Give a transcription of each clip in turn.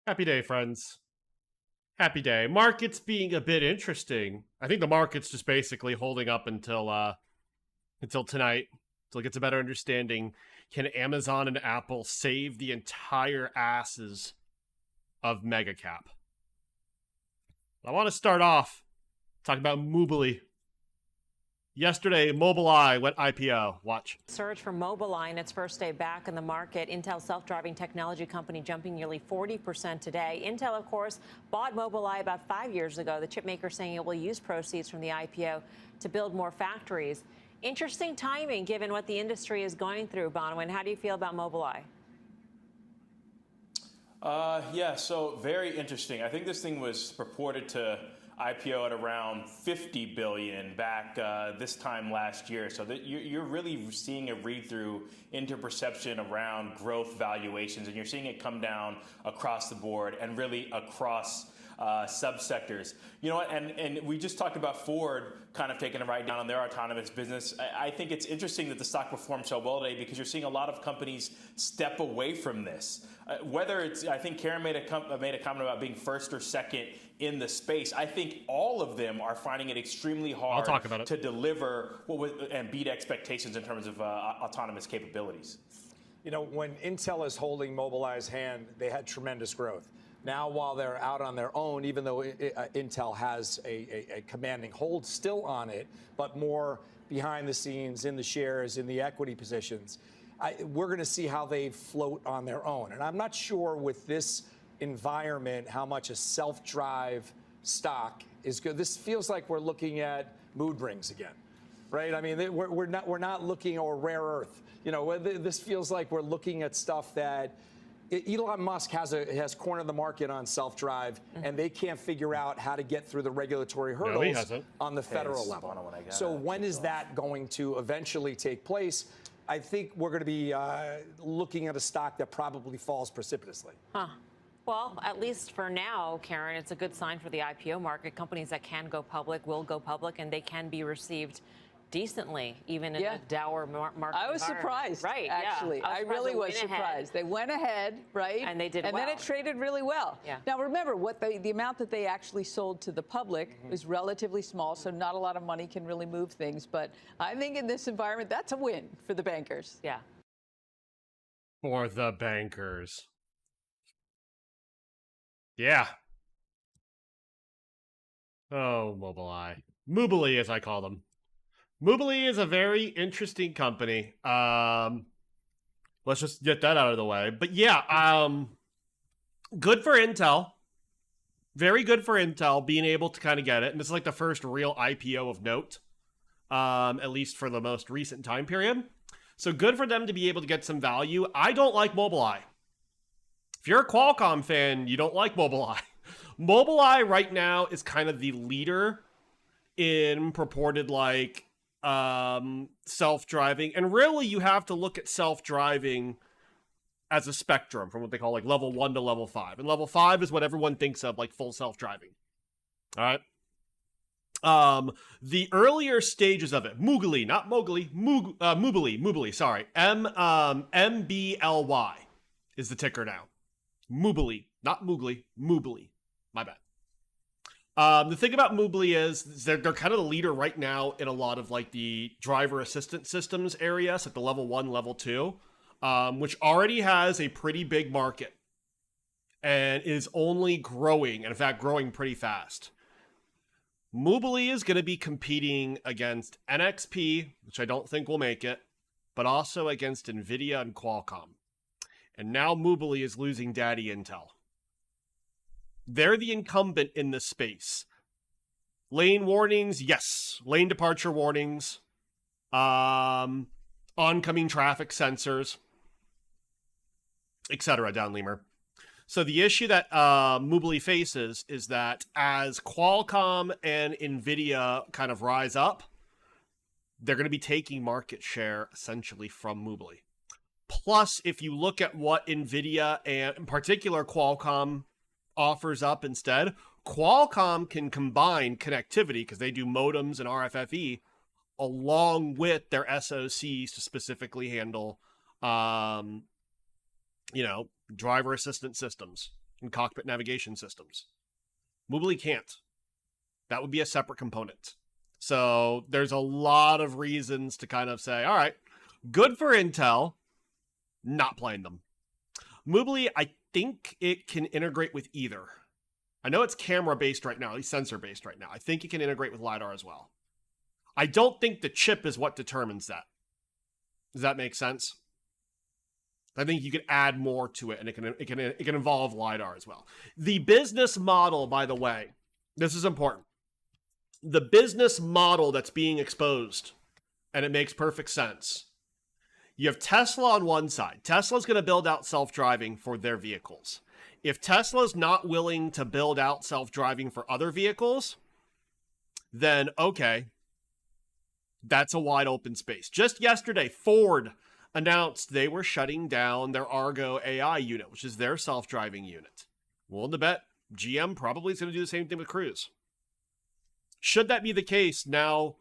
Happy day, friends. Happy day. Markets being a bit interesting. I think the market's just basically holding up until tonight, until it gets a better understanding. Can Amazon and Apple save the entire asses of mega cap? I want to start off talking about Moobly. Yesterday, Mobileye went IPO. Watch. Surge for Mobileye in its first day back in the market. Intel self-driving technology company jumping nearly 40% today. Intel, of course, bought Mobileye about 5 years ago. The chipmaker saying it will use proceeds from the IPO to build more factories. Interesting timing given what the industry is going through, Bonwin. How do you feel about Mobileye? Yeah, so very interesting. I think this thing was purported to IPO at around 50 billion back this time last year. So that you're really seeing a read-through into perception around growth valuations, and you're seeing it come down across the board and really across subsectors. You know what? And we just talked about Ford kind of taking a ride down on their autonomous business. I think it's interesting that the stock performed so well today because you're seeing a lot of companies step away from this. Whether it's, I think Karen made a comment about being first or second in the space. I think all of them are finding it extremely hard to deliver and beat expectations in terms of autonomous capabilities. You know, when Intel is holding Mobileye's hand, they had tremendous growth. Now, while they're out on their own, even though Intel has a commanding hold still on it, but more behind the scenes in the shares, in the equity positions, we're going to see how they float on their own. And I'm not sure with this environment how much a self-drive stock is good. This feels like we're looking at mood rings again, right? I mean, we're not looking, or rare earth. You know, this feels like we're looking at stuff that Elon Musk has cornered the market on self-drive, and they can't figure out how to get through the regulatory hurdles on the federal level. So when is that going to eventually take place? I think we're going to be looking at a stock that probably falls precipitously. Well, at least for now, Karen, it's a good sign for the IPO market. Companies that can go public will go public, and they can be received decently, even in a dour market. I was surprised, right? Actually, yeah. I really was surprised. They went ahead, right? And they did and well. Then it traded really well. Yeah. Now, remember, what the amount that they actually sold to the public is relatively small, so not a lot of money can really move things. But I think in this environment, that's a win for the bankers. Yeah. For the bankers. Yeah. Oh, Mobileye. Moobly, as I call them. Moobly is a very interesting company. Let's just get that out of the way. But yeah, good for Intel. Very good for Intel being able to kind of get it. And this is like the first real IPO of note, at least for the most recent time period. So good for them to be able to get some value. I don't like Mobileye. If you're a Qualcomm fan, you don't like Mobileye. Mobileye right now is kind of the leader in purported like self-driving, and really you have to look at self-driving as a spectrum from what they call like level 1 to level 5, and level 5 is what everyone thinks of like full self-driving. All right. The earlier stages of it, Moogly, not Mowgli, Moobly, sorry, MBLY is the ticker now. Moobly, not Moogly, Moobly, my bad. The thing about Moobly is they're kind of the leader right now in a lot of like the driver assistance systems areas, like the level 1, level 2, which already has a pretty big market and is only growing, and in fact growing pretty fast. Moobly is going to be competing against NXP, which I don't think will make it, but also against NVIDIA and Qualcomm. And now Moobly is losing Daddy Intel. They're the incumbent in this space. Lane warnings, yes. Lane departure warnings. Oncoming traffic sensors, etc. down lemur. So the issue that Moobly faces is that as Qualcomm and NVIDIA kind of rise up, they're going to be taking market share essentially from Moobly. Plus, if you look at what NVIDIA and in particular Qualcomm offers up instead, Qualcomm can combine connectivity because they do modems and RFFE along with their SoCs to specifically handle, driver assistance systems, and cockpit navigation systems. Moobly can't. That would be a separate component. So there's a lot of reasons to kind of say, all right, good for Intel, not playing them. Moobly, I think it can integrate with either. I know it's camera-based right now, at least sensor-based right now. I think it can integrate with LiDAR as well. I don't think the chip is what determines that. Does that make sense? I think you could add more to it, and it can involve LiDAR as well. The business model, by the way, this is important. The business model that's being exposed, and it makes perfect sense. You have Tesla on one side. Tesla's going to build out self-driving for their vehicles. If Tesla's not willing to build out self-driving for other vehicles, then okay, that's a wide open space. Just yesterday, Ford announced they were shutting down their Argo AI unit, which is their self-driving unit. Willing to bet GM probably is going to do the same thing with Cruise. Should that be the case, now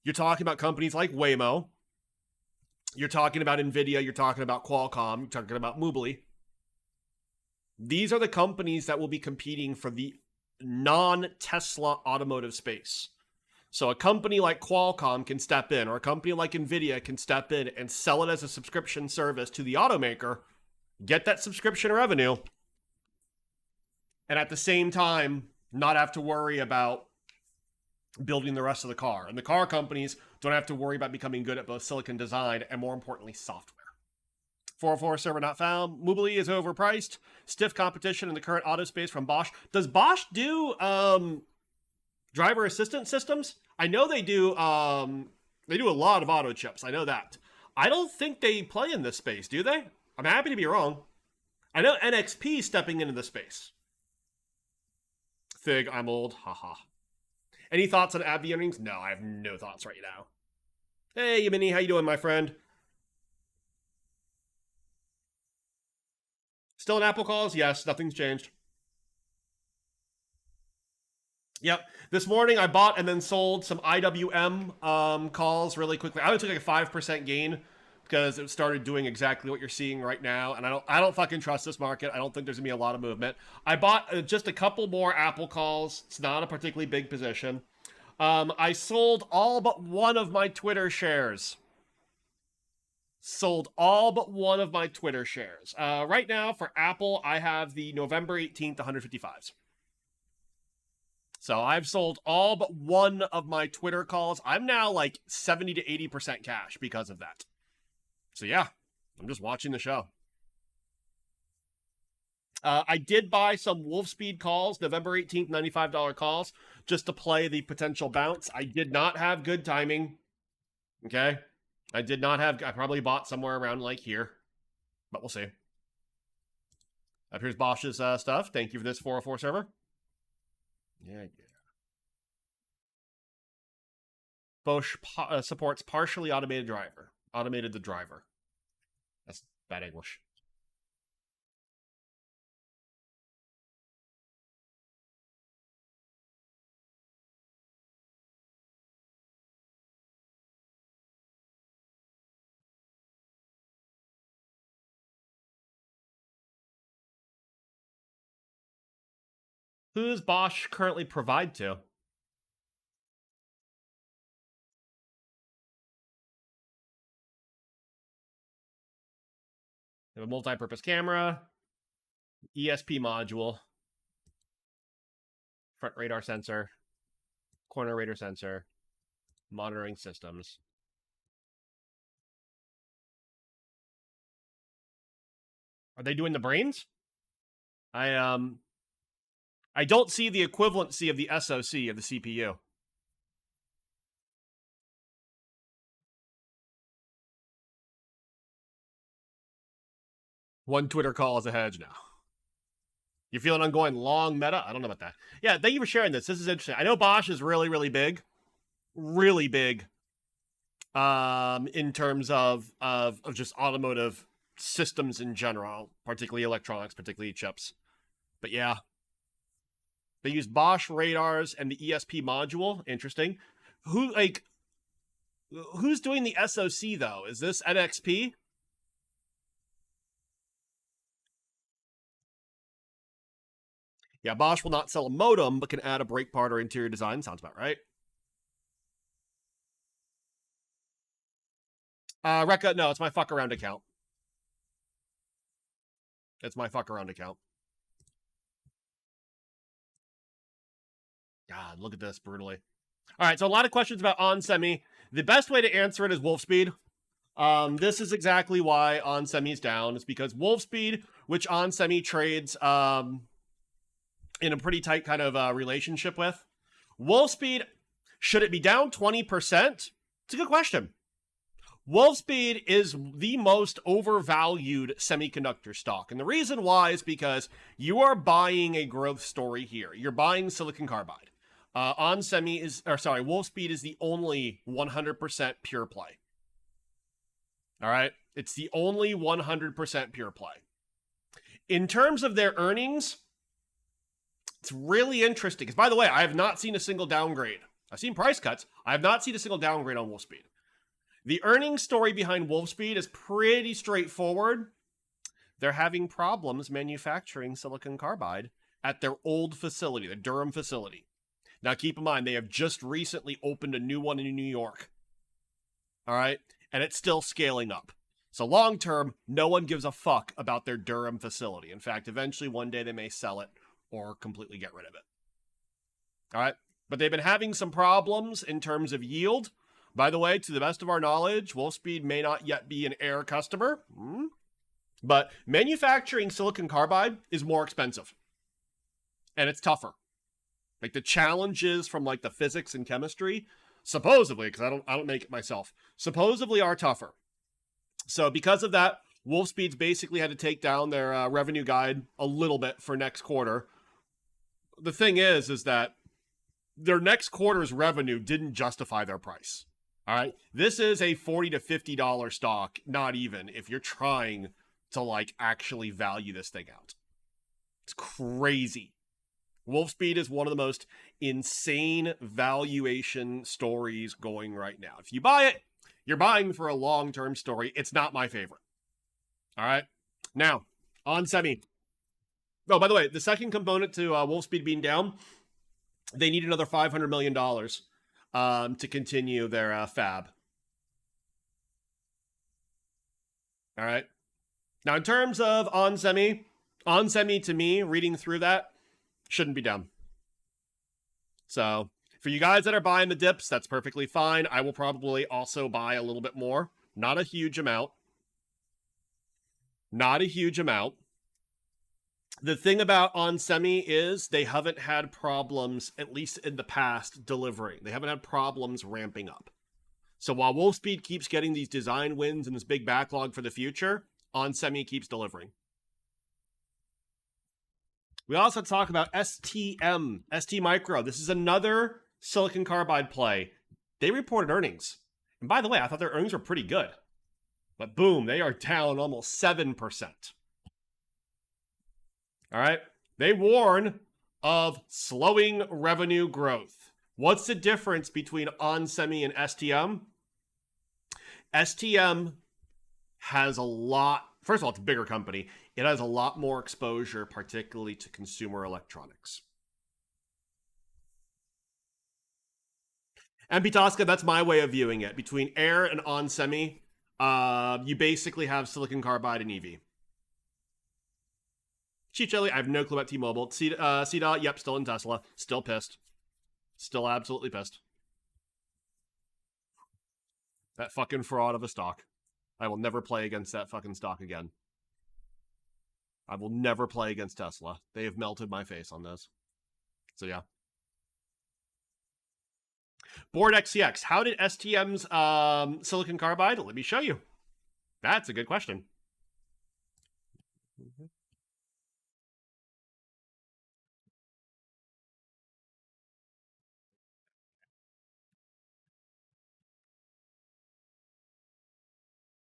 you're talking about companies like Waymo, you're talking about NVIDIA, you're talking about Qualcomm, you're talking about Moobly. These are the companies that will be competing for the non-Tesla automotive space. So a company like Qualcomm can step in, or a company like NVIDIA can step in and sell it as a subscription service to the automaker, get that subscription revenue, and at the same time, not have to worry about building the rest of the car. And the car companies don't have to worry about becoming good at both silicon design and, more importantly, software. 404 server not found. Moobly is overpriced. Stiff competition in the current auto space from Bosch. Does Bosch do driver assistance systems? I know they do. They do a lot of auto chips. I know that. I don't think they play in this space, do they? I'm happy to be wrong. I know NXP stepping into the space. Fig, I'm old. Haha. Any thoughts on AbbVie earnings? No, I have no thoughts right now. Hey, Yamini, how you doing, my friend? Still in Apple calls? Yes, nothing's changed. Yep. This morning I bought and then sold some IWM calls really quickly. I only took like a 5% gain because it started doing exactly what you're seeing right now. And I don't fucking trust this market. I don't think there's gonna be a lot of movement. I bought just a couple more Apple calls. It's not a particularly big position. I sold all but one of my Twitter shares. Sold all but one of my Twitter shares. Right now for Apple, I have the November 18th 155s. So I've sold all but one of my Twitter calls. I'm now like 70 to 80% cash because of that. So yeah, I'm just watching the show. I did buy some Wolfspeed calls, November 18th, $95 calls, just to play the potential bounce. I did not have good timing. Okay. I probably bought somewhere around like here, but we'll see. Up here's Bosch's stuff. Thank you for this 404 server. Yeah. Bosch supports partially automated driver. Automated the driver. That's bad English. Who does Bosch currently provide to? They have a multi-purpose camera, ESP module, front radar sensor, corner radar sensor, monitoring systems. Are they doing the brains? I don't see the equivalency of the SoC of the CPU. One Twitter call is a hedge now. You feeling on going long meta? I don't know about that. Yeah, thank you for sharing this. This is interesting. I know Bosch is really, really big. Really big. In terms of just automotive systems in general, particularly electronics, particularly chips. But yeah. They use Bosch radars and the ESP module. Interesting. Who's doing the SoC though? Is this NXP? Yeah, Bosch will not sell a modem, but can add a brake part or interior design. Sounds about right. Rekka, no, it's my fuck around account. It's my fuck around account. God, look at this brutally. All right, so a lot of questions about onsemi. The best way to answer it is Wolfspeed. This is exactly why onsemi is down. It's because Wolfspeed, which onsemi trades in a pretty tight kind of relationship with. Wolfspeed, should it be down 20%? It's a good question. Wolfspeed is the most overvalued semiconductor stock. And the reason why is because you are buying a growth story here. You're buying silicon carbide. Wolfspeed is the only 100% pure play. All right? It's the only 100% pure play. In terms of their earnings, it's really interesting. Because, by the way, I have not seen a single downgrade. I've seen price cuts. I have not seen a single downgrade on Wolfspeed. The earnings story behind Wolfspeed is pretty straightforward. They're having problems manufacturing silicon carbide at their old facility, the Durham facility. Now, keep in mind, they have just recently opened a new one in New York. All right? And it's still scaling up. So long term, no one gives a fuck about their Durham facility. In fact, eventually one day they may sell it or completely get rid of it. All right? But they've been having some problems in terms of yield. By the way, to the best of our knowledge, Wolfspeed may not yet be an Air customer. But manufacturing silicon carbide is more expensive. And it's tougher. Like the challenges from like the physics and chemistry, supposedly, because I don't make it myself, supposedly are tougher. So because of that, Wolfspeed's basically had to take down their revenue guide a little bit for next quarter. The thing is that their next quarter's revenue didn't justify their price. All right, this is a $40 to $50 stock, not even if you're trying to like actually value this thing out. It's crazy. Wolfspeed is one of the most insane valuation stories going right now. If you buy it, you're buying for a long-term story. It's not my favorite. All right, now onsemi. Oh, by the way, the second component to Wolfspeed being down, they need another $500 million. To continue their fab. All right. Now, in terms of onsemi to me, reading through that, shouldn't be down. So, for you guys that are buying the dips, that's perfectly fine. I will probably also buy a little bit more. Not a huge amount. Not a huge amount. The thing about onsemi is they haven't had problems, at least in the past, delivering. They haven't had problems ramping up. So while Wolfspeed keeps getting these design wins and this big backlog for the future, onsemi keeps delivering. We also talk about ST Micro. This is another silicon carbide play. They reported earnings. And by the way, I thought their earnings were pretty good. But boom, they are down almost 7%. All right. They warn of slowing revenue growth. What's the difference between onsemi and STM? STM has a lot. First of all, it's a bigger company. It has a lot more exposure, particularly to consumer electronics. And Pitoska, that's my way of viewing it. Between Air and onsemi, you basically have silicon carbide and EV. Cheat Jelly, I have no clue about T-Mobile. CDOT, yep, still in Tesla. Still pissed. Still absolutely pissed. That fucking fraud of a stock. I will never play against that fucking stock again. I will never play against Tesla. They have melted my face on this. So yeah. Board XCX, how did STM's silicon carbide? Let me show you. That's a good question.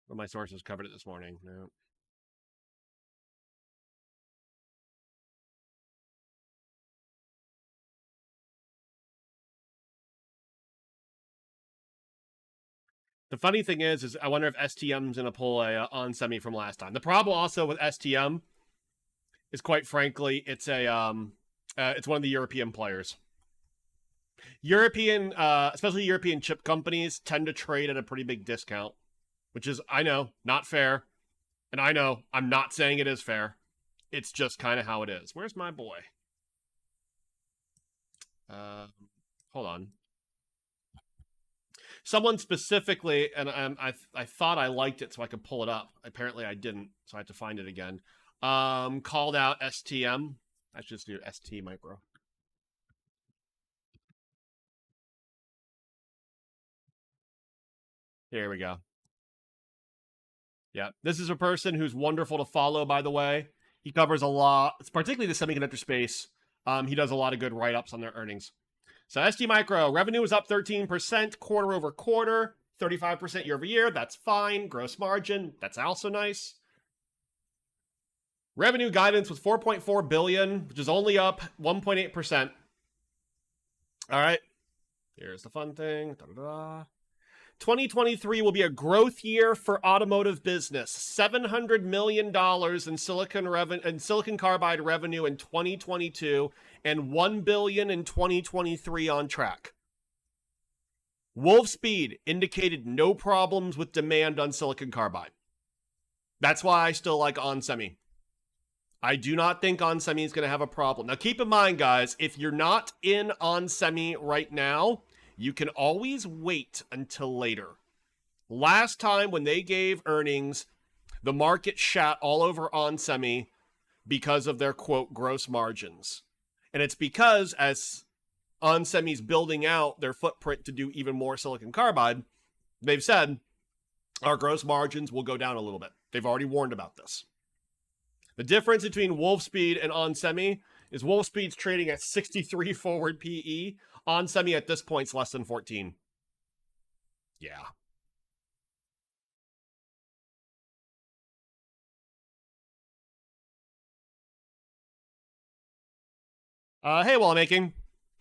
Well, my sources covered it this morning. No. The funny thing is I wonder if STM's going to pull a onsemi from last time. The problem also with STM is, quite frankly, it's a It's one of the European players. European, especially European chip companies, tend to trade at a pretty big discount, which is, I know, not fair. And I know, I'm not saying it is fair. It's just kind of how it is. Where's my boy? Hold on. Someone specifically, and I thought I liked it so I could pull it up. Apparently I didn't, so I have to find it again. Called out STM. I should just do ST Micro. Here we go. Yeah, this is a person who's wonderful to follow, by the way. He covers a lot, it's particularly the semiconductor space. He does a lot of good write-ups on their earnings. So ST Micro, revenue is up 13% quarter over quarter, 35% year over year. That's fine. Gross margin, that's also nice. Revenue guidance was 4.4 billion, which is only up 1.8%. All right. Here's the fun thing. 2023 will be a growth year for automotive business. $700 million in silicon carbide revenue in 2022 and $1 billion in 2023 on track. Wolfspeed indicated no problems with demand on silicon carbide. That's why I still like onsemi. I do not think onsemi is going to have a problem. Now keep in mind, guys, if you're not in onsemi right now, you can always wait until later. Last time when they gave earnings, the market shat all over onsemi because of their, quote, gross margins. And it's because as onsemi's building out their footprint to do even more silicon carbide, they've said our gross margins will go down a little bit. They've already warned about this. The difference between Wolfspeed and onsemi is Wolfspeed's trading at 63 forward PE. onsemi at this point is less than 14. Yeah. Hey, while I'm making,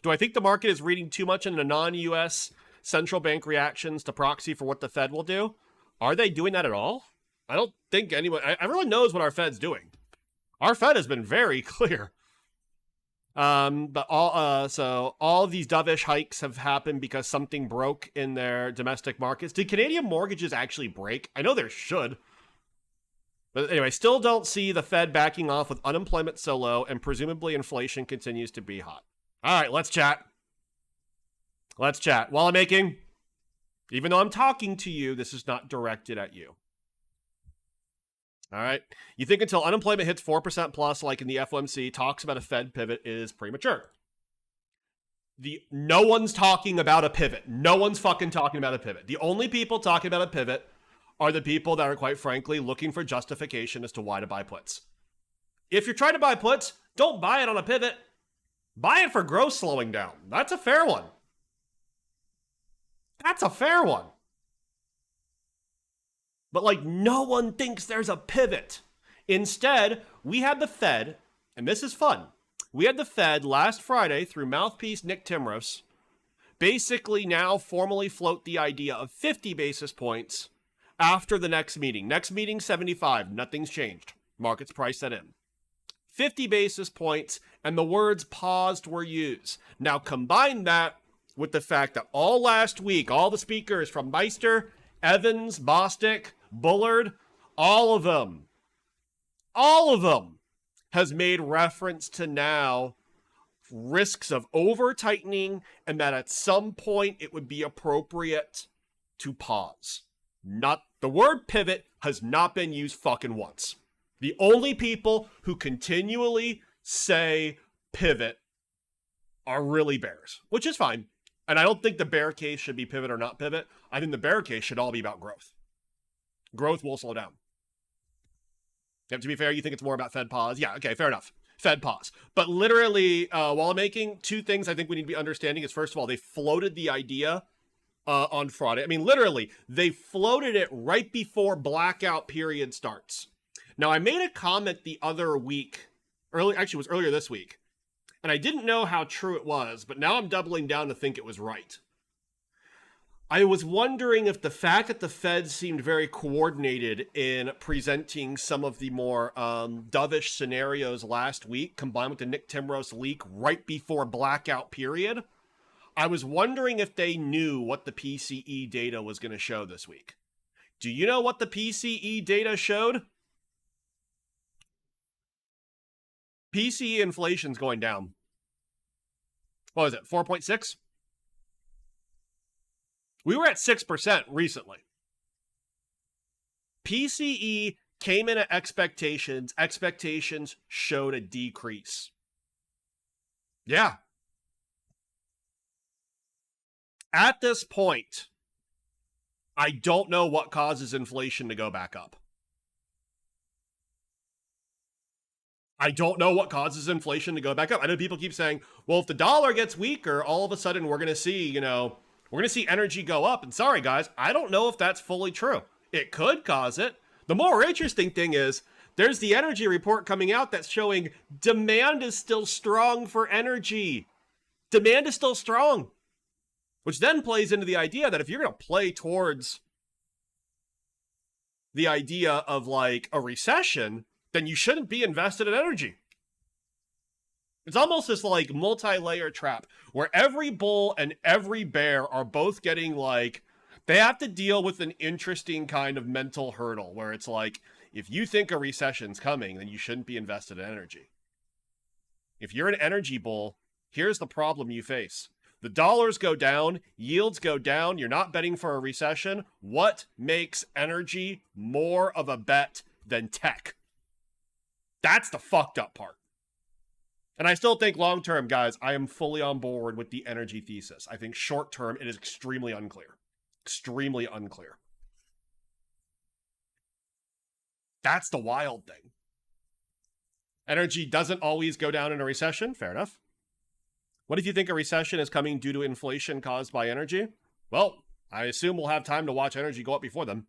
do I think the market is reading too much into non-US central bank reactions to proxy for what the Fed will do? Are they doing that at all? I don't think anyone, everyone knows what our Fed's doing. Our Fed has been very clear. But all of these dovish hikes have happened because something broke in their domestic markets. Did Canadian mortgages actually break? I know there should. But anyway, still don't see the Fed backing off with unemployment so low and presumably inflation continues to be hot. All right, let's chat. Let's chat. While I'm making, even though I'm talking to you, this is not directed at you. All right. You think until unemployment hits 4% plus, like in the FOMC, talks about a Fed pivot is premature. No one's talking about a pivot. No one's fucking talking about a pivot. The only people talking about a pivot are the people that are, quite frankly, looking for justification as to why to buy puts. If you're trying to buy puts, don't buy it on a pivot. Buy it for growth slowing down. That's a fair one. That's a fair one. But like no one thinks there's a pivot. Instead, we had the Fed, and this is fun. We had the Fed last Friday through mouthpiece Nick Timros basically now formally float the idea of 50 basis points after the next meeting. Next meeting, 75. Nothing's changed. Markets price that in. 50 basis points, and the words paused were used. Now combine that with the fact that all last week, all the speakers from Meister, Evans, Bostic, Bullard, all of them has made reference to now risks of over tightening and that at some point it would be appropriate to pause. Not the word pivot has not been used fucking once. The only people who continually say pivot are really bears, which is fine. And I don't think the bear case should be pivot or not pivot. I think the bear case should all be about growth. Growth will slow down. To be fair, you think it's more about Fed pause? Yeah, okay, fair enough. Fed pause. But literally, while I'm making two things I think we need to be understanding is, first of all, they floated the idea on Friday. I mean, literally, they floated it right before blackout period starts. Now, I made a comment the other week, actually it was earlier this week, and I didn't know how true it was, but now I'm doubling down to think it was right. I was wondering if the fact that the Fed seemed very coordinated in presenting some of the more dovish scenarios last week, combined with the Nick Timros leak right before blackout period, I was wondering if they knew what the PCE data was going to show this week. Do you know what the PCE data showed? PCE inflation's going down. What was it, 4.6? We were at 6% recently. PCE came in at expectations. Expectations showed a decrease. Yeah. At this point, I don't know what causes inflation to go back up. I don't know what causes inflation to go back up. I know people keep saying, well, if the dollar gets weaker, all of a sudden we're going to see, we're going to see energy go up. And sorry, guys, I don't know if that's fully true. It could cause it. The more interesting thing is there's the energy report coming out that's showing demand is still strong for energy. Demand is still strong, which then plays into the idea that if you're going to play towards the idea of like a recession, then you shouldn't be invested in energy. It's almost this like multi-layer trap where every bull and every bear are both getting like, they have to deal with an interesting kind of mental hurdle where it's like, if you think a recession's coming, then you shouldn't be invested in energy. If you're an energy bull, here's the problem you face. The dollars go down, yields go down, you're not betting for a recession. What makes energy more of a bet than tech? That's the fucked up part. And I still think long-term, guys, I am fully on board with the energy thesis. I think short-term, it is extremely unclear. Extremely unclear. That's the wild thing. Energy doesn't always go down in a recession. Fair enough. What if you think a recession is coming due to inflation caused by energy? Well, I assume we'll have time to watch energy go up before then.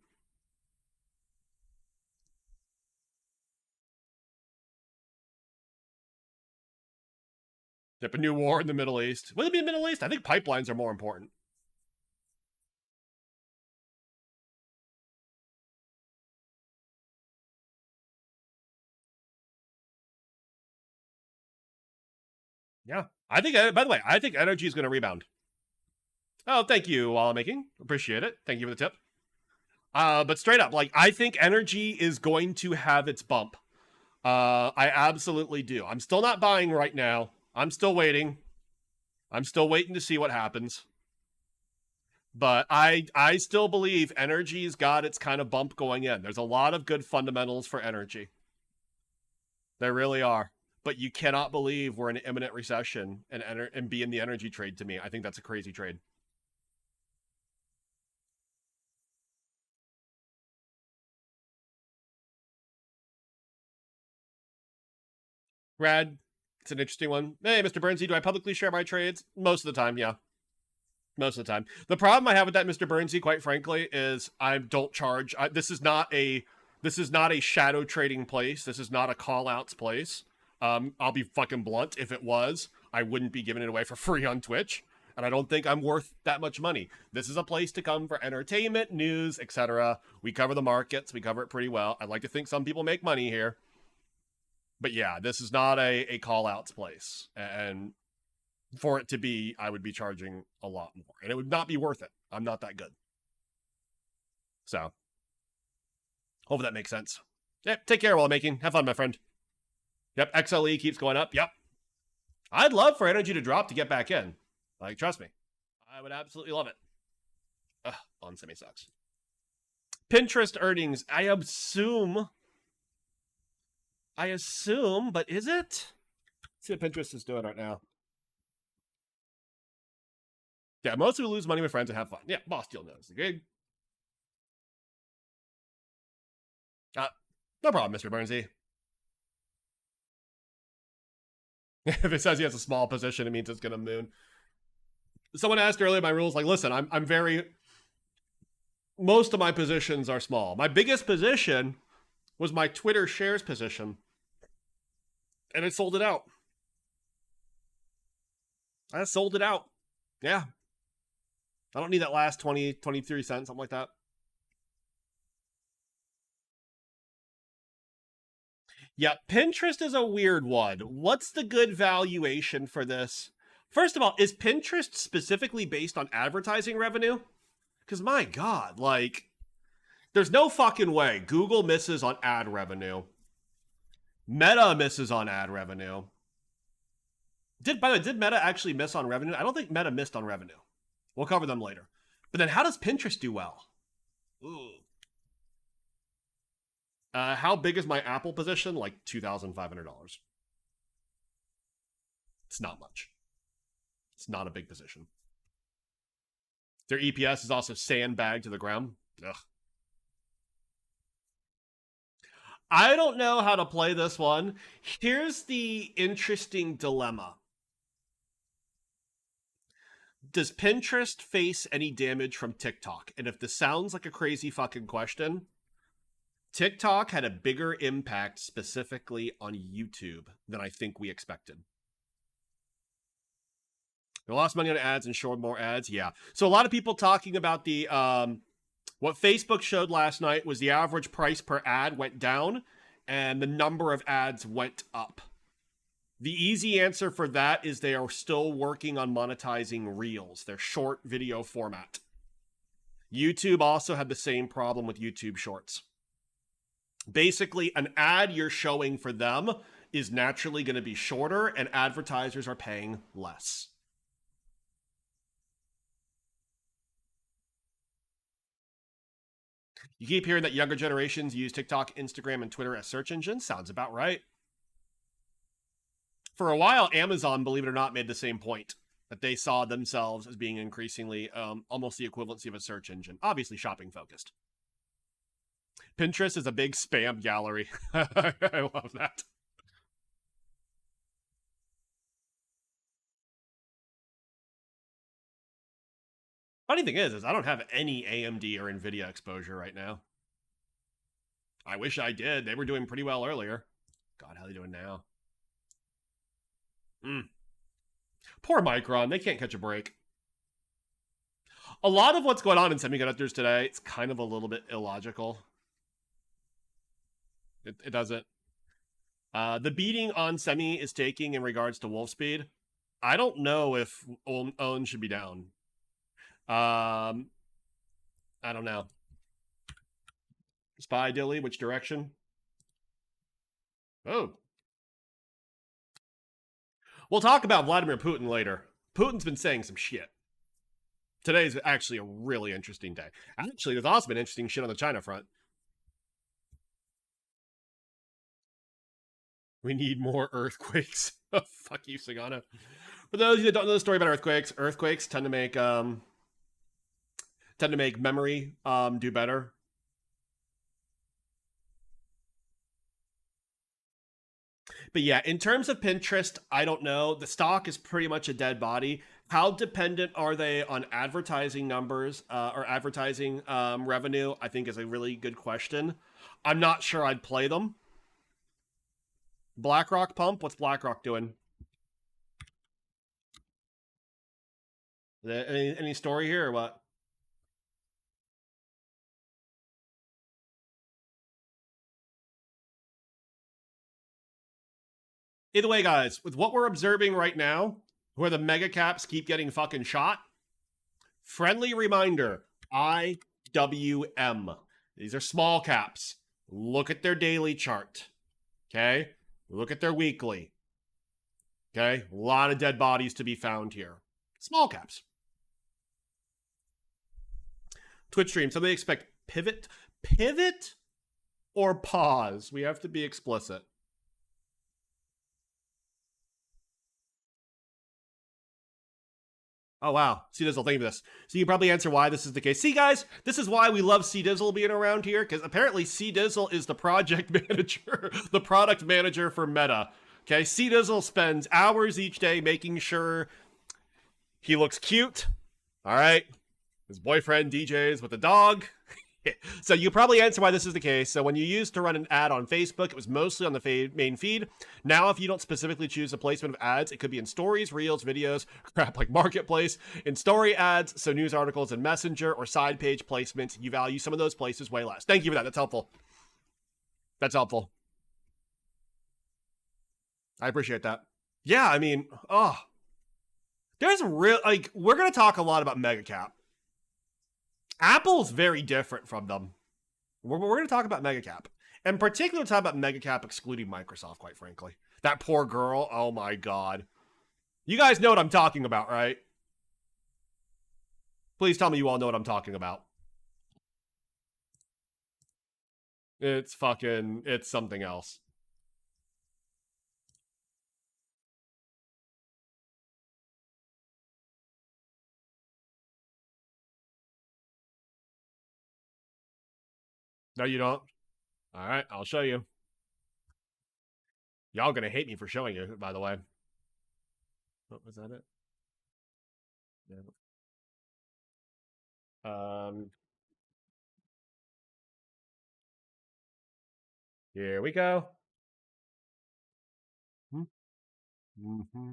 Yep, a new war in the Middle East. Will it be in the Middle East? I think pipelines are more important. Yeah. I think, by the way, I think energy is going to rebound. Oh, thank you, Wallamaking. Appreciate it. Thank you for the tip. But straight up, like, I think energy is going to have its bump. I absolutely do. I'm still not buying right now. I'm still waiting. I'm still waiting to see what happens. But I still believe energy's got its kind of bump going in. There's a lot of good fundamentals for energy. There really are. But you cannot believe we're in an imminent recession and be in the energy trade to me. I think that's a crazy trade. Rad, it's an interesting one. Hey, Mr. Burnsy, do I publicly share my trades? Most of the time, yeah. Most of the time. The problem I have with that, Mr. Burnsy, quite frankly, is I don't charge. This is not a shadow trading place. This is not a call outs place. I'll be fucking blunt. If it was, I wouldn't be giving it away for free on Twitch. And I don't think I'm worth that much money. This is a place to come for entertainment, news, etc. We cover the markets. We cover it pretty well. I'd like to think some people make money here. But yeah, this is not a call-outs place. And for it to be, I would be charging a lot more. And it would not be worth it. I'm not that good. So, hopefully that makes sense. Yep, take care while making. Have fun, my friend. Yep, XLE keeps going up. Yep. I'd love for energy to drop to get back in. Like, trust me. I would absolutely love it. Ugh, on semi sucks. Pinterest earnings, I assume, but is it? Let's see what Pinterest is doing right now. Yeah, most people lose money with friends and have fun. Yeah, Boss Deal knows. Okay? No problem, Mr. Burnsy. If it says he has a small position, it means it's going to moon. Someone asked earlier my rules. Like, listen, I'm very... Most of my positions are small. My biggest position was my Twitter shares position. And I sold it out. I sold it out. Yeah. I don't need that last 20, 23 cents, something like that. Yeah, Pinterest is a weird one. What's the good valuation for this? First of all, is Pinterest specifically based on advertising revenue? Because my God, like, there's no fucking way Google misses on ad revenue. Meta misses on ad revenue. By the way, did Meta actually miss on revenue? I don't think Meta missed on revenue. We'll cover them later. But then how does Pinterest do well? Ooh. How big is my Apple position? Like $2,500. It's not much. It's not a big position. Their EPS is also sandbagged to the ground. Ugh. I don't know how to play this one. Here's the interesting dilemma. Does Pinterest face any damage from TikTok? And if this sounds like a crazy fucking question, TikTok had a bigger impact specifically on YouTube than I think we expected. They lost money on ads and showed more ads. Yeah. So a lot of people talking about the, what Facebook showed last night was the average price per ad went down and the number of ads went up. The easy answer for that is they are still working on monetizing Reels, their short video format. YouTube also had the same problem with YouTube Shorts. Basically, an ad you're showing for them is naturally going to be shorter and advertisers are paying less. You keep hearing that younger generations use TikTok, Instagram, and Twitter as search engines. Sounds about right. For a while, Amazon, believe it or not, made the same point, that they saw themselves as being increasingly almost the equivalency of a search engine. Obviously shopping focused. Pinterest is a big spam gallery. I love that. Funny thing is I don't have any AMD or NVIDIA exposure right now. I wish I did. They were doing pretty well earlier. God, how are they doing now? Poor Micron. They can't catch a break. A lot of what's going on in semiconductors today, it's kind of a little bit illogical. It doesn't. The beating on semi is taking in regards to Wolfspeed. I don't know if own should be down. I don't know. Spy Dilly, which direction? Oh. We'll talk about Vladimir Putin later. Putin's been saying some shit. Today's actually a really interesting day. Actually, there's also been interesting shit on the China front. We need more earthquakes. Fuck you, Sagana. For those of you that don't know the story about earthquakes tend to make memory do better. But yeah, in terms of Pinterest, I don't know. The stock is pretty much a dead body. How dependent are they on advertising numbers or advertising revenue? I think is a really good question. I'm not sure I'd play them. BlackRock pump? What's BlackRock doing? Any story here or what? Either way, guys, with what we're observing right now, where the mega caps keep getting fucking shot, friendly reminder, IWM. These are small caps. Look at their daily chart. Okay? Look at their weekly. Okay? A lot of dead bodies to be found here. Small caps. Twitch stream, somebody expect pivot? Pivot or pause? We have to be explicit. Oh, wow. C-Dizzle, thank you for this. So you can probably answer why this is the case. See, guys, this is why we love C-Dizzle being around here, because apparently C-Dizzle is the project manager, the product manager for Meta. Okay, C-Dizzle spends hours each day making sure he looks cute. All right. His boyfriend DJs with the dog. So you probably answer why this is the case. So when you used to run an ad on Facebook, it was mostly on the main feed. Now, if you don't specifically choose the placement of ads, it could be in stories, reels, videos, crap like Marketplace, in story ads, so news articles and Messenger, or side page placements. You value some of those places way less. Thank you for that. That's helpful. That's helpful. I appreciate that. Yeah, I mean, there's real, like, we're going to talk a lot about Megacap. Apple's very different from them. We're going to talk about Megacap. And particularly talk about Megacap excluding Microsoft, quite frankly. That poor girl, oh my god. You guys know what I'm talking about, right? Please tell me you all know what I'm talking about. It's something else. No, you don't? All right, I'll show you. Y'all gonna hate me for showing you, by the way. Oh, was that it? Yeah. Here we go. Mm-hmm.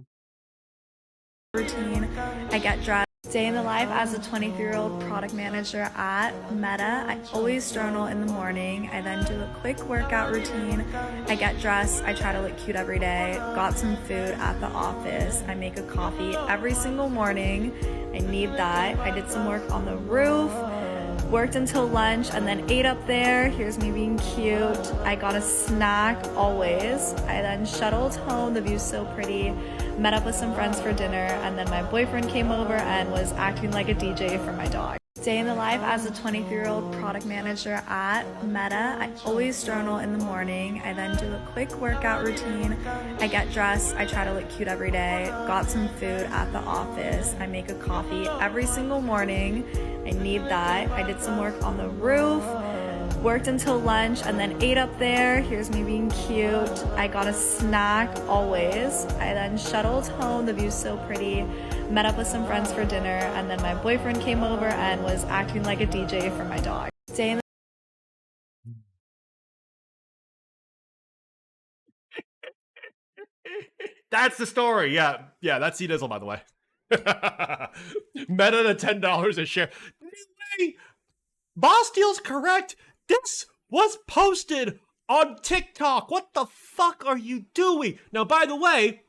Routine. I get dressed. Day in the life as a 23-year-old product manager at Meta. I always journal in the morning. I then do a quick workout routine. I get dressed. I try to look cute every day. Got some food at the office. I make a coffee every single morning. I need that. I did some work on the roof. Worked until lunch and then ate up there. Here's me being cute. I got a snack always. I then shuttled home. The view's so pretty. Met up with some friends for dinner, and then my boyfriend came over and was acting like a DJ for my dog. Day in the life as a 23-year-old product manager at Meta. I always journal in the morning. I then do a quick workout routine. I get dressed. I try to look cute every day. Got some food at the office. I make a coffee every single morning. I need that. I did some work on the roof. Worked until lunch and then ate up there. Here's me being cute. I got a snack always. I then shuttled home. The view's so pretty. Met up with some friends for dinner, and then my boyfriend came over and was acting like a DJ for my dog. Day in That's the story. Yeah, that's C-Dizzle, by the way. Meta to $10 a share. No way! Boss Deal's correct. This was posted on TikTok. What the fuck are you doing? Now, by the way,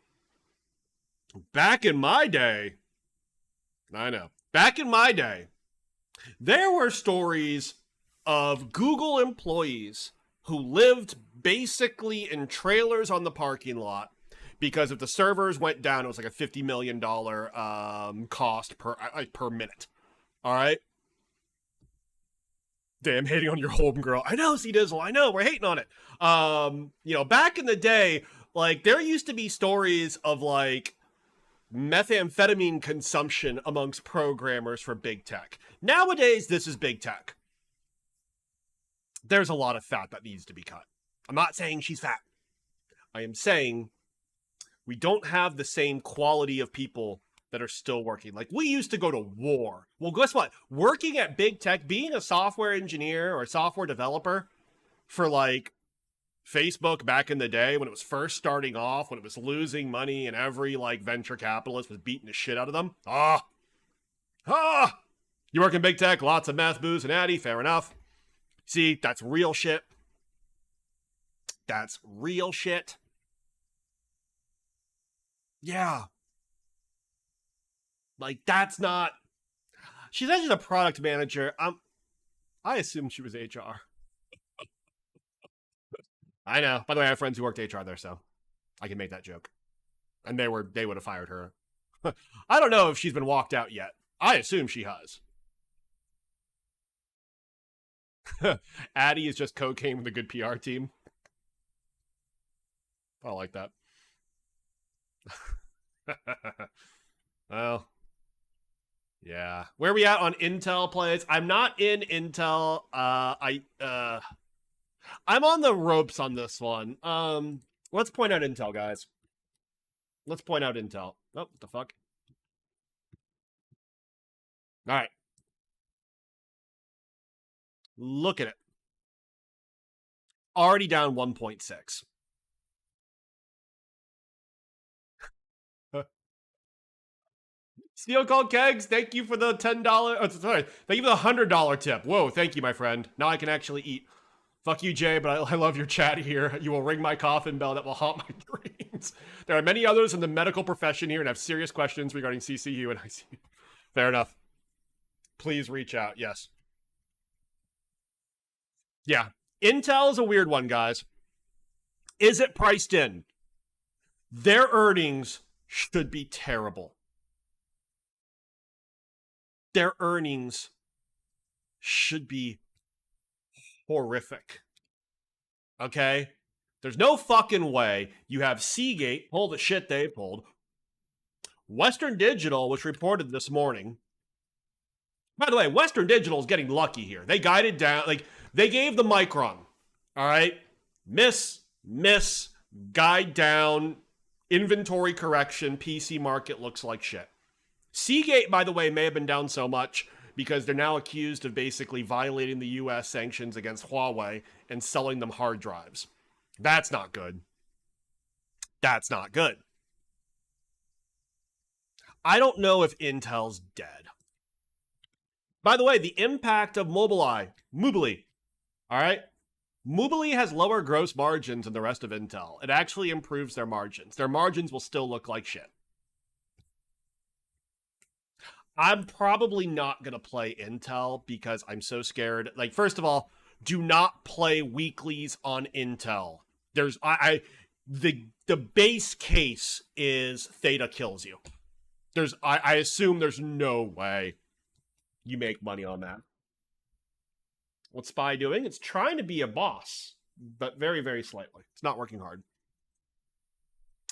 back in my day, there were stories of Google employees who lived basically in trailers on the parking lot because if the servers went down, it was like a $50 million cost per minute. All right? Damn, hating on your home girl. I know, C-Dizzle. I know, we're hating on it. Back in the day, like, there used to be stories of, like, methamphetamine consumption amongst programmers for big tech. Nowadays, this is big tech. There's a lot of fat that needs to be cut. I'm not saying she's fat. I am saying we don't have the same quality of people that are still working. Like, we used to go to war. Well, guess what? Working at big tech, being a software engineer or a software developer for, like, Facebook back in the day when it was first starting off, when it was losing money and every, like, venture capitalist was beating the shit out of them. You work in big tech, lots of meth, booze, and addy, fair enough. See, that's real shit. That's real shit. Yeah. Like, that's not... She's actually a product manager. I assumed she was HR. I know. By the way, I have friends who worked HR there, so I can make that joke. And they would have fired her. I don't know if she's been walked out yet. I assume she has. Addie is just cocaine with a good PR team. I like that. Well, yeah. Where are we at on Intel plays? I'm not in Intel. I'm on the ropes on this one. Let's point out Intel, guys. Let's point out Intel. Oh, what the fuck? All right. Look at it. Already down 1.6. Steel Cold Kegs, thank you for the $10. Oh, sorry, thank you for the $100 tip. Whoa, thank you, my friend. Now I can actually eat. Fuck you, Jay, but I love your chat here. You will ring my coffin bell that will haunt my dreams. There are many others in the medical profession here and have serious questions regarding CCU and ICU. Fair enough. Please reach out. Yes. Yeah. Intel is a weird one, guys. Is it priced in? Their earnings should be terrible. Their earnings should be horrific. Okay? There's no fucking way you have Seagate pull the shit they pulled. Western Digital, which reported this morning. By the way, Western Digital is getting lucky here. They guided down, like, they gave the Micron. All right? Miss, guide down, inventory correction, PC market looks like shit. Seagate, by the way, may have been down so much because they're now accused of basically violating the US sanctions against Huawei and selling them hard drives. That's not good. That's not good. I don't know if Intel's dead. By the way, the impact of Mobileye, all right? Mobileye has lower gross margins than the rest of Intel. It actually improves their margins. Their margins will still look like shit. I'm probably not going to play Intel because I'm so scared. Like, first of all, do not play weeklies on Intel. There's the base case is Theta kills you. I assume there's no way you make money on that. What's SPY doing? It's trying to be a boss, but very, very slightly. It's not working hard.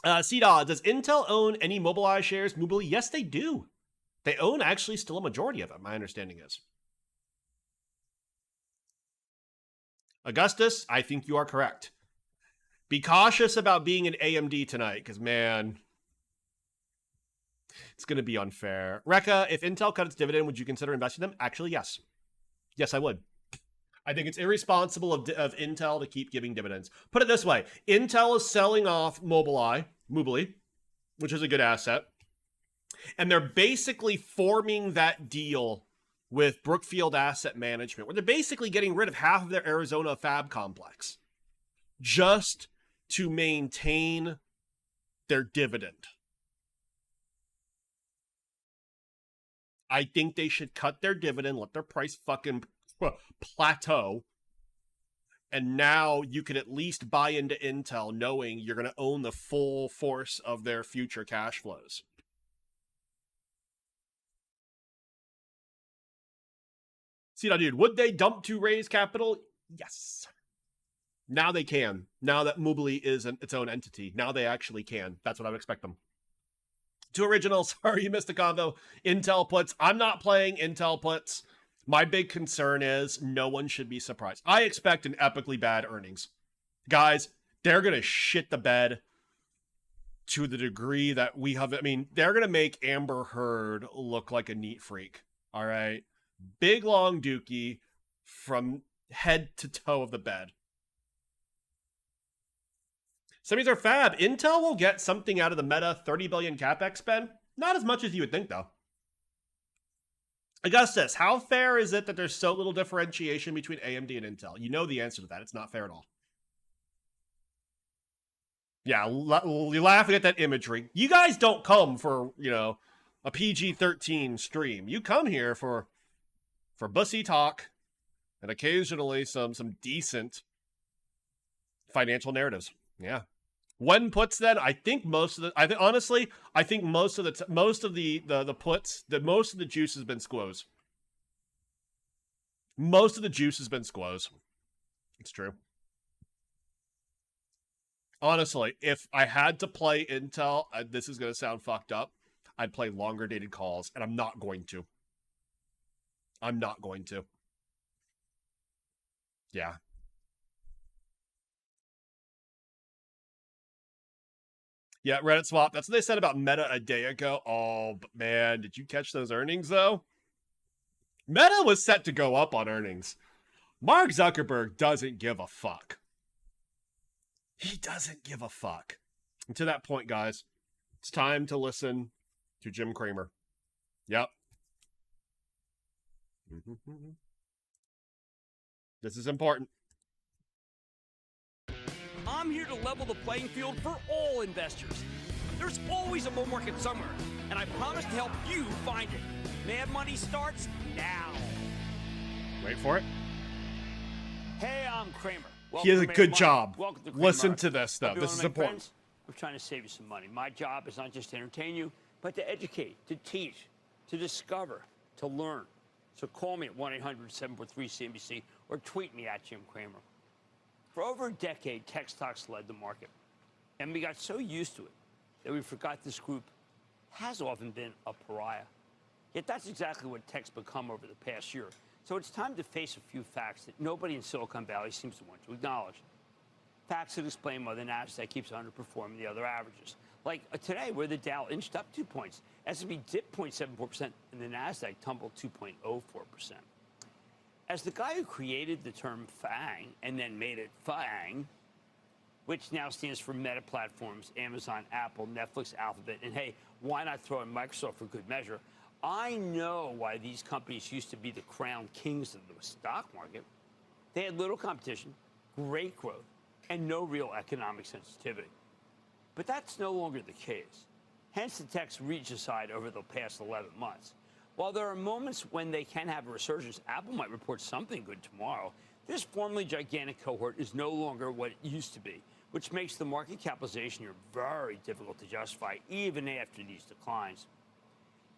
CDAW, does Intel own any Mobileye shares? Mobileye? Yes, they do. They own actually still a majority of it, my understanding is. Augustus, I think you are correct. Be cautious about being an AMD tonight, because, man, it's going to be unfair. Rekka, if Intel cut its dividend, would you consider investing in them? Actually, yes. Yes, I would. I think it's irresponsible of Intel to keep giving dividends. Put it this way. Intel is selling off Mobileye, which is a good asset. And they're basically forming that deal with Brookfield Asset Management, where they're basically getting rid of half of their Arizona fab complex just to maintain their dividend. I think they should cut their dividend, let their price fucking plateau, and now you can at least buy into Intel knowing you're going to own the full force of their future cash flows. See that, dude? Would they dump to raise capital? Yes. Now they can. Now that Mobileye is its own entity. Now they actually can. That's what I would expect them. Two originals. Sorry you missed the combo. Intel puts. I'm not playing Intel puts. My big concern is no one should be surprised. I expect an epically bad earnings. Guys, they're going to shit the bed to the degree that we have. I mean, they're going to make Amber Heard look like a neat freak. All right? Big long dookie from head to toe of the bed. Semis are fab. Intel will get something out of the Meta 30 billion capex spend. Not as much as you would think, though. Augustus, how fair is it that there's so little differentiation between AMD and Intel? You know the answer to that. It's not fair at all. Yeah, you're laughing at that imagery. You guys don't come for, a PG-13 stream. You come here for bussy talk and occasionally some decent financial narratives. Yeah. When puts then, I think most of the puts, that most of the juice has been squoze. Most of the juice has been squoze. It's true. Honestly, if I had to play Intel, this is going to sound fucked up, I'd play longer dated calls, and I'm not going to. I'm not going to. Yeah. Yeah, Reddit swap. That's what they said about Meta a day ago. Oh, but man, did you catch those earnings, though? Meta was set to go up on earnings. Mark Zuckerberg doesn't give a fuck. He doesn't give a fuck. And to that point, guys, it's time to listen to Jim Cramer. Yep. This is important. I'm here to level the playing field for all investors. There's always a bull market somewhere, and I promise to help you find it. Mad Money starts now. Wait for it. Hey, I'm Kramer. He does a Welcome to good Mad job. Money. Welcome to Kramer. Listen to this, though. Hope you This wanna is make important. friends? I'm trying to save you some money. My job is not just to entertain you, but to educate, to teach, to discover, to learn. So call me at 1-800-743-CNBC or tweet me at Jim Cramer. For over a decade, tech stocks led the market. And we got so used to it that we forgot this group has often been a pariah. Yet that's exactly what tech's become over the past year. So it's time to face a few facts that nobody in Silicon Valley seems to want to acknowledge. Facts that explain why the NASDAQ keeps underperforming the other averages. Like today, where the Dow inched up 2 points, S&P dipped 0.74%, and the NASDAQ tumbled 2.04%. As the guy who created the term FANG and then made it FANG, which now stands for Meta Platforms, Amazon, Apple, Netflix, Alphabet, and hey, why not throw in Microsoft for good measure? I know why these companies used to be the crown kings of the stock market. They had little competition, great growth, and no real economic sensitivity. But that's no longer the case. Hence the tech's reach aside over the past 11 months. While there are moments when they can have a resurgence, Apple might report something good tomorrow. This formerly gigantic cohort is no longer what it used to be, which makes the market capitalization here very difficult to justify even after these declines.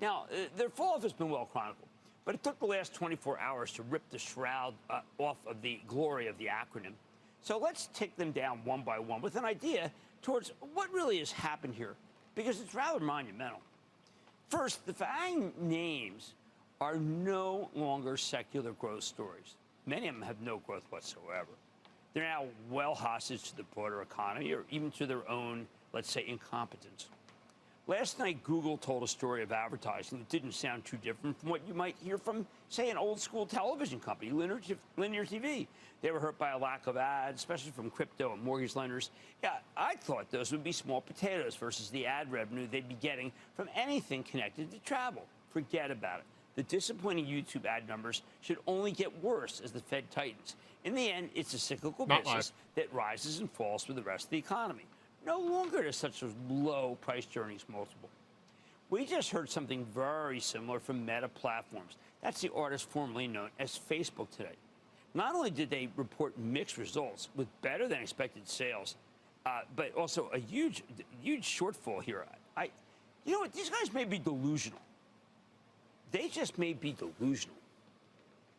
Now, their fall-off has been well chronicled, but it took the last 24 hours to rip the shroud off of the glory of the acronym. So let's take them down one by one with an idea towards what really has happened here, because it's rather monumental. First, the FANG names are no longer secular growth stories. Many of them have no growth whatsoever. They're now well hostage to the broader economy or even to their own, let's say, incompetence. Last night, Google told a story of advertising that didn't sound too different from what you might hear from, say, an old-school television company, linear TV. They were hurt by a lack of ads, especially from crypto and mortgage lenders. Yeah, I thought those would be small potatoes versus the ad revenue they'd be getting from anything connected to travel. Forget about it. The disappointing YouTube ad numbers should only get worse as the Fed tightens. In the end, it's a cyclical business that rises and falls with the rest of the economy. No longer is such a low price to earnings multiple. We just heard something very similar from Meta Platforms. That's the artist formerly known as Facebook today. Not only did they report mixed results with better than expected sales, but also a huge shortfall here. You know what? These guys may be delusional. They just may be delusional.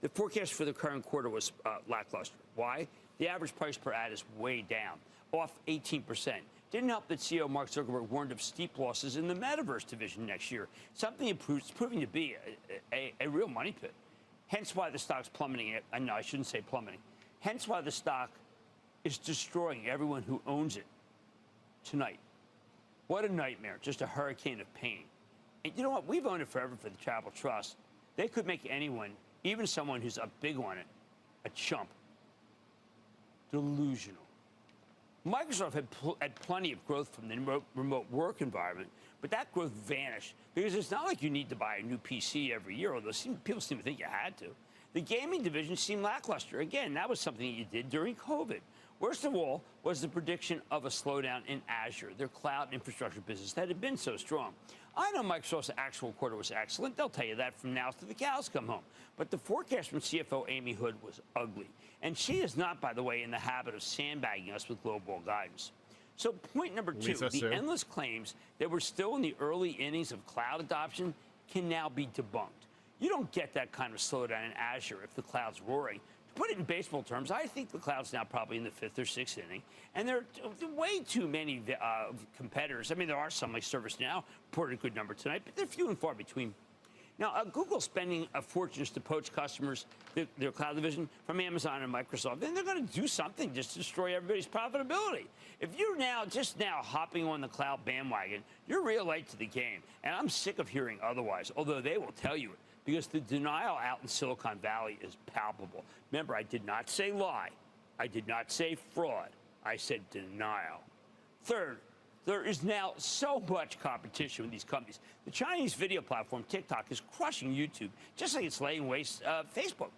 The forecast for the current quarter was lackluster. Why? The average price per ad is way down, off 18%. Didn't help that CEO Mark Zuckerberg warned of steep losses in the METAverse division next year, something it's proving to be a real money pit. Hence why the stock's plummeting. No, I shouldn't say plummeting. Hence why the stock is destroying everyone who owns it tonight. What a nightmare, just a hurricane of pain. And you know what? We've owned it forever for the Travel Trust. They could make anyone, even someone who's up big on it, a chump. Delusional. Microsoft had plenty of growth from the remote work environment, but that growth vanished because it's not like you need to buy a new PC every year, although people seem to think you had to. The gaming division seemed lackluster. Again, that was something that you did during COVID. Worst of all was the prediction of a slowdown in Azure, their cloud infrastructure business that had been so strong. I know Microsoft's actual quarter was excellent. They'll tell you that from now till the cows come home. But the forecast from CFO Amy Hood was ugly. And she is not, by the way, in the habit of sandbagging us with lowball guidance. So point number two, the endless claims that we're still in the early innings of cloud adoption can now be debunked. You don't get that kind of slowdown in Azure if the cloud's roaring. To put it in baseball terms, I think the cloud's now probably in the 5th or 6th inning, and there are way too many competitors. I mean, there are some like ServiceNow, reported a good number tonight, but they're few and far between. Now, Google's spending a fortune just to poach customers, their cloud division, from Amazon and Microsoft. Then they're going to do something just to destroy everybody's profitability. If you're just now hopping on the cloud bandwagon, you're real late to the game. And I'm sick of hearing otherwise, although they will tell you it. because the denial out in Silicon Valley is palpable. Remember, I did not say lie. I did not say fraud. I said denial. Third, there is now so much competition with these companies. The Chinese video platform TikTok is crushing YouTube, just like it's laying waste Facebook.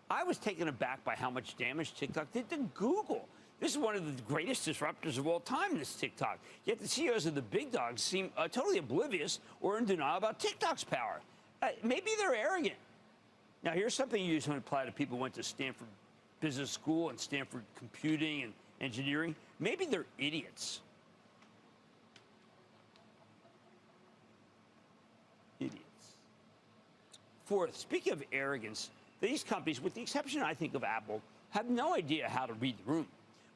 I was taken aback by how much damage TikTok did to Google. This is one of the greatest disruptors of all time, this TikTok. Yet the CEOs of the big dogs seem totally oblivious or in denial about TikTok's power. Maybe they're arrogant. Now, here's something you usually apply to people who went to Stanford Business School and Stanford Computing and Engineering. Maybe they're idiots. Idiots. Fourth, speaking of arrogance, these companies, with the exception, I think, of Apple, have no idea how to read the room.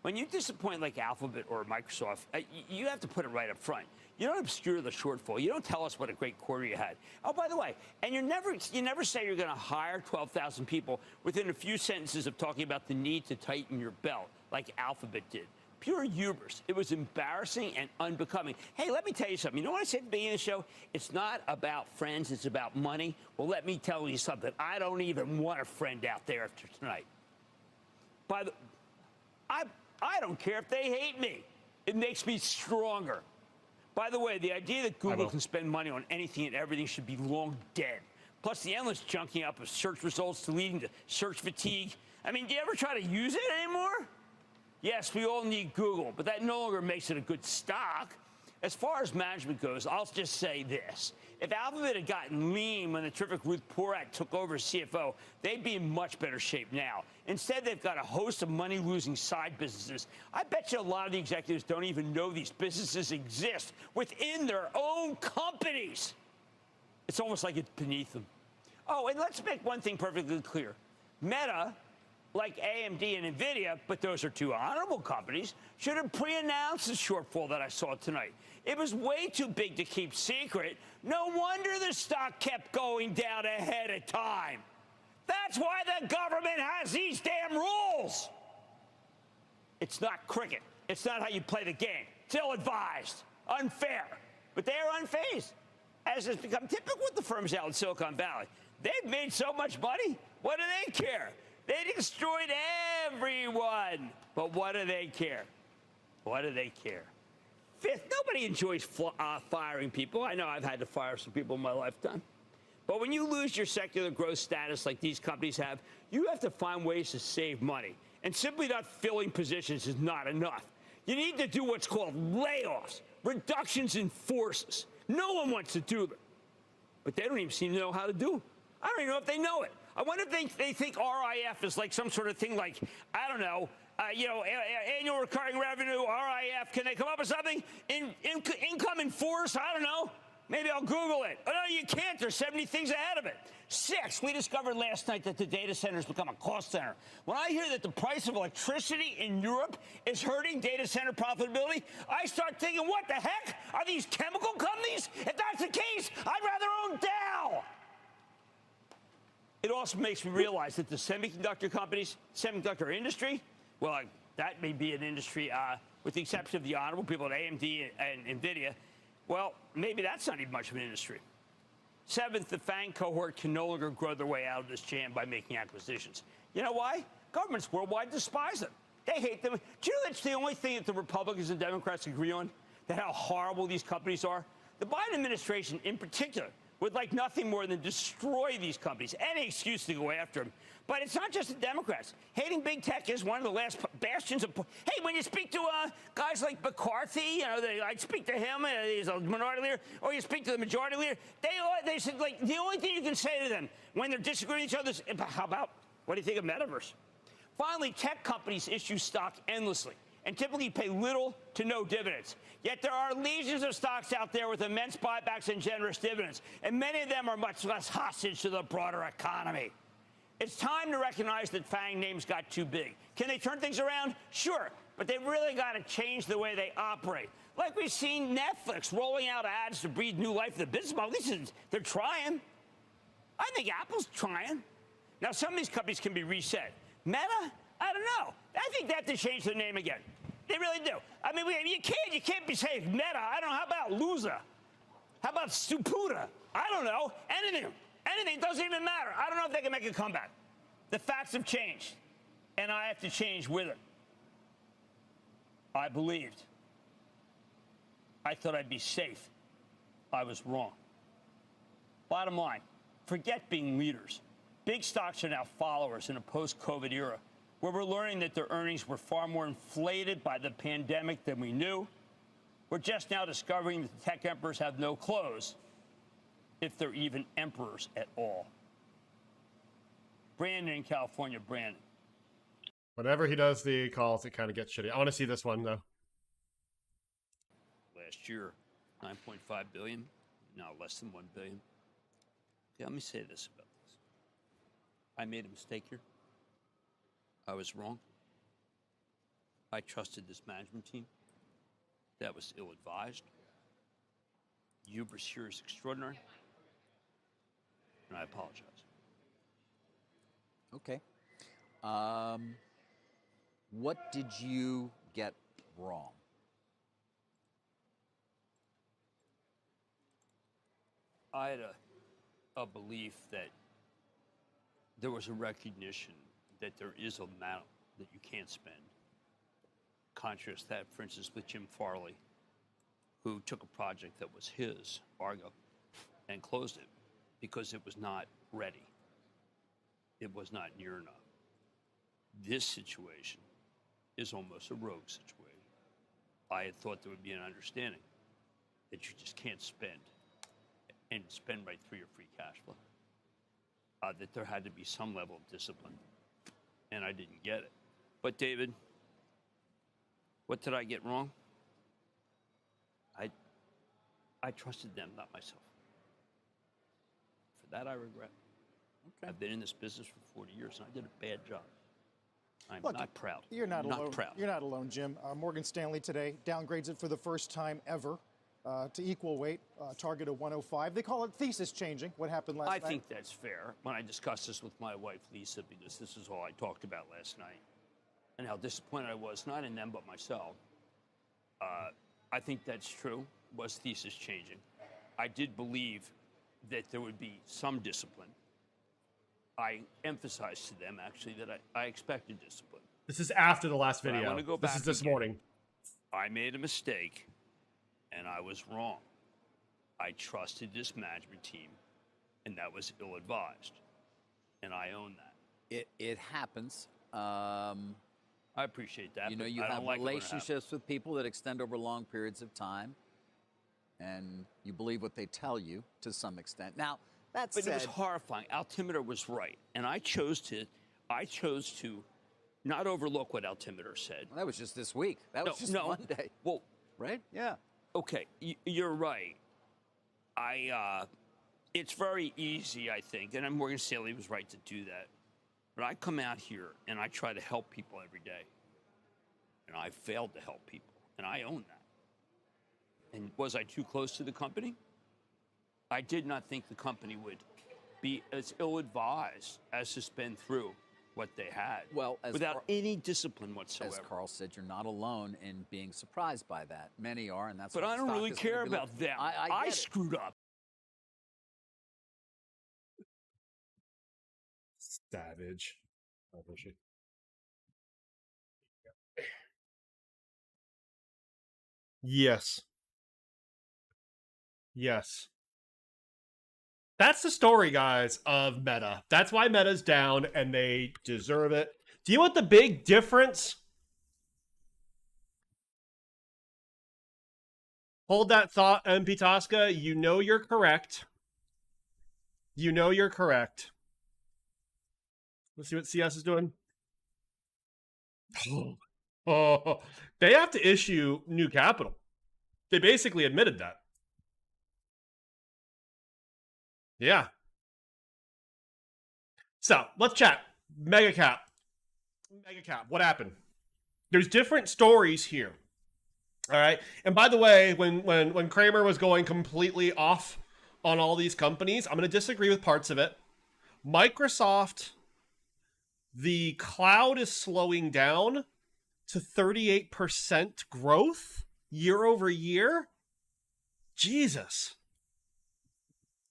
When you disappoint like Alphabet or Microsoft, you have to put it right up front. You don't obscure the shortfall. You don't tell us what a great quarter you had. Oh, by the way, and you never say you're going to hire 12,000 people within a few sentences of talking about the need to tighten your belt, like Alphabet did. Pure hubris. It was embarrassing and unbecoming. Hey, let me tell you something. You know what I said at the beginning of the show? It's not about friends. It's about money. Well, let me tell you something. I don't even want a friend out there after tonight. I don't care if they hate me. It makes me stronger. By the way, the idea that Google can spend money on anything and everything should be long dead. Plus, the endless junking up of search results leading to search fatigue. I mean, do you ever try to use it anymore? Yes, we all need Google, but that no longer makes it a good stock. As far as management goes, I'll just say this. If Alphabet had gotten lean when the terrific Ruth Porat took over as CFO, they'd be in much better shape now. Instead, they've got a host of money-losing side businesses. I bet you a lot of the executives don't even know these businesses exist within their own companies. It's almost like it's beneath them. Oh, and let's make one thing perfectly clear. Meta, like AMD and NVIDIA, but those are two honorable companies, should have pre-announced the shortfall that I saw tonight. It was way too big to keep secret. No wonder the stock kept going down ahead of time. That's why the government has these damn rules. It's not cricket. It's not how you play the game. It's ill-advised, unfair. But they are unfazed, as has become typical with the firms out in Silicon Valley. They've made so much money. What do they care? They destroyed everyone. But what do they care? What do they care? Fifth, nobody enjoys firing people. I know I've had to fire some people in my lifetime. But when you lose your secular growth status like these companies have, you have to find ways to save money. And simply not filling positions is not enough. You need to do what's called layoffs, reductions in forces. No one wants to do them. But they don't even seem to know how to do them. I don't even know if they know it. I wonder if they think RIF is like some sort of thing like, I don't know, annual recurring revenue, RIF. Can they come up with something? Income in force? I don't know. Maybe I'll Google it. Oh, no, you can't. There's 70 things ahead of it. 6, we discovered last night that the data center has become a cost center. When I hear that the price of electricity in Europe is hurting data center profitability, I start thinking, what the heck? Are these chemical companies? If that's the case, I'd rather own Dow. It also makes me realize that the semiconductor companies, semiconductor industry, well, that may be an industry, with the exception of the honorable people at AMD and NVIDIA, well, maybe that's not even much of an industry. 7th, the FANG cohort can no longer grow their way out of this jam by making acquisitions. You know why? Governments worldwide despise them. They hate them. Do you know that's the only thing that the Republicans and Democrats agree on? That how horrible these companies are? The Biden administration, in particular, would like nothing more than destroy these companies. Any excuse to go after them. But it's not just the Democrats. Hating big tech is one of the last bastions of... Hey, when you speak to guys like McCarthy, you know, I speak to him, he's a minority leader, or you speak to the majority leader, they said, like, the only thing you can say to them when they're disagreeing with each other is, how about, what do you think of METAverse? Finally, tech companies issue stock endlessly and typically pay little to no dividends. Yet there are legions of stocks out there with immense buybacks and generous dividends, and many of them are much less hostage to the broader economy. It's time to recognize that FANG names got too big. Can they turn things around? Sure, but they've really got to change the way they operate. Like we've seen Netflix rolling out ads to breathe new life to the business model. At least they're trying. I think Apple's trying. Now, some of these companies can be reset. Meta? I don't know. I think they have to change their name again. They really do. I mean, you can't be saying Meta. I don't know. How about Loser? How about Stuputa? I don't know. Anything, it doesn't even matter. I don't know if they can make a comeback. The facts have changed, and I have to change with it. I believed. I thought I'd be safe. I was wrong. Bottom line, forget being leaders. Big stocks are now followers in a post-COVID era, where we're learning that their earnings were far more inflated by the pandemic than we knew. We're just now discovering that the tech emperors have no clothes, if they're even emperors at all. Brandon in California, Brandon. Whenever he does the calls, it kind of gets shitty. I want to see this one, though. Last year, 9.5 billion, now less than 1 billion. Okay, let me say this about this. I made a mistake here. I was wrong. I trusted this management team. That was ill-advised. Hubris here is extraordinary. And I apologize. Okay. What did you get wrong? I had a belief that there was a recognition that there is a amount that you can't spend. Contrast that, for instance, with Jim Farley, who took a project that was his, Argo, and closed it because it was not ready. It was not near enough. This situation is almost a rogue situation. I had thought there would be an understanding that you just can't spend and spend right through your free cash flow. That there had to be some level of discipline, and I didn't get it. But David, what did I get wrong? I trusted them, not myself. For that, I regret. Okay. I've been in this business for 40 years, and I did a bad job. I'm not proud. You're not alone. Not proud. You're not alone, Jim. Morgan Stanley today downgrades it for the first time ever to equal weight, target of 105. They call it thesis changing. What happened last night? I think that's fair. When I discussed this with my wife, Lisa, because this is all I talked about last night, and how disappointed I was, not in them, but myself. I think that's true, was thesis changing. I did believe that there would be some discipline. I emphasized to them, actually, that I expected discipline. This is after the last But I video. wanna go This back is this again. morning. I made a mistake, and I was wrong. I trusted this management team, and that was ill-advised, and I own that. It happens. I appreciate that. You know, but you I don't have like it when it relationships with people that extend over long periods of time, and you believe what they tell you to some extent. Now, that But said, it was horrifying. Altimeter was right, and I chose to not overlook what Altimeter said. that was just this week. That was just Monday, Well, right? Yeah. okay, you're right. It's very easy, I think, and Morgan Stanley was right to do that. But I come out here and I try to help people every day, and I failed to help people, and I own that. And was I too close to the company? I did not think the company would be as ill-advised as to spend through what they had, Well, without any discipline whatsoever. As Carl said, you're not alone in being surprised by that. Many are, and that's. But why I the don't stock really is gonna care be low. about them. I I get it. screwed up. Savage. Oh, was she? Yes. Yes. That's the story, guys, of Meta. That's why Meta's down, and they deserve it. Do you know what the big difference? Hold that thought, MP Tosca. You know you're correct. You know you're correct. Let's see what CS is doing. Oh, they have to issue new capital. They basically admitted that. Yeah. So let's chat. Mega cap. What happened? There's different stories here. All right. And by the way, when Kramer was going completely off on all these companies, I'm going to disagree with parts of it. Microsoft, the cloud is slowing down to 38% growth year over year. Jesus.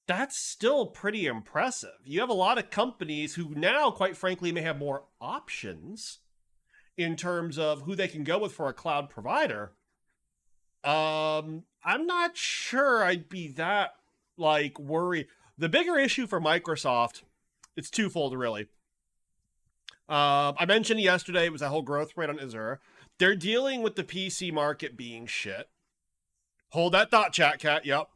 that's still pretty impressive. You have a lot of companies who now, quite frankly, may have more options in terms of who they can go with for a cloud provider. I'm not sure I'd be that like worried. The bigger issue for Microsoft, it's twofold really. I mentioned yesterday it was that whole growth rate on Azure. They're dealing with the PC market being shit. Hold that thought, chat cat. Yep.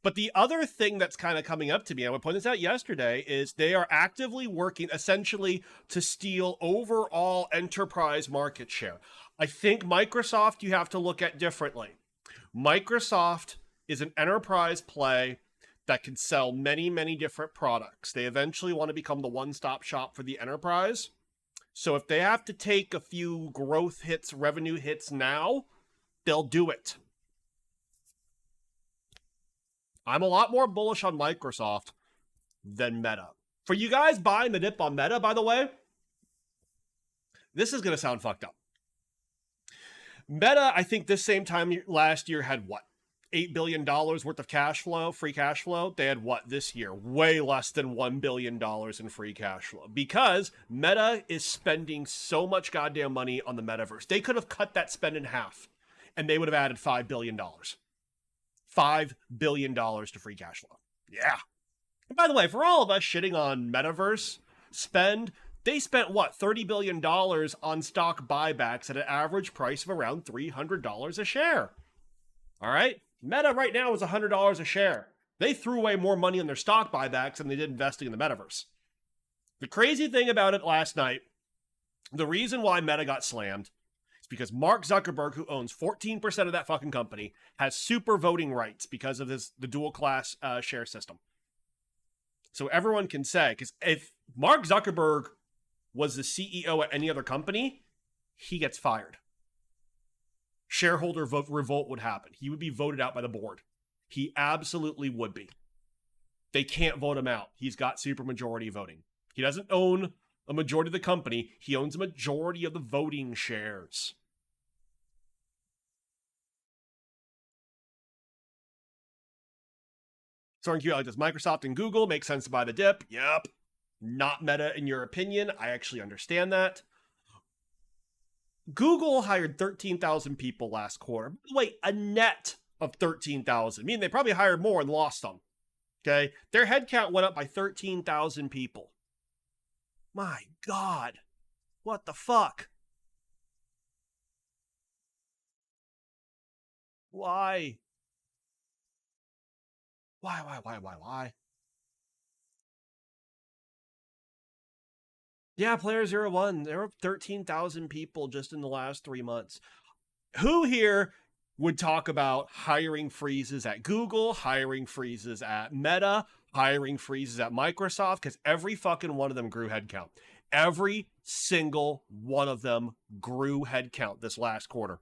But the other thing that's kind of coming up to me, I would point this out yesterday, is they are actively working essentially to steal overall enterprise market share. I think Microsoft you have to look at differently. Microsoft is an enterprise play that can sell many, many different products. They eventually want to become the one-stop shop for the enterprise. So if they have to take a few growth hits, revenue hits now, they'll do it. I'm a lot more bullish on Microsoft than Meta. For you guys buying the dip on Meta, by the way, this is going to sound fucked up. Meta, I think this same time last year had what? $8 billion worth of cash flow, free cash flow. They had what this year? Way less than $1 billion in free cash flow. Because Meta is spending so much goddamn money on the metaverse. They could have cut that spend in half, and they would have added $5 billion. $5 billion to free cash flow. Yeah. And by the way, for all of us shitting on metaverse spend, they spent what? $30 billion on stock buybacks at an average price of around $300 a share. All right. Meta right now is $100 a share. They threw away more money on their stock buybacks than they did investing in the metaverse. The crazy thing about it last night, the reason why Meta got slammed is because Mark Zuckerberg, who owns 14% of that fucking company, has super voting rights because of the dual class share system. So everyone can say, because if Mark Zuckerberg was the CEO at any other company, he gets fired. Shareholder revolt would happen. He would be voted out by the board. He absolutely would be. They can't vote him out. He's got supermajority voting. He doesn't own a majority of the company. He owns a majority of the voting shares. Soren Q like, does Microsoft and Google make sense to buy the dip? Yep. Not Meta in your opinion. I actually understand that. Google hired 13,000 people last quarter. By the way, a net of 13,000. Meaning they probably hired more and lost some. Okay? Their headcount went up by 13,000 people. My God. What the fuck? Why? Why? Yeah, Player 01, there were 13,000 people just in the last 3 months. Who here would talk about hiring freezes at Google, hiring freezes at Meta, hiring freezes at Microsoft? Because every fucking one of them grew headcount. Every single one of them grew headcount this last quarter.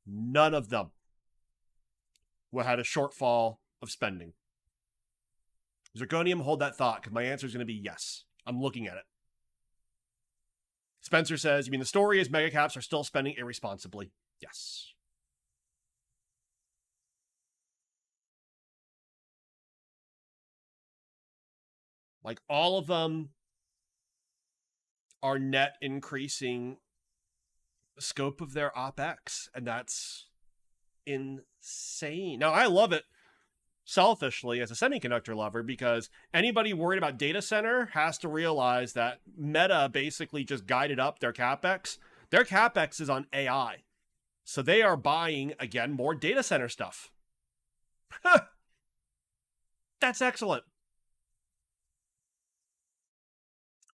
None of them had a shortfall of spending. Zirconium, hold that thought, because my answer is going to be yes. I'm looking at it. Spencer says, you mean the story is megacaps are still spending irresponsibly? Yes. Like all of them are net increasing the scope of their OpEx, and that's insane. Now, I love it selfishly as a semiconductor lover because anybody worried about data center has to realize that Meta basically just guided up their CapEx. Their CapEx is on AI. So they are buying, again, more data center stuff. That's excellent.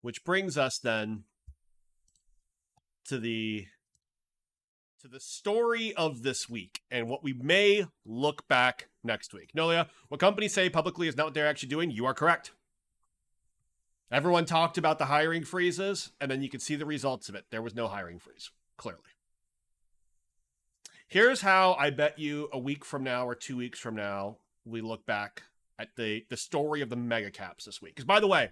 Which brings us then to the story of this week and what we may look back next week. Nolia, what companies say publicly is not what they're actually doing. You are correct. Everyone talked about the hiring freezes, and then you could see the results of it. There was no hiring freeze, clearly. Here's how I bet you a week from now or 2 weeks from now, we look back at the story of the mega caps this week. Because by the way,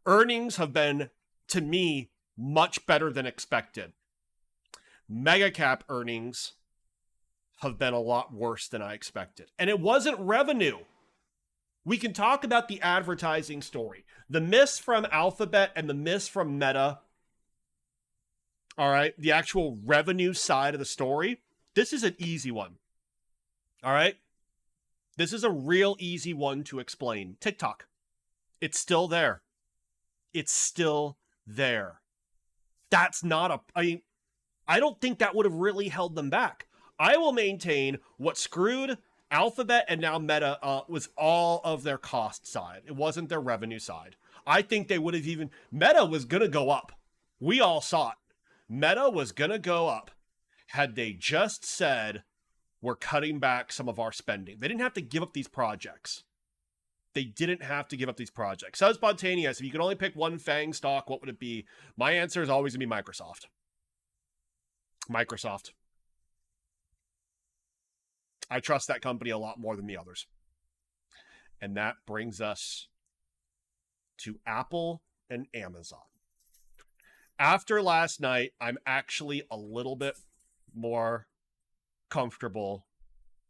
earnings have been, to me, much better than expected. Mega cap earnings have been a lot worse than I expected. And it wasn't revenue. We can talk about the advertising story. The miss from Alphabet and the miss from Meta, all right, the actual revenue side of the story, this is an easy one. All right? This is a real easy one to explain. TikTok. It's still there. It's still there. That's not a... I don't think that would have really held them back. I will maintain what screwed Alphabet and now Meta was all of their cost side. It wasn't their revenue side. I think they would have even... Meta was going to go up. We all saw it. Meta was going to go up had they just said, we're cutting back some of our spending. They didn't have to give up these projects. They didn't have to give up these projects. So spontaneous, if you could only pick one FANG stock, what would it be? My answer is always going to be Microsoft. Microsoft. I trust that company a lot more than the others. And that brings us to Apple and Amazon. After last night, I'm actually a little bit more comfortable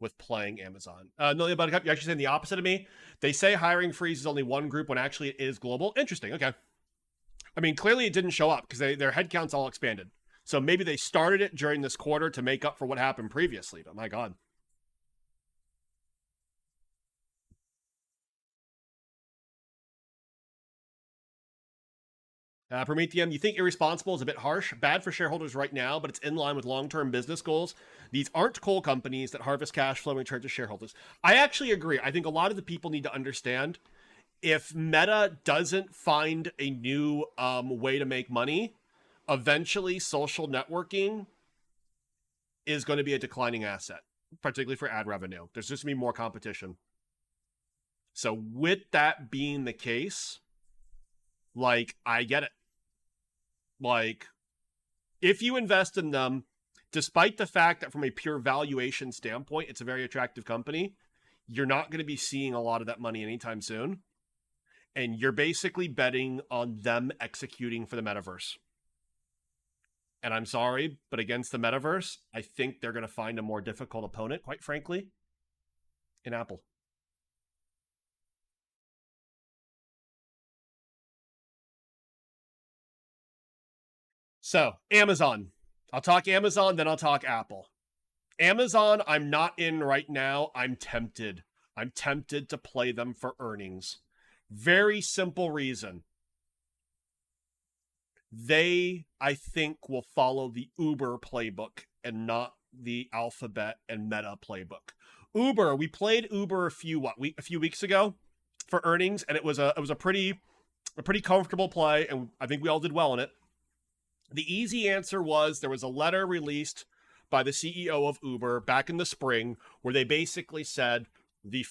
with playing Amazon. No, but you're actually saying the opposite of me. They say hiring freeze is only one group when actually it is global. Interesting. Okay. I mean, clearly it didn't show up because their headcounts all expanded. So maybe they started it during this quarter to make up for what happened previously. But my God. Prometheum, you think irresponsible is a bit harsh? Bad for shareholders right now, but it's in line with long-term business goals. These aren't coal companies that harvest cash flow and return to shareholders. I actually agree. I think a lot of the people need to understand if Meta doesn't find a new way to make money, eventually social networking is going to be a declining asset, particularly for ad revenue. There's just going to be more competition. So with that being the case, like, I get it. Like, if you invest in them, despite the fact that from a pure valuation standpoint, it's a very attractive company, you're not going to be seeing a lot of that money anytime soon. And you're basically betting on them executing for the metaverse. And I'm sorry, but against the metaverse, I think they're going to find a more difficult opponent, quite frankly, in Apple. So, Amazon. I'll talk Amazon, then I'll talk Apple. Amazon, I'm not in right now. I'm tempted. I'm tempted to play them for earnings. Very simple reason. They, I think, will follow the Uber playbook and not the Alphabet and Meta playbook. Uber, we played Uber a few weeks ago for earnings, and it was a pretty comfortable play, and I think we all did well in it. The easy answer was there was a letter released by the CEO of Uber back in the spring where they basically said the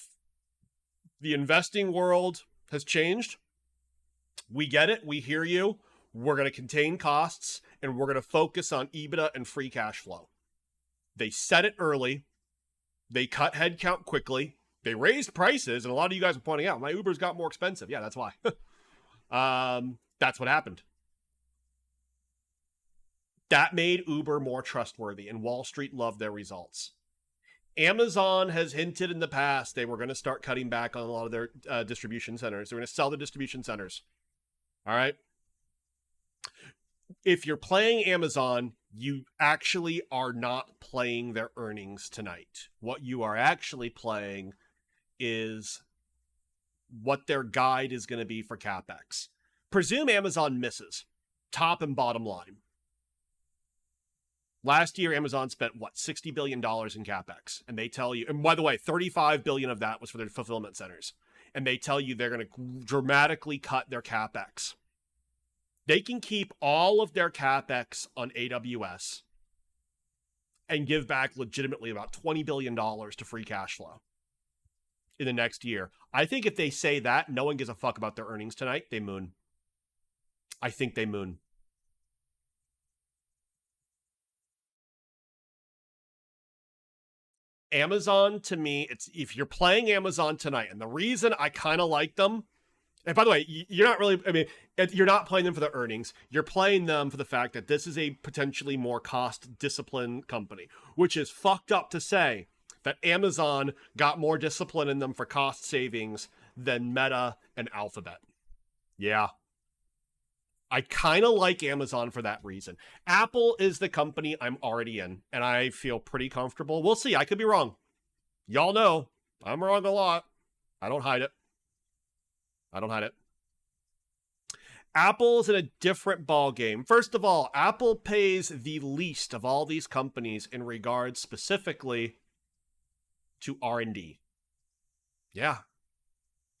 investing world has changed. We get it. We hear you. We're going to contain costs and we're going to focus on EBITDA and free cash flow. They said it early. They cut headcount quickly. They raised prices, and a lot of you guys are pointing out, my Uber's got more expensive. Yeah, that's why. That's what happened. That made Uber more trustworthy, and Wall Street loved their results. Amazon has hinted in the past they were going to start cutting back on a lot of their distribution centers. They're going to sell the distribution centers. All right? If you're playing Amazon, you actually are not playing their earnings tonight. What you are actually playing is what their guide is going to be for CapEx. Presume Amazon misses, top and bottom line. Last year, Amazon spent, $60 billion in CapEx. And they tell you, and by the way, $35 billion of that was for their fulfillment centers. And they tell you they're going to dramatically cut their CapEx. They can keep all of their CapEx on AWS and give back legitimately about $20 billion to free cash flow in the next year. I think if they say that, no one gives a fuck about their earnings tonight. They moon. I think they moon. Amazon, to me, it's if you're playing Amazon tonight, and the reason I kind of like them, and by the way, you're not really, you're not playing them for the earnings. You're playing them for the fact that this is a potentially more cost discipline company, which is fucked up to say that Amazon got more discipline in them for cost savings than Meta and Alphabet. Yeah. I kind of like Amazon for that reason. Apple is the company I'm already in, and I feel pretty comfortable. We'll see. I could be wrong. Y'all know I'm wrong a lot. I don't hide it. I don't hide it. Apple's in a different ballgame. First of all, Apple pays the least of all these companies in regards specifically to R&D. Yeah.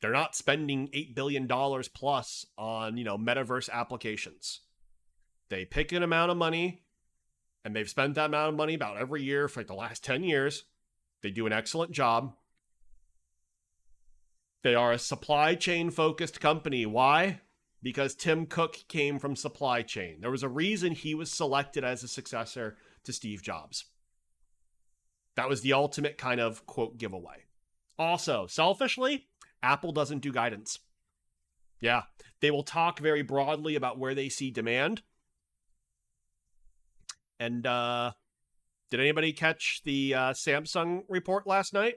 They're not spending $8 billion plus on, metaverse applications. They pick an amount of money, and they've spent that amount of money about every year for the last 10 years. They do an excellent job. They are a supply chain focused company. Why? Because Tim Cook came from supply chain. There was a reason he was selected as a successor to Steve Jobs. That was the ultimate kind of quote giveaway. Also, selfishly, Apple doesn't do guidance. Yeah, they will talk very broadly about where they see demand. And did anybody catch the Samsung report last night?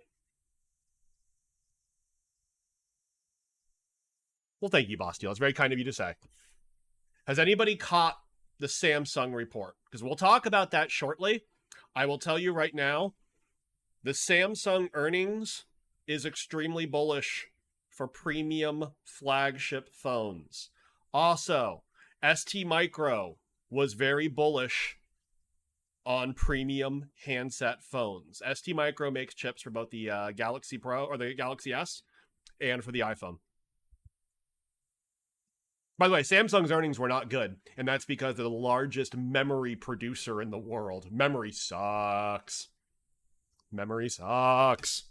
Well, thank you, Bastille. It's very kind of you to say. Has anybody caught the Samsung report? Because we'll talk about that shortly. I will tell you right now, the Samsung earnings is extremely bullish for premium flagship phones. Also, ST Micro was very bullish on premium handset phones. ST Micro makes chips for both the Galaxy Pro or the Galaxy S and for the iPhone. By the way, Samsung's earnings were not good, and that's because they're the largest memory producer in the world. Memory sucks. Memory sucks.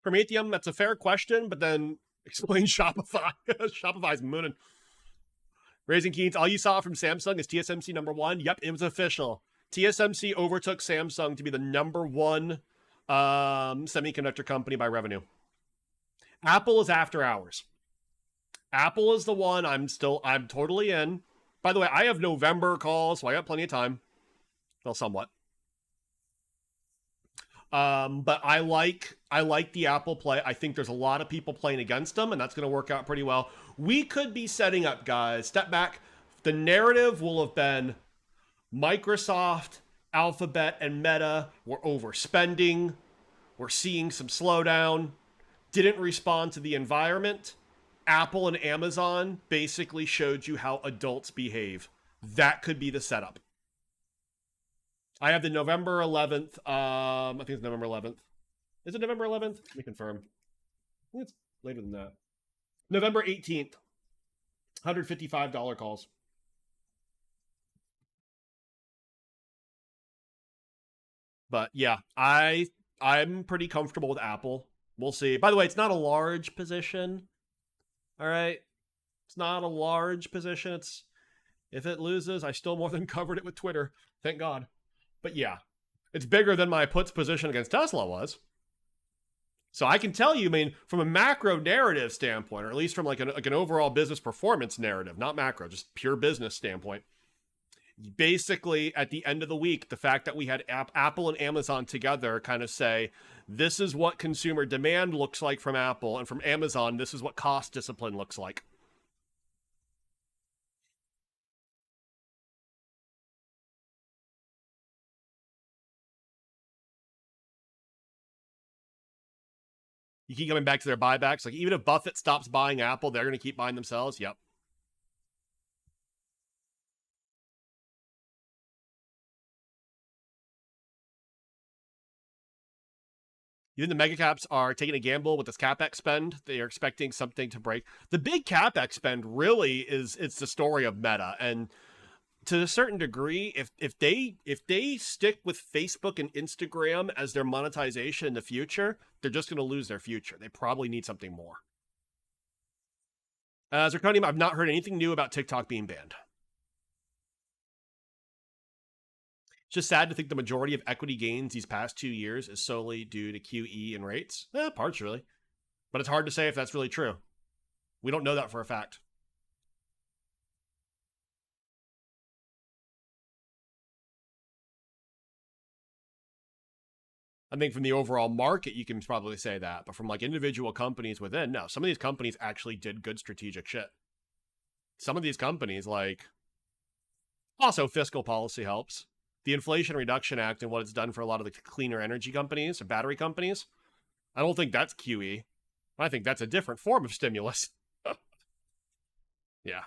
Prometheum, that's a fair question, but then explain Shopify. Shopify's mooning. Raising Keens, all you saw from Samsung is TSMC number one. Yep, it was official. TSMC overtook Samsung to be the number one semiconductor company by revenue. Apple is after hours. Apple is the one I'm totally in. By the way, I have November calls, so I got plenty of time. Well, somewhat. But I like the Apple play. I think there's a lot of people playing against them, and that's going to work out pretty well. We could be setting up, guys. Step back. The narrative will have been Microsoft, Alphabet, and Meta were overspending. We're seeing some slowdown. Didn't respond to the environment. Apple and Amazon basically showed you how adults behave. That could be the setup. I have the November 11th. I think it's November 11th. Is it November 11th? Let me confirm. I think it's later than that. November 18th. $155 calls. But yeah, I'm pretty comfortable with Apple. We'll see. By the way, it's not a large position. All right. It's not a large position. If it loses, I still more than covered it with Twitter. Thank God. But yeah, it's bigger than my puts position against Tesla was. So I can tell you, I mean, from a macro narrative standpoint, or at least from like an overall business performance narrative, not macro, just pure business standpoint, basically at the end of the week, the fact that we had Apple and Amazon together kind of say, this is what consumer demand looks like from Apple, and from Amazon, this is what cost discipline looks like. You keep coming back to their buybacks. Like, even if Buffett stops buying Apple, they're going to keep buying themselves. Yep. Even the mega caps are taking a gamble with this CapEx spend. They are expecting something to break. The big CapEx spend really it's the story of Meta. And to a certain degree, if they stick with Facebook and Instagram as their monetization in the future, they're just going to lose their future. They probably need something more. Zirconium, I've not heard anything new about TikTok being banned. It's just sad to think the majority of equity gains these past 2 years is solely due to QE and rates. Partially. But it's hard to say if that's really true. We don't know that for a fact. I think from the overall market, you can probably say that. But from like individual companies within, no, some of these companies actually did good strategic shit. Some of these companies, like, also fiscal policy helps. The Inflation Reduction Act and what it's done for a lot of the cleaner energy companies or battery companies, I don't think that's QE. I think that's a different form of stimulus. Yeah.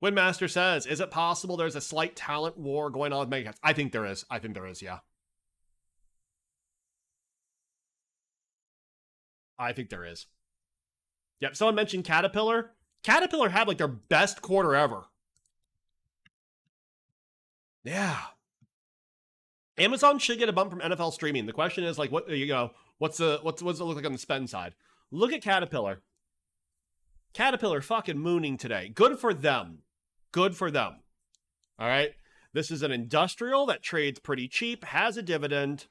Windmaster says, is it possible there's a slight talent war going on with megacaps? I think there is. I think there is, yeah. I think there is. Yep, someone mentioned Caterpillar. Caterpillar had like their best quarter ever. Yeah. Amazon should get a bump from NFL streaming. The question is like, what what's it look like on the spend side? Look at Caterpillar. Caterpillar fucking mooning today. Good for them. Good for them. All right. This is an industrial that trades pretty cheap, has a dividend,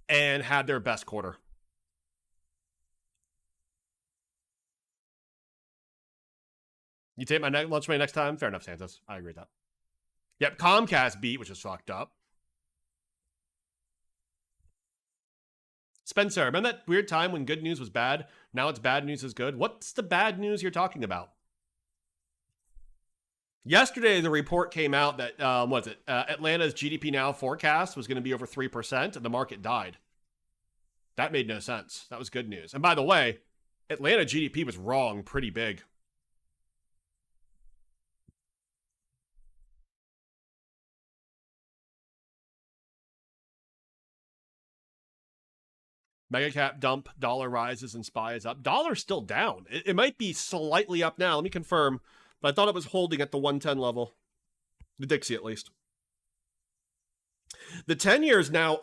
and had their best quarter. You take my lunch money next time? Fair enough, Santos. I agree with that. Yep, Comcast beat, which is fucked up. Spencer, remember that weird time when good news was bad? Now it's bad news is good? What's the bad news you're talking about? Yesterday, the report came out that, Atlanta's GDP Now forecast was going to be over 3%, and the market died. That made no sense. That was good news. And by the way, Atlanta GDP was wrong pretty big. Mega cap dump, dollar rises and SPY is up. Dollar's still down. It might be slightly up now. Let me confirm. But I thought it was holding at the 110 level. The Dixie, at least. The 10 years now,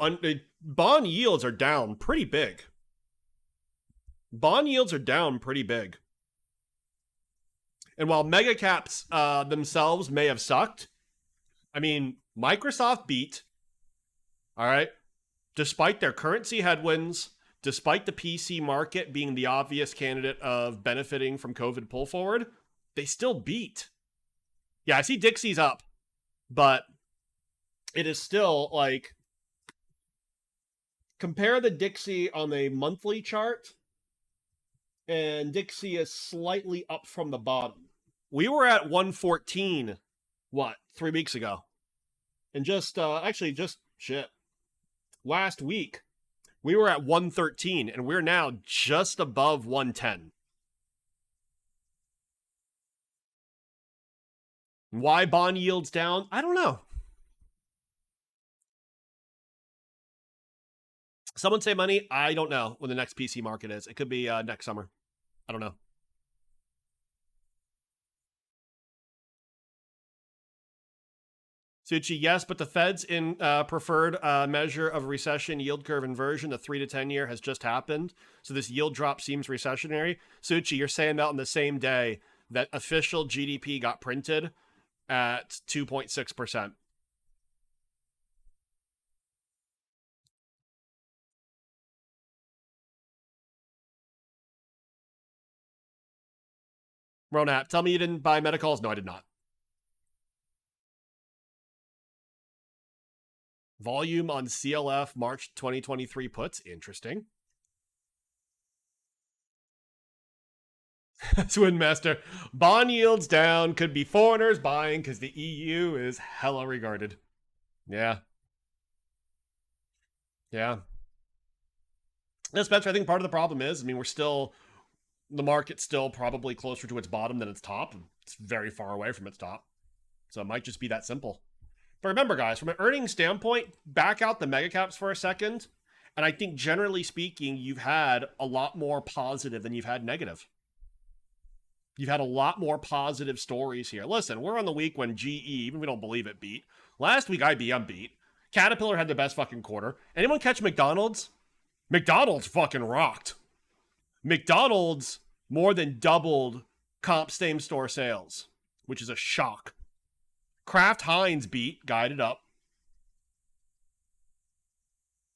bond yields are down pretty big. Bond yields are down pretty big. And while mega caps themselves may have sucked, I mean, Microsoft beat. All right. Despite their currency headwinds, despite the PC market being the obvious candidate of benefiting from COVID pull forward, they still beat. Yeah, I see Dixie's up, but it is still like, compare the Dixie on the monthly chart, and Dixie is slightly up from the bottom. We were at 114, 3 weeks ago? And just last week, we were at 113, and we're now just above 110. Why bond yields down? I don't know. Someone say money? I don't know when the next PC market is. It could be next summer. I don't know. Suchi, yes, but the Fed's in preferred measure of recession yield curve inversion, the 3 to 10 year, has just happened. So this yield drop seems recessionary. Suchi, you're saying that on the same day that official GDP got printed at 2.6%. Ronap, tell me you didn't buy Metacalls. No, I did not. Volume on CLF March 2023 puts. Interesting. Swinmaster. Bond yields down. Could be foreigners buying because the EU is hella regarded. Yeah. Yeah. Now, Spencer, I think part of the problem is, the market's still probably closer to its bottom than its top. It's very far away from its top. So it might just be that simple. But remember, guys, from an earnings standpoint, back out the mega caps for a second. And I think generally speaking, you've had a lot more positive than you've had negative. You've had a lot more positive stories here. Listen, we're on the week when GE, even if we don't believe it, beat. Last week, IBM beat. Caterpillar had the best fucking quarter. Anyone catch McDonald's? McDonald's fucking rocked. McDonald's more than doubled comp same-store sales, which is a shock. Kraft Heinz beat, guided up.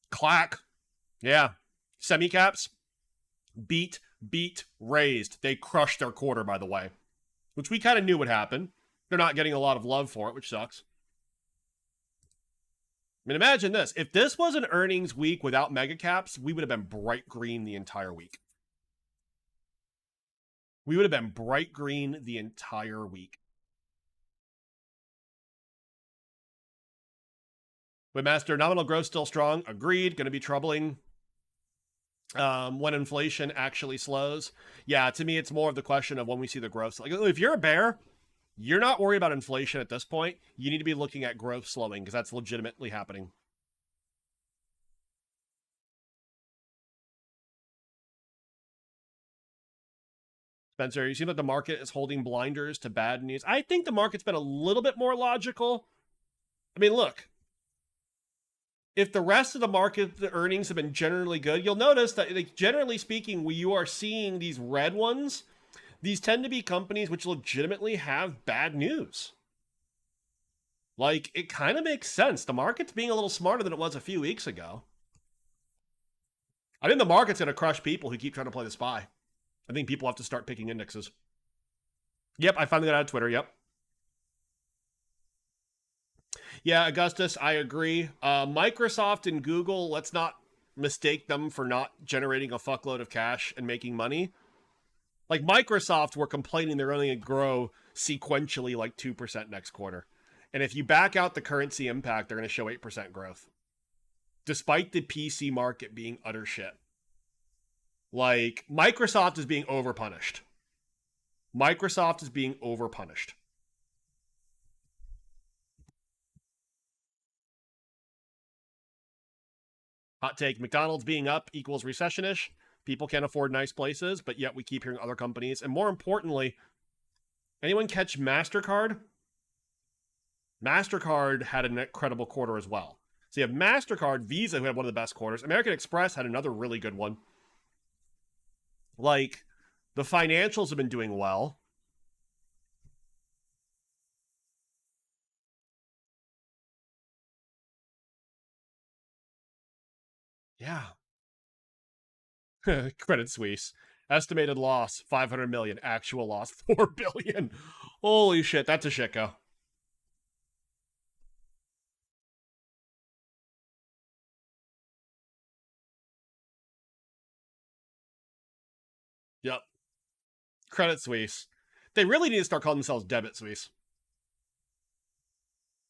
KLAC, yeah. Semicaps, beat, raised. They crushed their quarter, by the way, which we kind of knew would happen. They're not getting a lot of love for it, which sucks. mean, imagine this. If this was an earnings week without mega caps, we would have been bright green the entire week. We would have been bright green the entire week. Webmaster, nominal growth still strong. Agreed. Going to be troubling when inflation actually slows. Yeah, to me, it's more of the question of when we see the growth. Like, if you're a bear, you're not worried about inflation at this point. You need to be looking at growth slowing because that's legitimately happening. Spencer, you seem like the market is holding blinders to bad news. I think the market's been a little bit more logical. I mean, look. If the rest of the market, the earnings have been generally good, you'll notice that, like, generally speaking, when you are seeing these red ones, these tend to be companies which legitimately have bad news. Like, it kind of makes sense. The market's being a little smarter than it was a few weeks ago. I think the market's going to crush people who keep trying to play the spy. I think people have to start picking indexes. Yep, I finally got out of Twitter, yep. Yeah, Augustus, I agree. Microsoft and Google, let's not mistake them for not generating a fuckload of cash and making money. Like, Microsoft were complaining they're only going to grow sequentially like 2% next quarter. And if you back out the currency impact, they're going to show 8% growth. Despite the PC market being utter shit. Like, Microsoft is being overpunished. Microsoft is being overpunished. Hot take, McDonald's being up equals recession-ish. People can't afford nice places, but yet we keep hearing other companies. And more importantly, anyone catch MasterCard? MasterCard had an incredible quarter as well. So you have MasterCard, Visa, who had one of the best quarters. American Express had another really good one. Like, the financials have been doing well. Yeah. Credit Suisse. Estimated loss, 500 million. Actual loss, 4 billion. Holy shit, that's a shitco. Yep. Credit Suisse. They really need to start calling themselves Debit Suisse.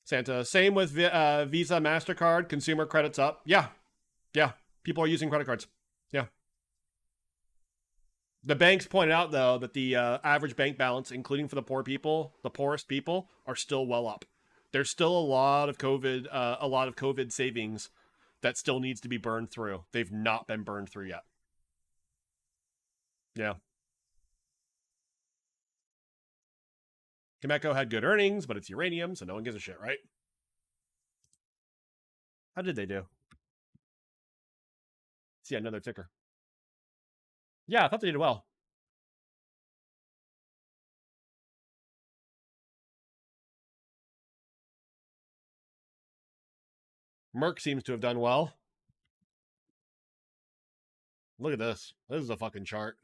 Santa, same with Visa, MasterCard, consumer credits up. Yeah. Yeah. People are using credit cards. Yeah. The banks pointed out, though, that the average bank balance, including for the poor people, the poorest people, are still well up. There's still a lot of COVID savings that still needs to be burned through. They've not been burned through yet. Yeah. Cameco had good earnings, but it's uranium, so no one gives a shit, right? How did they do? See, another ticker. Yeah, I thought they did well. Merck seems to have done well. Look at this. This is a fucking chart.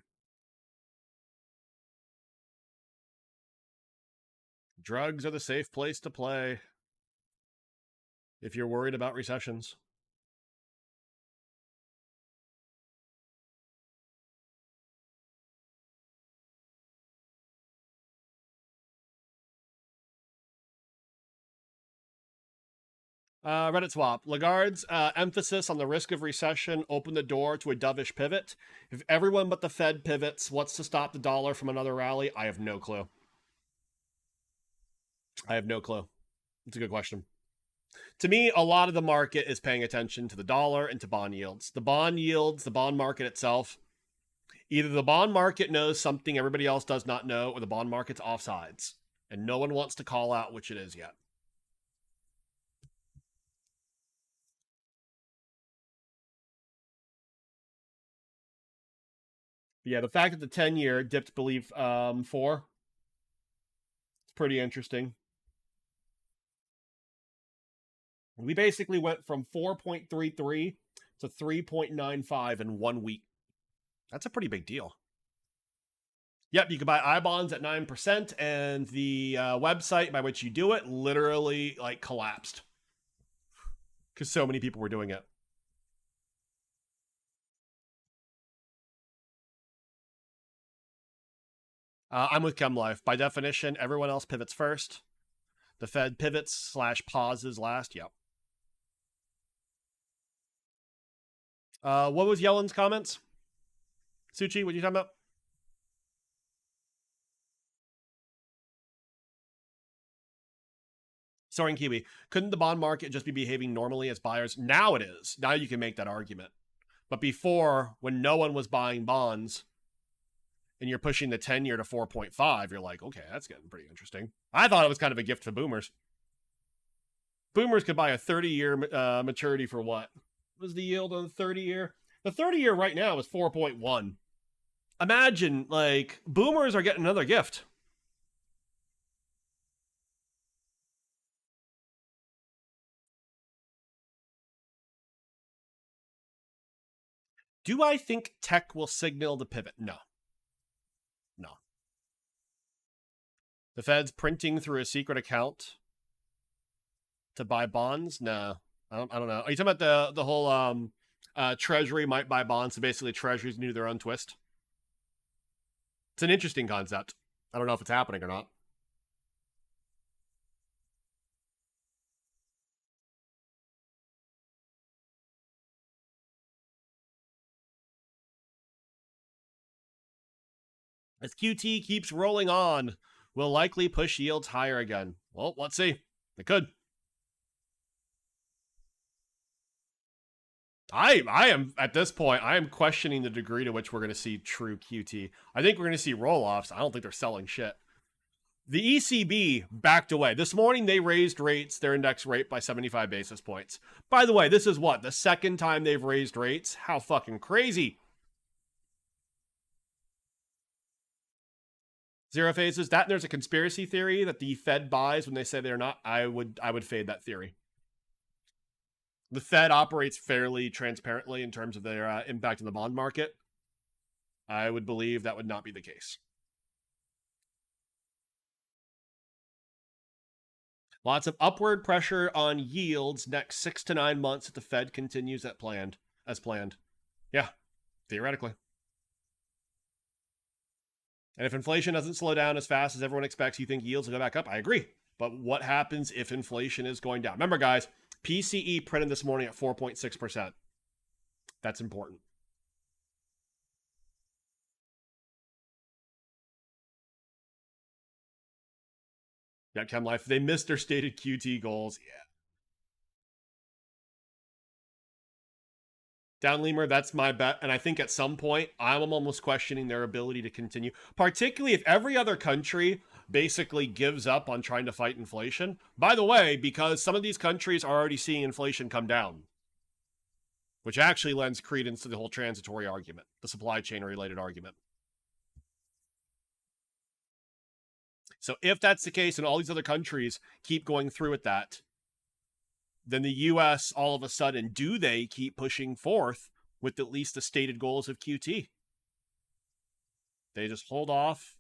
Drugs are the safe place to play if you're worried about recessions. Reddit swap. Lagarde's emphasis on the risk of recession opened the door to a dovish pivot. If everyone but the Fed pivots, what's to stop the dollar from another rally? I have no clue. I have no clue. It's a good question. To me, a lot of the market is paying attention to the dollar and to bond yields. The bond yields, the bond market itself. Either the bond market knows something everybody else does not know, or the bond market's offsides. And no one wants to call out which it is yet. Yeah, the fact that the 10-year dipped, believe, 4. It's pretty interesting. We basically went from 4.33 to 3.95 in 1 week. That's a pretty big deal. Yep, you can buy I-bonds at 9%, and the website by which you do it literally, like, collapsed. because so many people were doing it. I'm with ChemLife. By definition, everyone else pivots first. The Fed pivots / pauses last. Yep. What was Yellen's comments? Suchi, what are you talking about? Soaring Kiwi. Couldn't the bond market just be behaving normally as buyers? Now it is. Now you can make that argument. But before, when no one was buying bonds and you're pushing the 10-year to 4.5, you're like, okay, that's getting pretty interesting. I thought it was kind of a gift to boomers. Boomers could buy a 30-year maturity for what? What was the yield on the 30-year? The 30-year right now is 4.1. Imagine, like, boomers are getting another gift. Do I think tech will signal the pivot? No. No. The Fed's printing through a secret account to buy bonds? No. I don't know. Are you talking about the whole Treasury might buy bonds, so basically Treasuries do their own twist? It's an interesting concept. I don't know if it's happening or not. As QT keeps rolling on, will likely push yields higher again. Well, let's see. It could. I am, at this point, I am questioning the degree to which we're going to see true QT. I think we're going to see roll-offs. I don't think they're selling shit. The ECB backed away. This morning, they raised rates, their index rate, by 75 basis points. By the way, this is what? The second time they've raised rates? How fucking crazy. Zero phases. That and there's a conspiracy theory that the Fed buys when they say they're not. I would fade that theory. The Fed operates fairly transparently in terms of their impact on the bond market. I would believe that would not be the case. Lots of upward pressure on yields next 6 to 9 months if the Fed continues as planned. Yeah, theoretically. And if inflation doesn't slow down as fast as everyone expects, you think yields will go back up? I agree. But what happens if inflation is going down? Remember, guys, PCE printed this morning at 4.6%. That's important. Yeah, ChemLife, they missed their stated QT goals. Yeah. Down Lemur, that's my bet. And I think at some point, I'm almost questioning their ability to continue, particularly if every other country basically gives up on trying to fight inflation. By the way, because some of these countries are already seeing inflation come down, which actually lends credence to the whole transitory argument, the supply chain related argument. So if that's the case and all these other countries keep going through with that, then the U.S. all of a sudden, do they keep pushing forth with at least the stated goals of QT? They just hold off.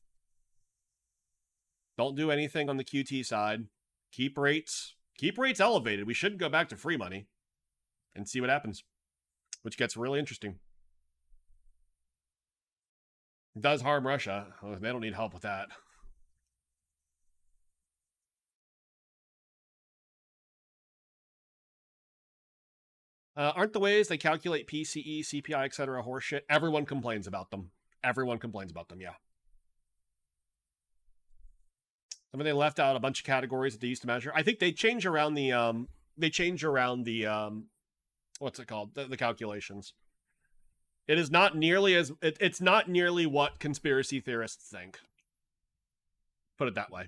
Don't do anything on the QT side. Keep rates elevated. We shouldn't go back to free money and see what happens, which gets really interesting. It does harm Russia. Oh, they don't need help with that. Aren't the ways they calculate PCE, CPI, etc. horseshit? Everyone complains about them. Everyone complains about them, yeah. I mean, they left out a bunch of categories that they used to measure. I think they change around the, what's it called? The calculations. It is not nearly as, it's not nearly what conspiracy theorists think. Put it that way.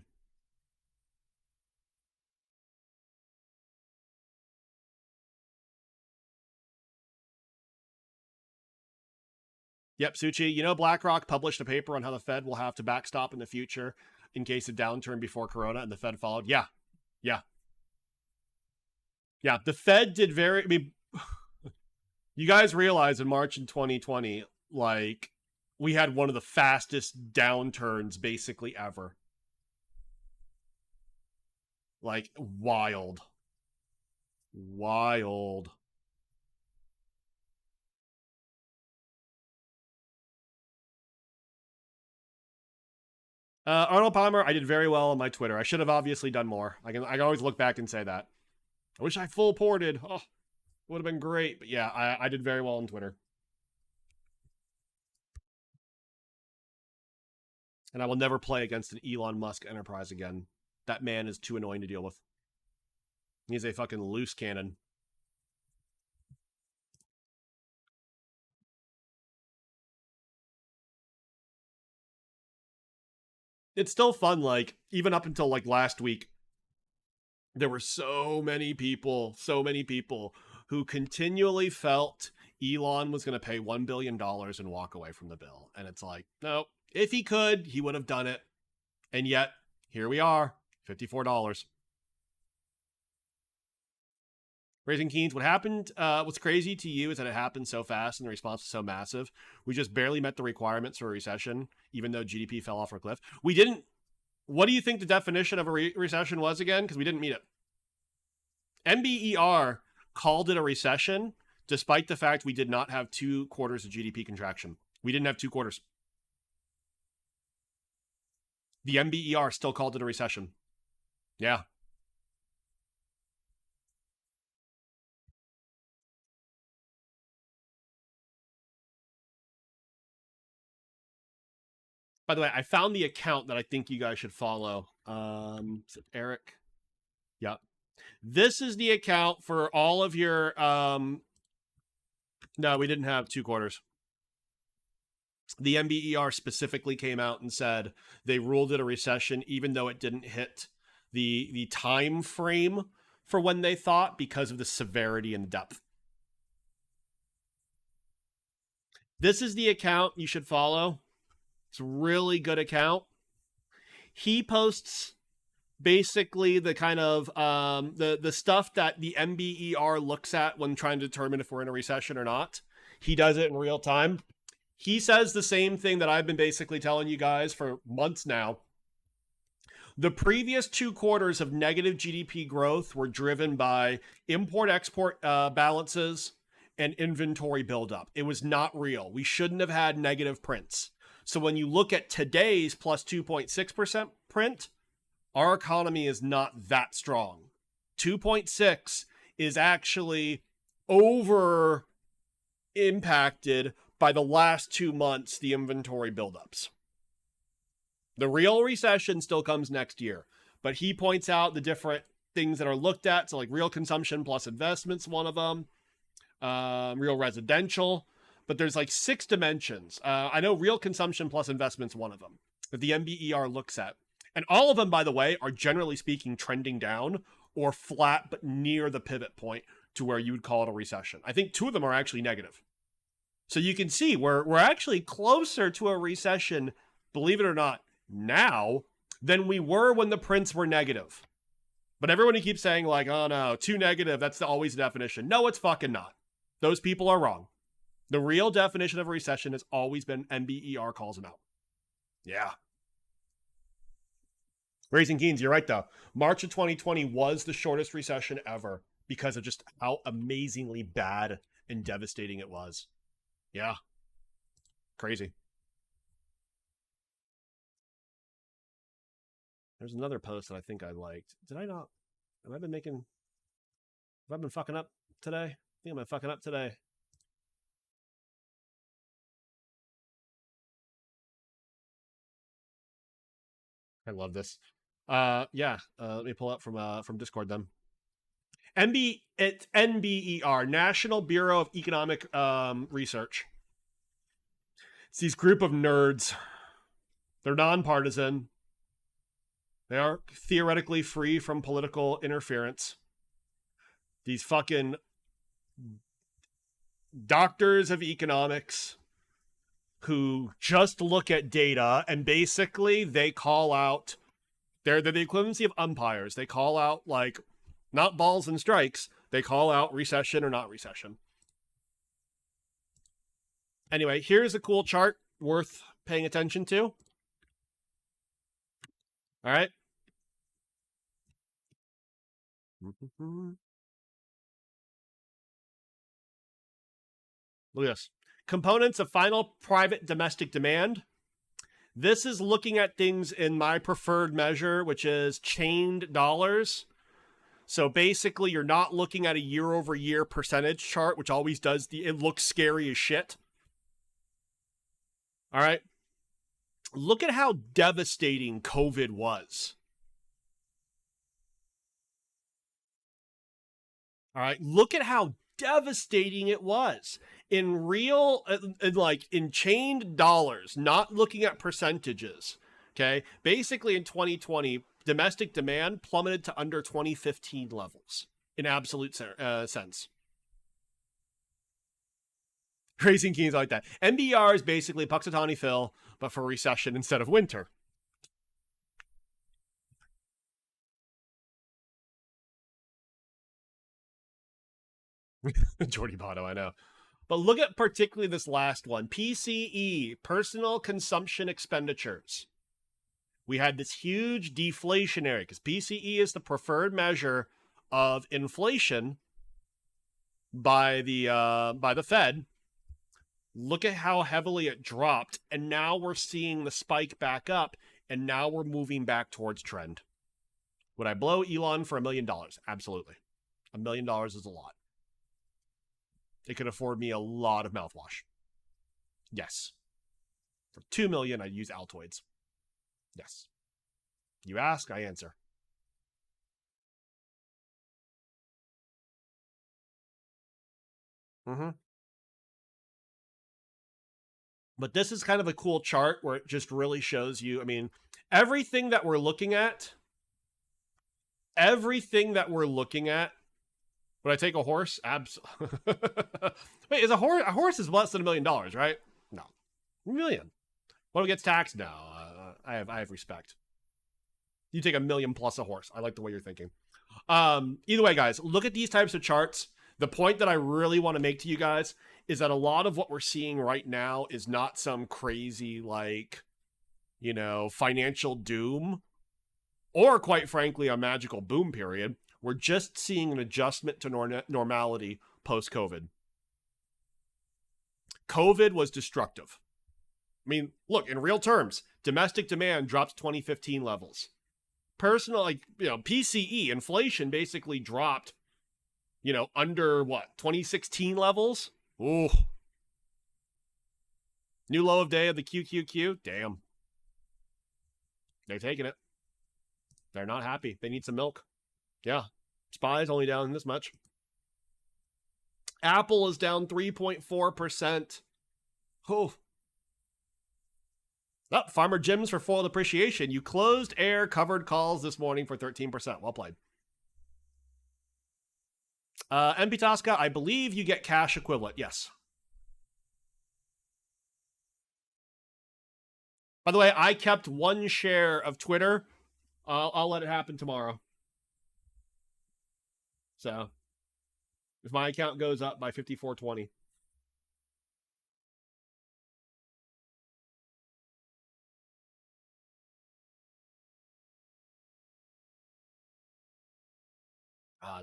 Yep, Suchi, you know BlackRock published a paper on how the Fed will have to backstop in the future in case of downturn before Corona, and the Fed followed? Yeah. Yeah, the Fed did very... I mean, you guys realize in March in 2020, like, we had one of the fastest downturns basically ever. Like, wild. Wild. Arnold Palmer, I did very well on my Twitter. I should have obviously done more. I can always look back and say that. I wish I full ported. Oh, would have been great. But yeah, I did very well on Twitter. And I will never play against an Elon Musk enterprise again. That man is too annoying to deal with. He's a fucking loose cannon. It's still fun, like, even up until, like, last week, there were so many people who continually felt Elon was going to pay $1 billion and walk away from the bill. And it's like, no, if he could, he would have done it. And yet, here we are, $54. Raising Keens, what happened, what's crazy to you is that it happened so fast and the response was so massive. We just barely met the requirements for a recession, even though GDP fell off a cliff. We didn't. What do you think the definition of a recession was again? Because we didn't meet it. NBER called it a recession, despite the fact we did not have 2 quarters of GDP contraction. We didn't have 2 quarters. The NBER still called it a recession. Yeah. By the way, I found the account that I think you guys should follow. Is it Eric? Yep. This is the account for all of your... No, we didn't have 2 quarters. The NBER specifically came out and said they ruled it a recession, even though it didn't hit the time frame for when they thought because of the severity and depth. This is the account you should follow. It's a really good account. He posts basically the kind of the stuff that the NBER looks at when trying to determine if we're in a recession or not. He does it in real time. He says the same thing that I've been basically telling you guys for months now. The previous 2 quarters of negative GDP growth were driven by import-export balances and inventory buildup. It was not real. We shouldn't have had negative prints. So when you look at today's plus 2.6% print, our economy is not that strong. 2.6 is actually over impacted by the last 2 months, the inventory buildups. The real recession still comes next year, but he points out the different things that are looked at. So like real consumption plus investments, one of them, real residential, but there's like 6 dimensions. I know real consumption plus investments, one of them that the NBER looks at. And all of them, by the way, are generally speaking trending down or flat, but near the pivot point to where you would call it a recession. I think 2 of them are actually negative. So you can see we're actually closer to a recession, believe it or not, now than we were when the prints were negative. But everyone who keeps saying like, oh no, too negative, that's always the definition. No, it's fucking not. Those people are wrong. The real definition of a recession has always been NBER calls them out. Yeah. Raising Keens, you're right though. March of 2020 was the shortest recession ever because of just how amazingly bad and devastating it was. Yeah. Crazy. There's another post that I think I liked. Did I not? Have I been fucking up today? I think I've been fucking up today. I love this. Yeah. Let me pull up from Discord then. It's NBER, National Bureau of Economic Research. It's these group of nerds. They're nonpartisan. They are theoretically free from political interference. These fucking doctors of economics who just look at data and basically they call out, they're the equivalency of umpires. They call out like, not balls and strikes. They call out recession or not recession. Anyway, here's a cool chart worth paying attention to. All right. Look at this. Components of final private domestic demand. This is looking at things in my preferred measure, which is chained dollars. So basically, you're not looking at a year-over-year percentage chart, which always does it looks scary as shit. All right. Look at how devastating COVID was. All right. Look at how devastating it was. In real, like in chained dollars, not looking at percentages. Okay. Basically, in 2020, domestic demand plummeted to under 2015 levels in absolute sense. Raising Kings like that. NBR is basically Puxatawny Phil, but for recession instead of winter. Jordy Botto, I know. But look at particularly this last one. PCE, personal consumption expenditures. We had this huge deflationary, because PCE is the preferred measure of inflation by the Fed. Look at how heavily it dropped, and now we're seeing the spike back up, and now we're moving back towards trend. Would I blow Elon for $1 million? Absolutely. $1 million is a lot. It could afford me a lot of mouthwash. Yes. For $2 million, I'd use Altoids. Yes. You ask, I answer. But this is kind of a cool chart where it just really shows you, I mean, everything that we're looking at, would I take a horse? Absolutely. Wait, is a horse is less than $1 million, right? No. $1 million. What if it gets taxed? No. I have respect. You take $1 million plus a horse. I like the way you're thinking. Either way, guys, look at these types of charts. The point that I really want to make to you guys is that a lot of what we're seeing right now is not some crazy, like, you know, financial doom or, quite frankly, a magical boom period. We're just seeing an adjustment to normality post-COVID. COVID was destructive. I mean, look, in real terms, domestic demand drops 2015 levels. Personal, like, you know, PCE, inflation basically dropped, you know, under what, 2016 levels? Ooh. New low of day of the QQQ? Damn. They're taking it. They're not happy. They need some milk. Yeah. SPY's only down this much. Apple is down 3.4%. Oh. Oh, Farmer Jim's for full appreciation. You closed air covered calls this morning for 13%. Well played. MP Tosca, I believe you get cash equivalent. Yes. By the way, I kept 1 share of Twitter. I'll let it happen tomorrow. So, if my account goes up by 5420.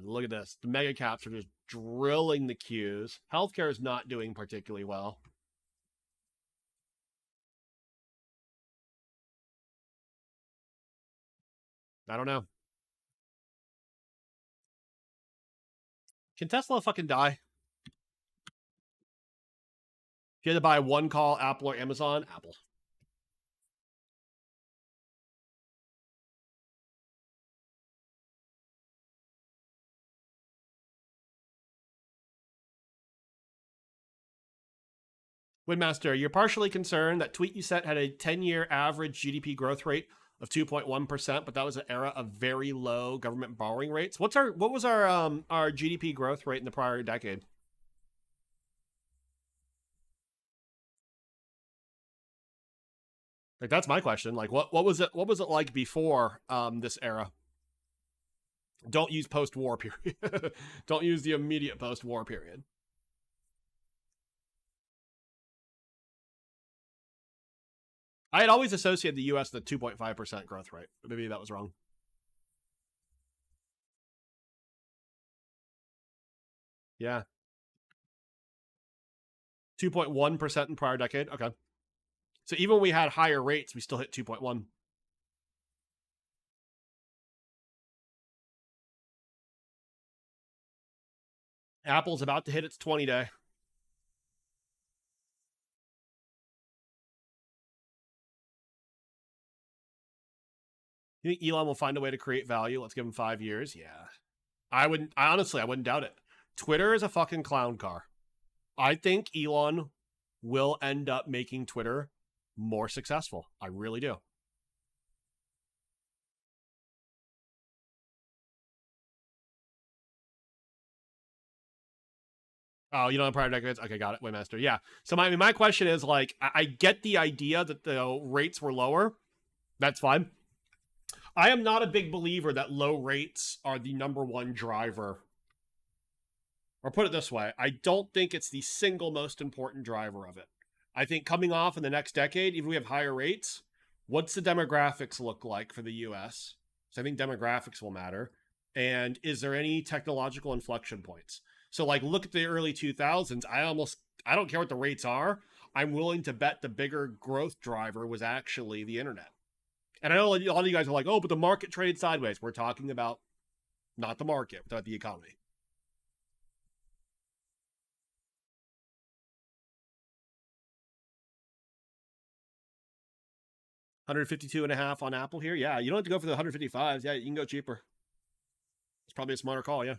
Look at this. The mega caps are just drilling the Qs. Healthcare is not doing particularly well. I don't know. Can Tesla fucking die? If you had to buy 1 call, Apple or Amazon, Apple. Windmaster, you're partially concerned that tweet you sent had a 10-year average GDP growth rate of 2.1%, but that was an era of very low government borrowing rates. What was our GDP growth rate in the prior decade? Like, that's my question. Like, what was it like before this era? Don't use post-war period. Don't use the immediate post-war period. I had always associated the U.S. with a 2.5% growth rate. Maybe that was wrong. Yeah. 2.1% in prior decade. Okay. So even when we had higher rates, we still hit 2.1. Apple's about to hit its 20-day. You think Elon will find a way to create value? Let's give him 5 years. Yeah. I wouldn't doubt it. Twitter is a fucking clown car. I think Elon will end up making Twitter more successful. I really do. Oh, you don't have prior decades? Okay, got it. Waymaster. Yeah. So my question is, like, I get the idea that the rates were lower. That's fine. I am not a big believer that low rates are the number one driver. Or put it this way, I don't think it's the single most important driver of it. I think coming off in the next decade, even if we have higher rates, what's the demographics look like for the US? So I think demographics will matter. And is there any technological inflection points? So, like, look at the early 2000s. I don't care what the rates are. I'm willing to bet the bigger growth driver was actually the internet. And I know a lot of you guys are like, oh, but the market traded sideways. We're talking about not the market, we're talking about the economy. $152.5 on Apple here. Yeah, you don't have to go for the 155s. Yeah, you can go cheaper. It's probably a smarter call, yeah.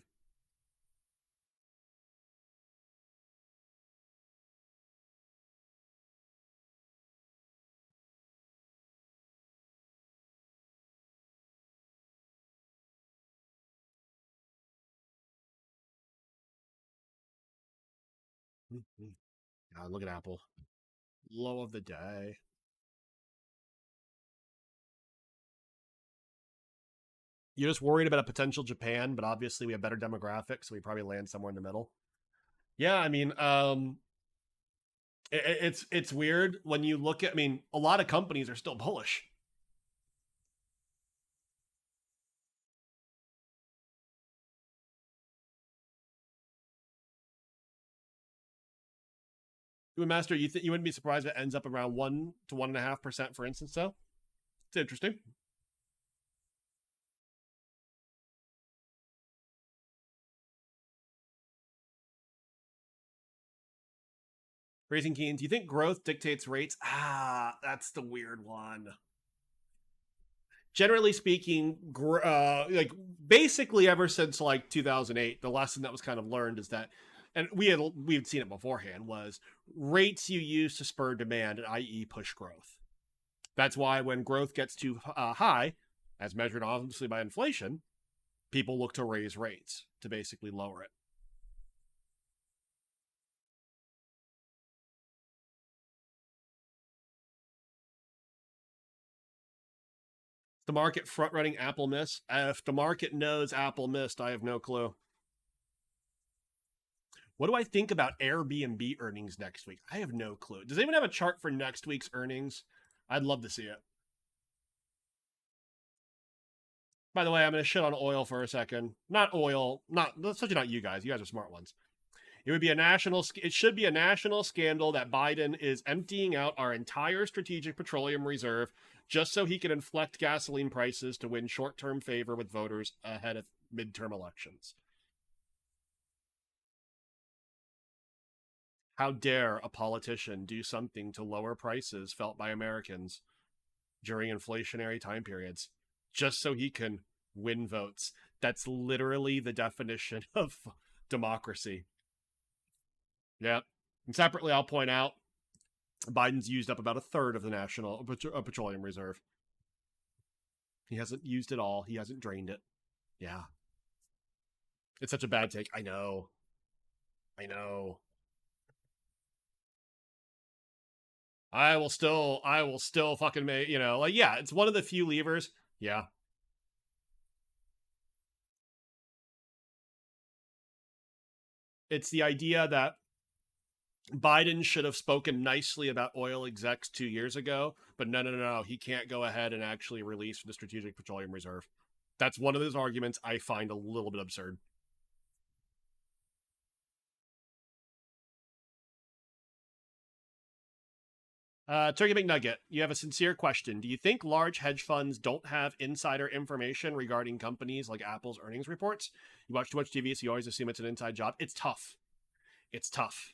God, look at Apple. Low of the day. You're just worried about a potential Japan, but obviously we have better demographics, so we probably land somewhere in the middle. Yeah, I mean, it's weird when you look at, I mean, a lot of companies are still bullish. Master, you think you wouldn't be surprised if it ends up around 1 to 1.5%, for instance, though? It's interesting. Raising Keens, do you think growth dictates rates? That's the weird one. Generally speaking, like basically ever since like 2008, the lesson that was kind of learned is that, and we've seen it beforehand, was rates you use to spur demand, i.e. push growth. That's why when growth gets too high, as measured obviously by inflation, people look to raise rates to basically lower it. The market front-running Apple miss? If the market knows Apple missed, I have no clue. What do I think about Airbnb earnings next week? I have no clue. Does anyone have a chart for next week's earnings? I'd love to see it. By the way, I'm going to shit on oil for a second. Not oil, especially not you guys. You guys are smart ones. It should be a national scandal that Biden is emptying out our entire strategic petroleum reserve just so he can inflect gasoline prices to win short-term favor with voters ahead of midterm elections. How dare a politician do something to lower prices felt by Americans during inflationary time periods just so he can win votes? That's literally the definition of democracy. Yeah. And separately, I'll point out Biden's used up about a third of the national petroleum reserve. He hasn't used it all. He hasn't drained it. Yeah. It's such a bad take. I know. I will still fucking make, like, yeah, it's one of the few levers. Yeah. It's the idea that Biden should have spoken nicely about oil execs 2 years ago, but no, he can't go ahead and actually release the Strategic Petroleum Reserve. That's one of those arguments I find a little bit absurd. Turkey McNugget, you have a sincere question. Do you think large hedge funds don't have insider information regarding companies like Apple's earnings reports? You watch too much TV, so you always assume it's an inside job. It's tough. It's tough.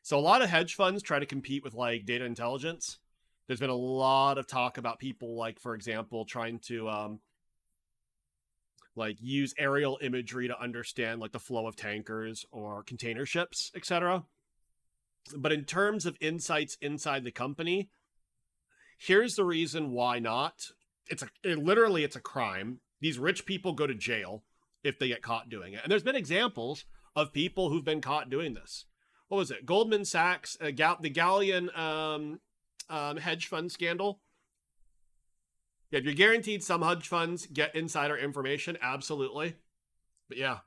So a lot of hedge funds try to compete with like data intelligence. There's been a lot of talk about people like, for example, trying to like use aerial imagery to understand like the flow of tankers or container ships, etc. But in terms of insights inside the company, here's the reason why not. Literally it's a crime. These rich people go to jail if they get caught doing it. And there's been examples of people who've been caught doing this. What was it? Goldman Sachs, the Galleon hedge fund scandal. Yeah, if you're guaranteed some hedge funds get insider information, absolutely. But yeah.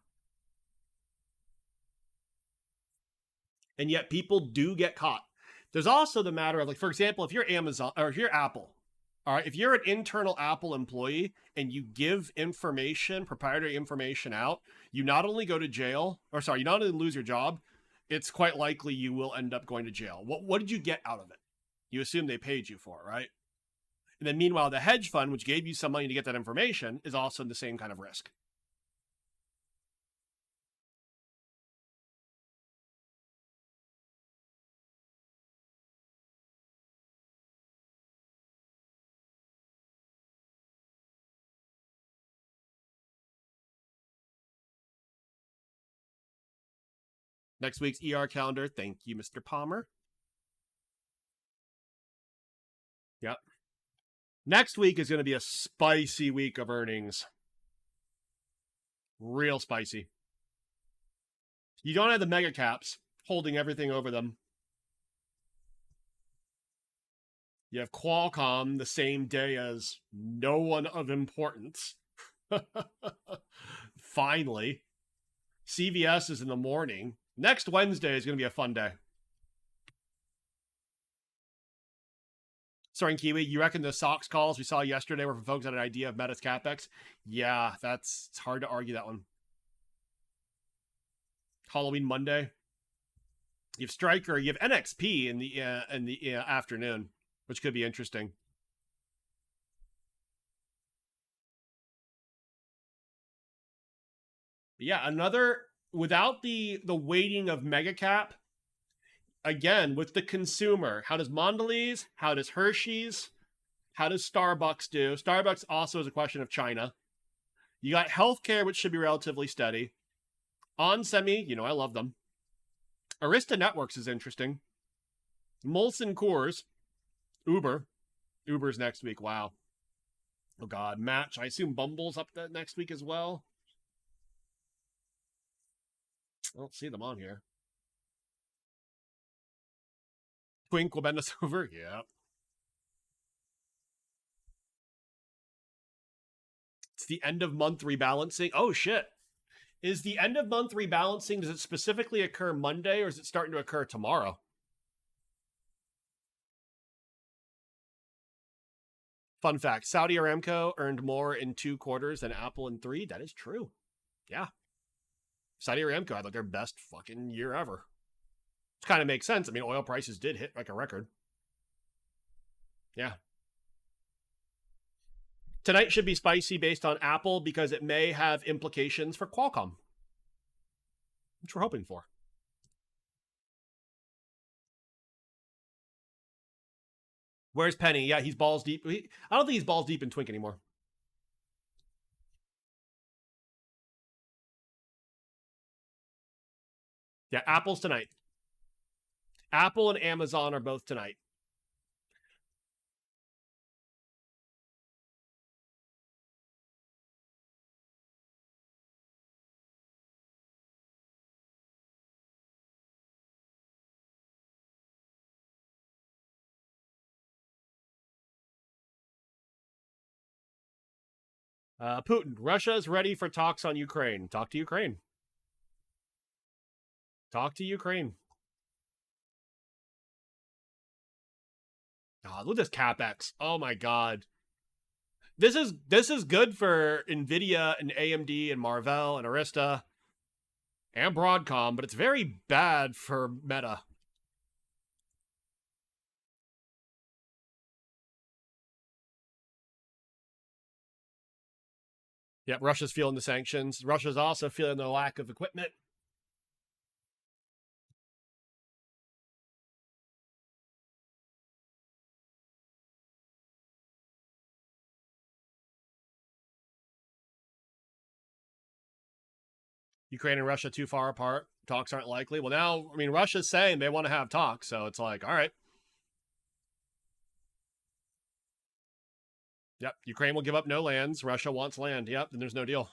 And yet people do get caught. There's also the matter of, like, for example, if you're Amazon or if you're Apple, all right, if you're an internal Apple employee and you give information, proprietary information out, you not only go to jail, or sorry, you not only lose your job, it's quite likely you will end up going to jail. What did you get out of it? You assume they paid you for it, right? And then meanwhile, the hedge fund, which gave you some money to get that information, is also in the same kind of risk. Next week's ER calendar. Thank you, Mr. Palmer. Yep. Next week is going to be a spicy week of earnings. Real spicy. You don't have the mega caps holding everything over them. You have Qualcomm the same day as no one of importance. Finally. CVS is in the morning. Next Wednesday is going to be a fun day. Sorry, Kiwi, you reckon the SOX calls we saw yesterday were from folks that had an idea of Meta's CapEx? Yeah, it's hard to argue that one. Halloween Monday. You have Stryker, you have NXP in the afternoon, which could be interesting. But yeah, another, without the weighting of mega cap, again, with the consumer, how does Mondelez, how does Hershey's, how does Starbucks do? Starbucks also is a question of China. You got healthcare, which should be relatively steady. onsemi, you know, I love them. Arista Networks is interesting. Molson Coors, Uber's next week. Wow. Oh God, Match. I assume Bumble's up next week as well. I don't see them on here. Twink will bend us over. Yeah. It's the end of month rebalancing. Oh shit. Is the end of month rebalancing, does it specifically occur Monday or is it starting to occur tomorrow? Fun fact, Saudi Aramco earned more in 2 quarters than Apple in 3. That is true. Yeah. Saudi Aramco had like their best fucking year ever. Which kind of makes sense. I mean, oil prices did hit like a record. Yeah. Tonight should be spicy based on Apple because it may have implications for Qualcomm, which we're hoping for. Where's Penny? Yeah, he's balls deep. I don't think he's balls deep in Twink anymore. Yeah, Apple's tonight. Apple and Amazon are both tonight. Putin, Russia is ready for talks on Ukraine. Talk to Ukraine. Talk to Ukraine. Oh, look at this CapEx. Oh my God. This is good for Nvidia and AMD and Marvell and Arista and Broadcom, but it's very bad for Meta. Yep, Russia's feeling the sanctions. Russia's also feeling the lack of equipment. Ukraine and Russia too far apart. Talks aren't likely. Well, now, I mean, Russia's saying they want to have talks, so it's like, all right. Yep, Ukraine will give up no lands. Russia wants land. Yep, then there's no deal.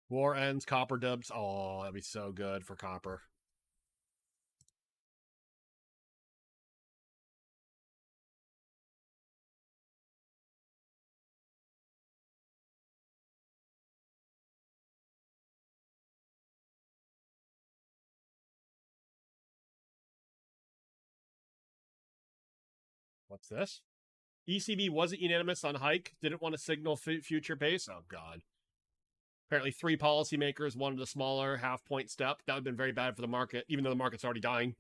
War ends, copper dubs. Oh, that'd be so good for copper. What's this? ECB wasn't unanimous on hike. Didn't want to signal future pace. Oh, God. Apparently 3 policymakers wanted a smaller half-point step. That would have been very bad for the market, even though the market's already dying.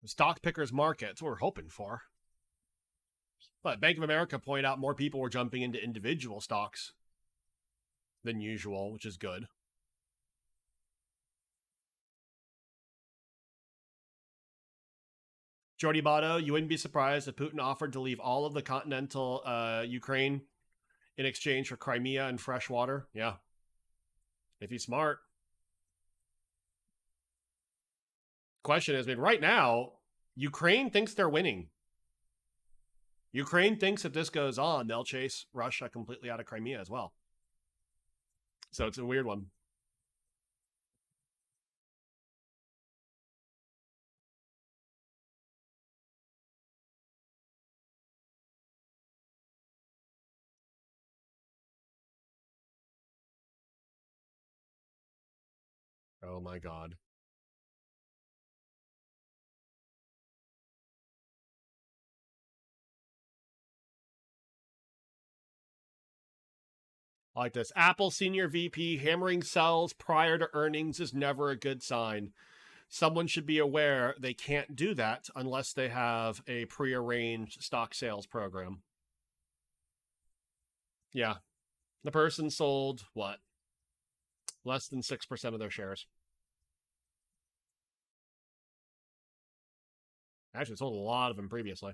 The stock pickers market. That's what we're hoping for. But Bank of America pointed out more people were jumping into individual stocks than usual, which is good. Jordy Botto, you wouldn't be surprised if Putin offered to leave all of the continental Ukraine in exchange for Crimea and fresh water. Yeah. If he's smart. Question is, I mean, right now, Ukraine thinks they're winning. Ukraine thinks if this goes on, they'll chase Russia completely out of Crimea as well. So it's a weird one. Oh my God. I like this. Apple senior VP hammering sells prior to earnings is never a good sign. Someone should be aware they can't do that unless they have a prearranged stock sales program. Yeah. The person sold, what? Less than 6% of their shares. Actually, sold a lot of them previously.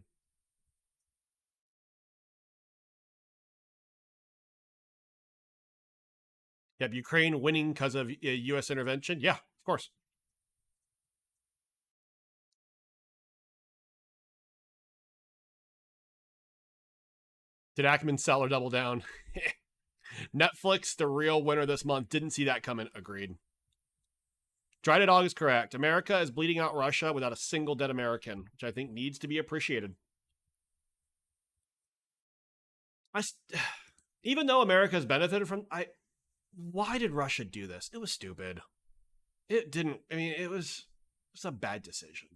Yep, Ukraine winning because of U.S. intervention? Yeah, of course. Did Ackman sell or double down? Netflix, the real winner this month. Didn't see that coming. Agreed. Dry Dog is correct. America is bleeding out Russia without a single dead American, which I think needs to be appreciated. Even though America has benefited from... Why did Russia do this? It was stupid. It didn't... I mean, it was a bad decision.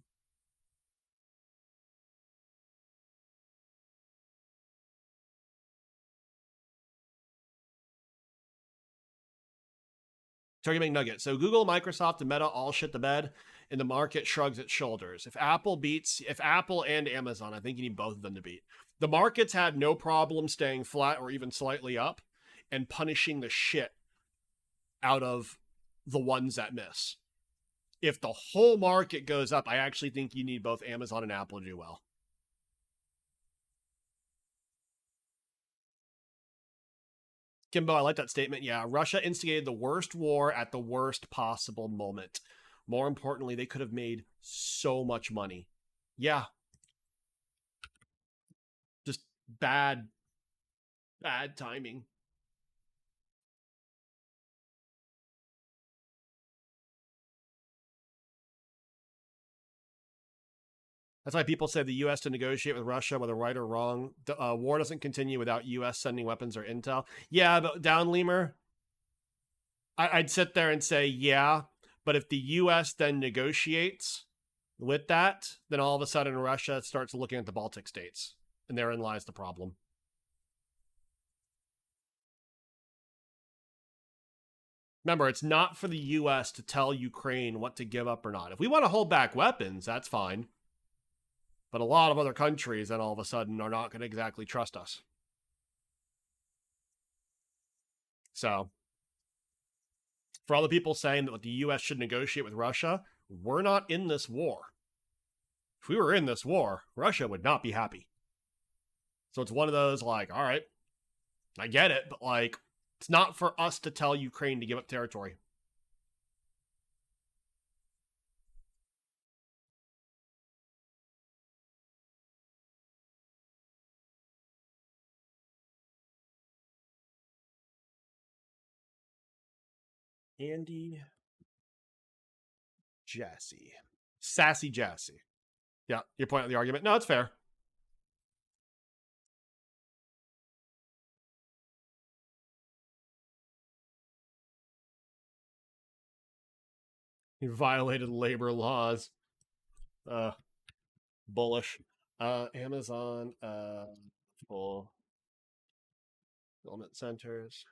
Turkey McNugget. So Google, Microsoft, and Meta all shit the bed, and the market shrugs its shoulders. If Apple and Amazon, I think you need both of them to beat. The markets had no problem staying flat or even slightly up and punishing the shit out of the ones that miss. If the whole market goes up, I actually think you need both Amazon and Apple to do well. Kimbo, I like that statement. Yeah, Russia instigated the worst war at the worst possible moment. More importantly, they could have made so much money. Yeah. bad timing. That's why people say the U.S. to negotiate with Russia, whether right or wrong. War doesn't continue without U.S. sending weapons or intel. Yeah, but down Lemur, I'd sit there and say, yeah, but if the U.S. then negotiates with that, then all of a sudden Russia starts looking at the Baltic states, and therein lies the problem. Remember, it's not for the U.S. to tell Ukraine what to give up or not. If we want to hold back weapons, that's fine. But a lot of other countries then all of a sudden are not going to exactly trust us. So, for all the people saying that the U.S. should negotiate with Russia, we're not in this war. If we were in this war, Russia would not be happy. So it's one of those like, all right, I get it, but like, it's not for us to tell Ukraine to give up territory. Andy Jassy. Sassy Jassy. Yeah, your point of the argument. No, it's fair. He violated labor laws. Bullish. Amazon, full fulfillment centers.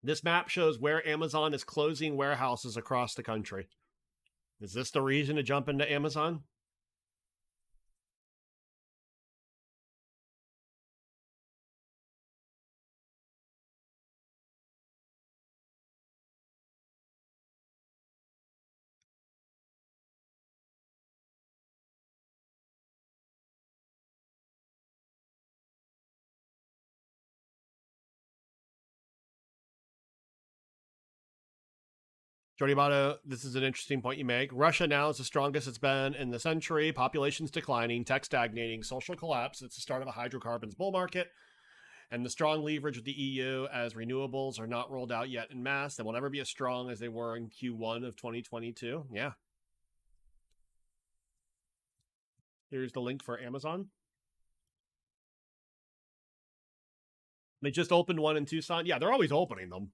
This map shows where Amazon is closing warehouses across the country. Is this the reason to jump into Amazon? Jordy Bato, this is an interesting point you make. Russia now is the strongest it's been in the century. Population's declining, tech stagnating, social collapse. It's the start of a hydrocarbons bull market. And the strong leverage with the EU as renewables are not rolled out yet in mass. They will never be as strong as they were in Q1 of 2022. Yeah. Here's the link for Amazon. They just opened one in Tucson. Yeah, they're always opening them.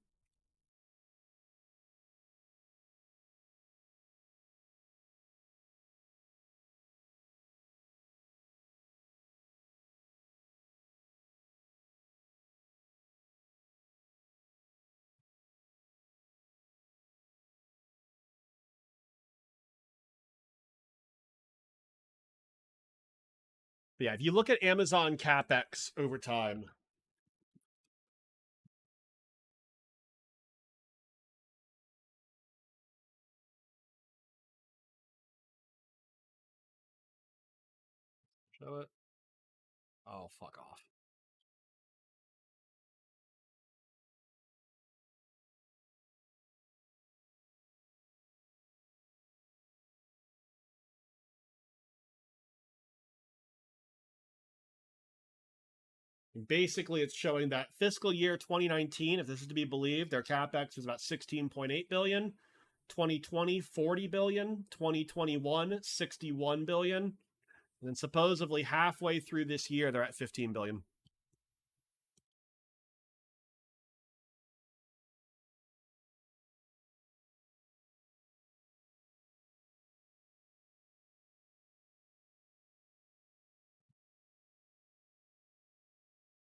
But yeah, if you look at Amazon CapEx over time, show it. Oh, fuck off. Basically, it's showing that fiscal year 2019, if this is to be believed, their capex was about 16.8 billion. 2020, 40 billion. 2021, 61 billion. And then supposedly halfway through this year, they're at 15 billion.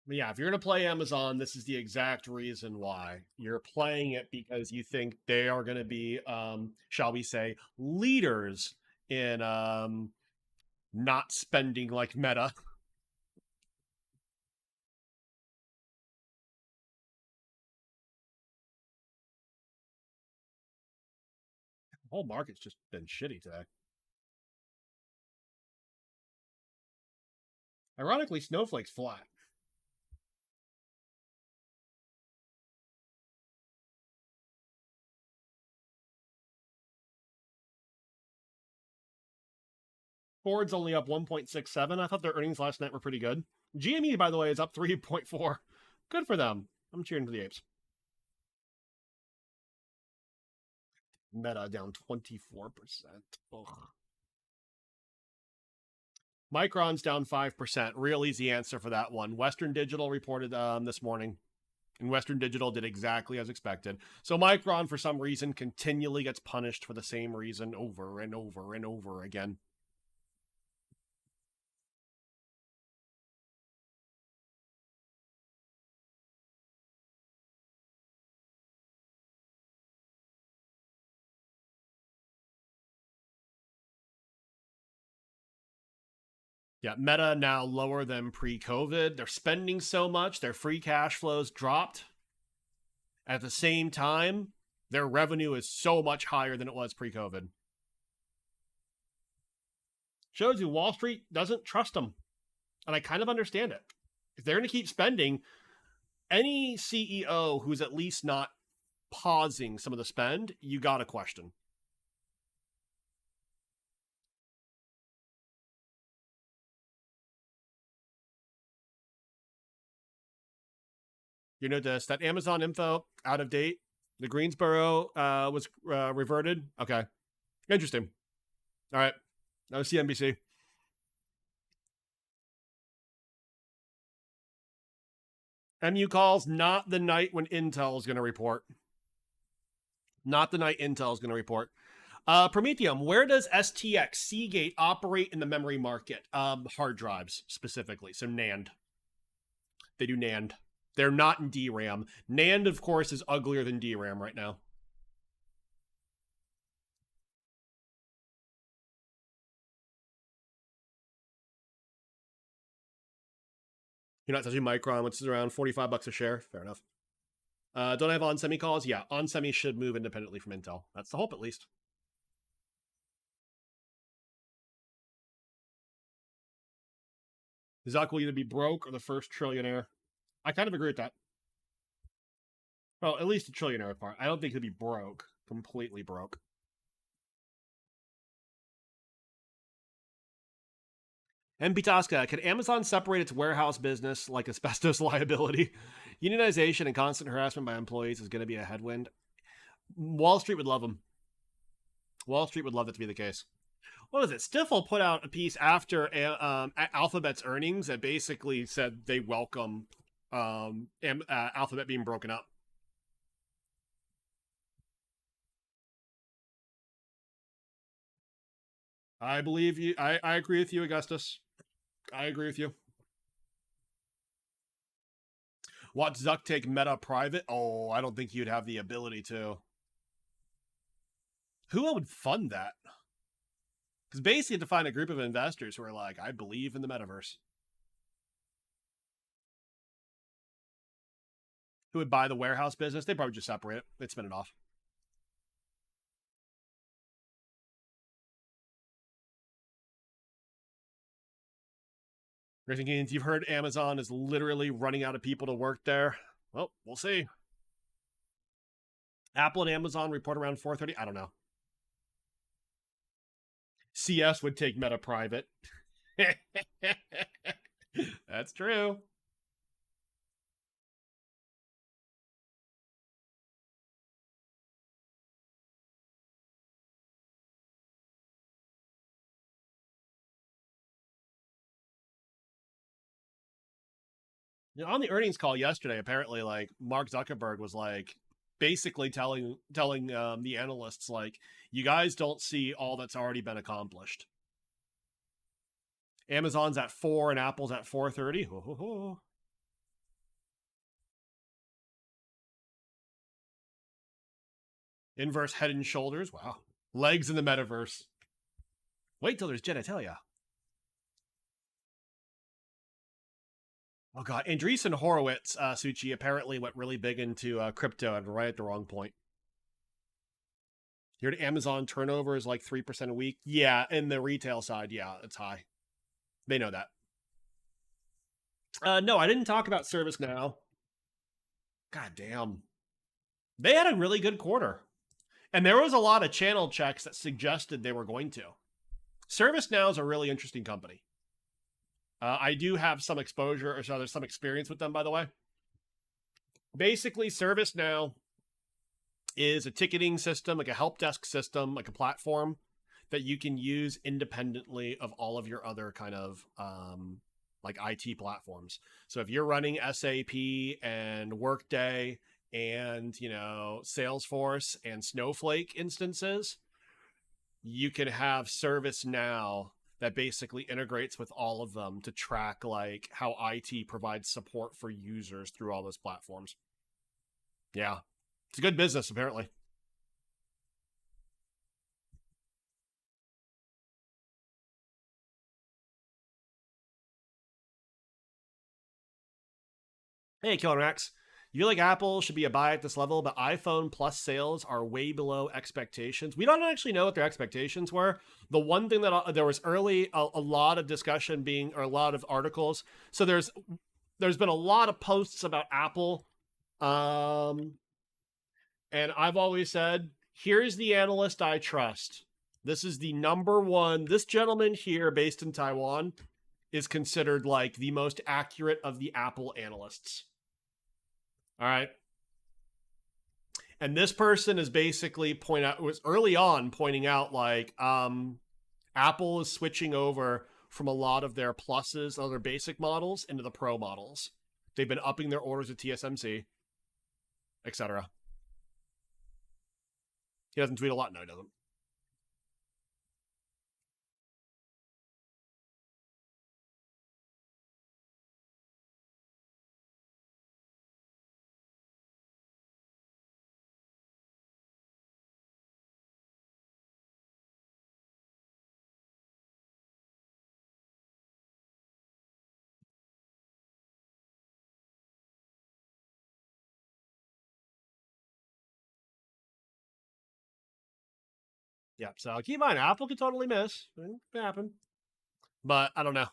But yeah, if you're going to play Amazon, this is the exact reason why. You're playing it because you think they are going to be, shall we say, leaders in not spending like Meta. The whole market's just been shitty today. Ironically, Snowflake's flat. Ford's only up 1.67. I thought their earnings last night were pretty good. GME, by the way, is up 3.4. Good for them. I'm cheering for the apes. Meta down 24%. Ugh. Micron's down 5%. Real easy answer for that one. Western Digital reported this morning, and Western Digital did exactly as expected. So Micron, for some reason, continually gets punished for the same reason over and over and over again. Yeah, Meta now lower than pre-COVID. They're spending so much, their free cash flows dropped. At the same time, their revenue is so much higher than it was pre-COVID. Shows you Wall Street doesn't trust them. And I kind of understand it. If they're going to keep spending, any CEO who's at least not pausing some of the spend, you got to question. You know this, that Amazon info, out of date. The Greensboro was reverted. Okay. Interesting. All right. That was CNBC. MU calls not the night when Intel is going to report. Not the night Intel is going to report. Prometheum, where does STX Seagate operate in the memory market? Hard drives, specifically. So NAND. They do NAND. They're not in DRAM. NAND, of course, is uglier than DRAM right now. You're not touching Micron, which is around $45 a share. Fair enough. Don't I have on-semi calls? Yeah, on-semi should move independently from Intel. That's the hope, at least. Zuck will either be broke or the first trillionaire. I kind of agree with that. Well, at least the trillionaire part. I don't think he'll be broke. Completely broke. MP Tosca, can Amazon separate its warehouse business like asbestos liability? Unionization and constant harassment by employees is going to be a headwind. Wall Street would love them. Wall Street would love that to be the case. What was it? Stifel put out a piece after Alphabet's earnings that basically said they welcome Alphabet being broken up. I believe you. I agree with you, Augustus. I agree with you. Watch Zuck take Meta private? Oh, I don't think you'd have the ability to. Who would fund that? Because basically, you have to find a group of investors who are like, I believe in the metaverse. Who would buy the warehouse business? They'd probably just separate it. They'd spin it off. Racing Gains, you've heard Amazon is literally running out of people to work there. Well, we'll see. Apple and Amazon report around 4:30. I don't know. CS would take Meta private. That's true. You know, on the earnings call yesterday, apparently, like Mark Zuckerberg was like basically telling the analysts, like, you guys don't see all that's already been accomplished. Amazon's at 4 and Apple's at 4:30. Ho, ho, ho. Inverse head and shoulders. Wow. Legs in the metaverse. Wait till there's genitalia. Oh, God. Andreessen Horowitz, Suchi, apparently went really big into crypto and right at the wrong point. Your Amazon turnover is like 3% a week. Yeah, in the retail side, yeah, it's high. They know that. No, I didn't talk about ServiceNow. God damn. They had a really good quarter. And there was a lot of channel checks that suggested they were going to. ServiceNow is a really interesting company. I do have some exposure, or there's some experience with them, by the way. Basically, ServiceNow is a ticketing system, like a help desk system, like a platform that you can use independently of all of your other kind of like IT platforms. So if you're running SAP and Workday and, you know, Salesforce and Snowflake instances, you can have ServiceNow that basically integrates with all of them to track like how IT provides support for users through all those platforms. Yeah. It's a good business, apparently. Hey, Killer Max. You feel like Apple should be a buy at this level, but iPhone Plus sales are way below expectations. We don't actually know what their expectations were. The one thing that there was early a lot of discussion being, or a lot of articles. So there's been a lot of posts about Apple. And I've always said, here's the analyst I trust. This is the number one. This gentleman here, based in Taiwan, is considered like the most accurate of the Apple analysts. All right. And this person is basically was early on pointing out like Apple is switching over from a lot of their pluses, other basic models, into the Pro models. They've been upping their orders at TSMC, etc. He doesn't tweet a lot. No, he doesn't. Yeah, so keep in mind, Apple could totally miss. It can happen. But I don't know.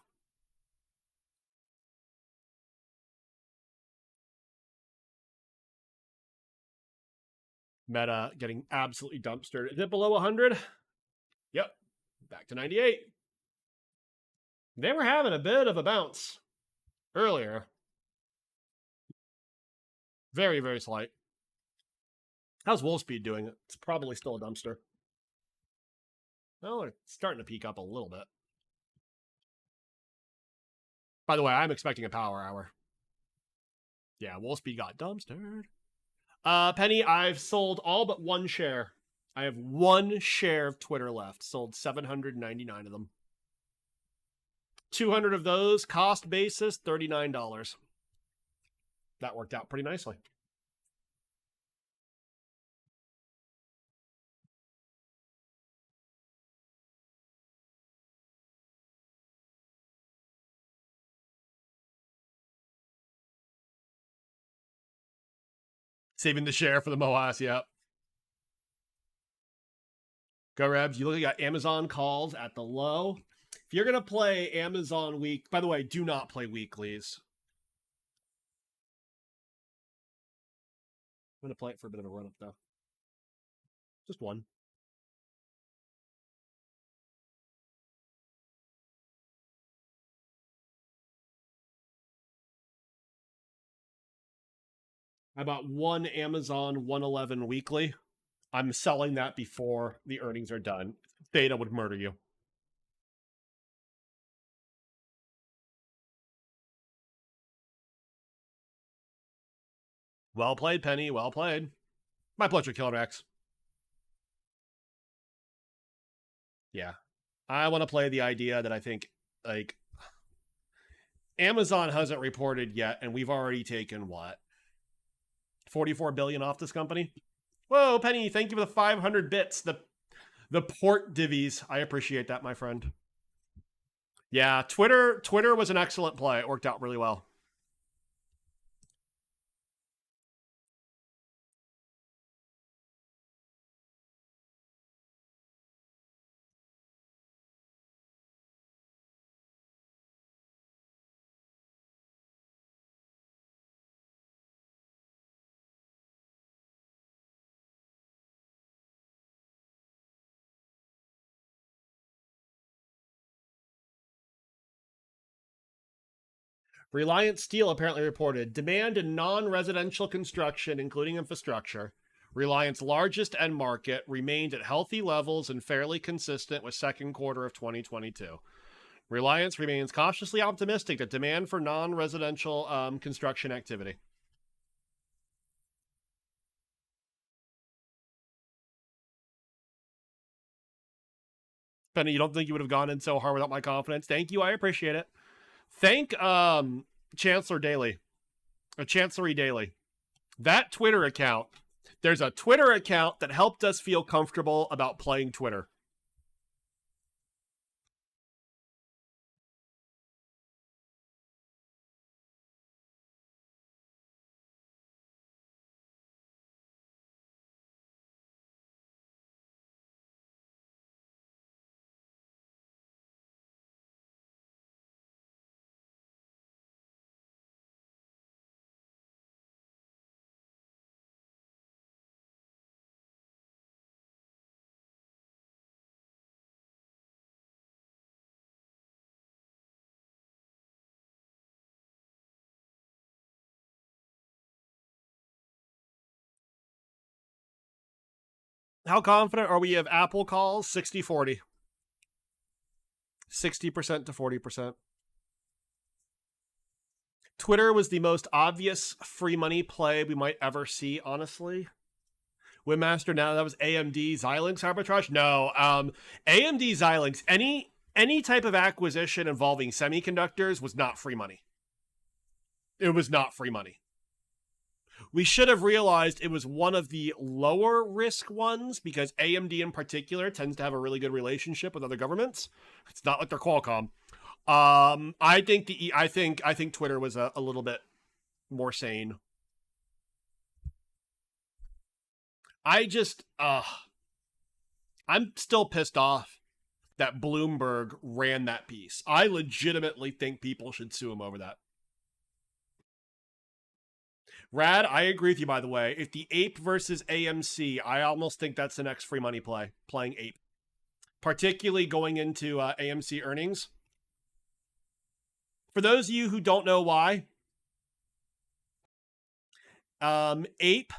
Meta getting absolutely dumpstered. Is it below 100? Yep. Back to 98. They were having a bit of a bounce earlier. Very, very slight. How's Wolfspeed doing? It's probably still a dumpster. Well, it's starting to peak up a little bit. By the way, I'm expecting a power hour. Yeah, Wolfspeed got dumpstered. Penny, I've sold all but one share. I have one share of Twitter left. Sold 799 of them. 200 of those, cost basis, $39. That worked out pretty nicely. Saving the share for the Moas, yep. Go Rebs, you look at Amazon calls at the low. If you're going to play Amazon week, by the way, do not play weeklies. I'm going to play it for a bit of a run-up, though. Just one. I bought one Amazon 111 weekly. I'm selling that before the earnings are done. Theta would murder you. Well played, Penny. Well played. My pleasure, Killer X. Yeah. I want to play the idea that I think, like, Amazon hasn't reported yet, and we've already taken, what, 44 billion off this company? Whoa, Penny, thank you for the 500 bits. The port divvies. I appreciate that, my friend. Yeah, Twitter was an excellent play. It worked out really well. Reliance Steel apparently reported demand in non-residential construction, including infrastructure, Reliance's largest end market, remained at healthy levels and fairly consistent with second quarter of 2022. Reliance remains cautiously optimistic that demand for non-residential construction activity. Benny, you don't think you would have gone in so hard without my confidence? Thank you. I appreciate it. Thank Chancellor Daily. Chancellery Daily. That Twitter account. There's a Twitter account that helped us feel comfortable about playing Twitter. How confident are we of Apple calls? 60-40. 60% to 40%. Twitter was the most obvious free money play we might ever see, honestly. Webmaster, now that was AMD Xilinx arbitrage? No. AMD Xilinx, any type of acquisition involving semiconductors was not free money. It was not free money. We should have realized it was one of the lower risk ones because AMD in particular tends to have a really good relationship with other governments. It's not like they're Qualcomm. I think Twitter was a little bit more sane. I'm still pissed off that Bloomberg ran that piece. I legitimately think people should sue him over that. Rad, I agree with you, by the way. If the Ape versus AMC, I almost think that's the next free money play, playing Ape. Particularly going into AMC earnings. For those of you who don't know why, Ape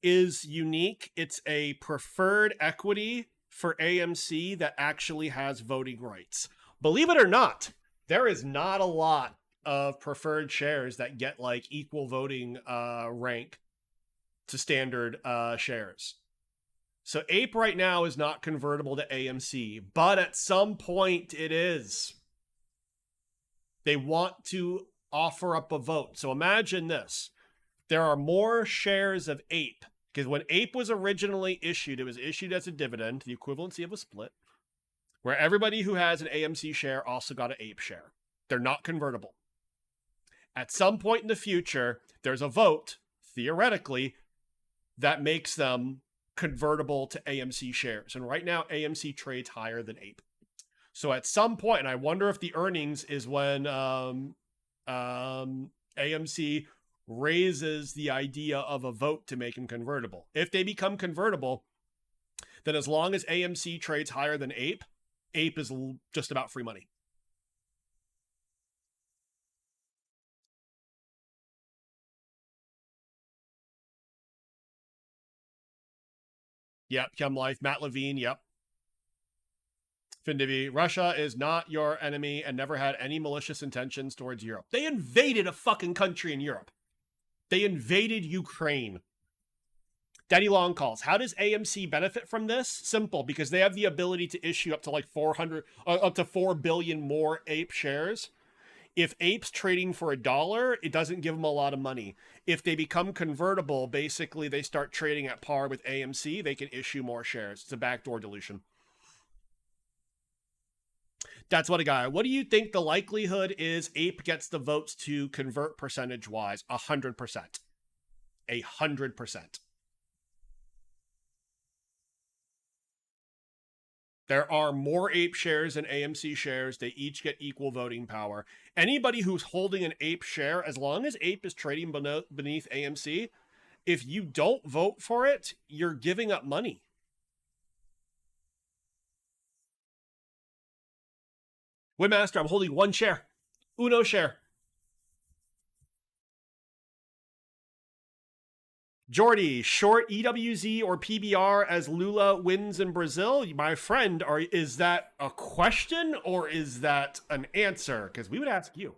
is unique. It's a preferred equity for AMC that actually has voting rights. Believe it or not, there is not a lot of preferred shares that get like equal voting rank to standard shares. So Ape right now is not convertible to AMC, but at some point it is. They want to offer up a vote. So imagine this. There are more shares of Ape, because when Ape was originally issued, it was issued as a dividend, the equivalency of a split, where everybody who has an AMC share also got an Ape share. They're not convertible. At some point in the future, there's a vote, theoretically, that makes them convertible to AMC shares. And right now, AMC trades higher than Ape. So at some point, and I wonder if the earnings is when AMC raises the idea of a vote to make them convertible. If they become convertible, then as long as AMC trades higher than Ape, Ape is just about free money. Yep, Chem Life, Matt Levine, yep. Findivi, Russia is not your enemy and never had any malicious intentions towards Europe. They invaded a fucking country in Europe. They invaded Ukraine. Daddy Long calls. How does AMC benefit from this? Simple, because they have the ability to issue up to like 4 billion more Ape shares. If Ape's trading for $1, it doesn't give them a lot of money. If they become convertible, basically they start trading at par with AMC, they can issue more shares. It's a backdoor dilution. That's what I got. What do you think the likelihood is Ape gets the votes to convert percentage-wise? 100%. 100%. There are more Ape shares than AMC shares. They each get equal voting power. Anybody who's holding an Ape share, as long as Ape is trading beneath AMC, if you don't vote for it, you're giving up money. Webmaster, I'm holding one share. Uno share. Jordy, short EWZ or PBR as Lula wins in Brazil? My friend, is that a question or is that an answer? Because we would ask you.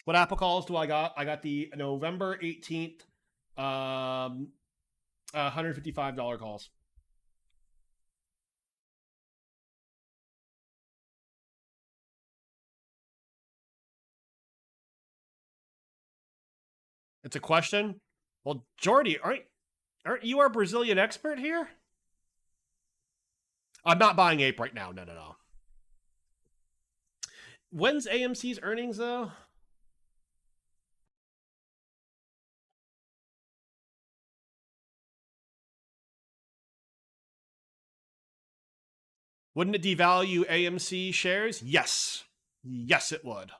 What Apple calls do I got? I got the November 18th, $155 calls. It's a question? Well, Jordy, aren't you our Brazilian expert here? I'm not buying Ape right now. No. When's AMC's earnings, though? Wouldn't it devalue AMC shares? Yes. Yes, it would.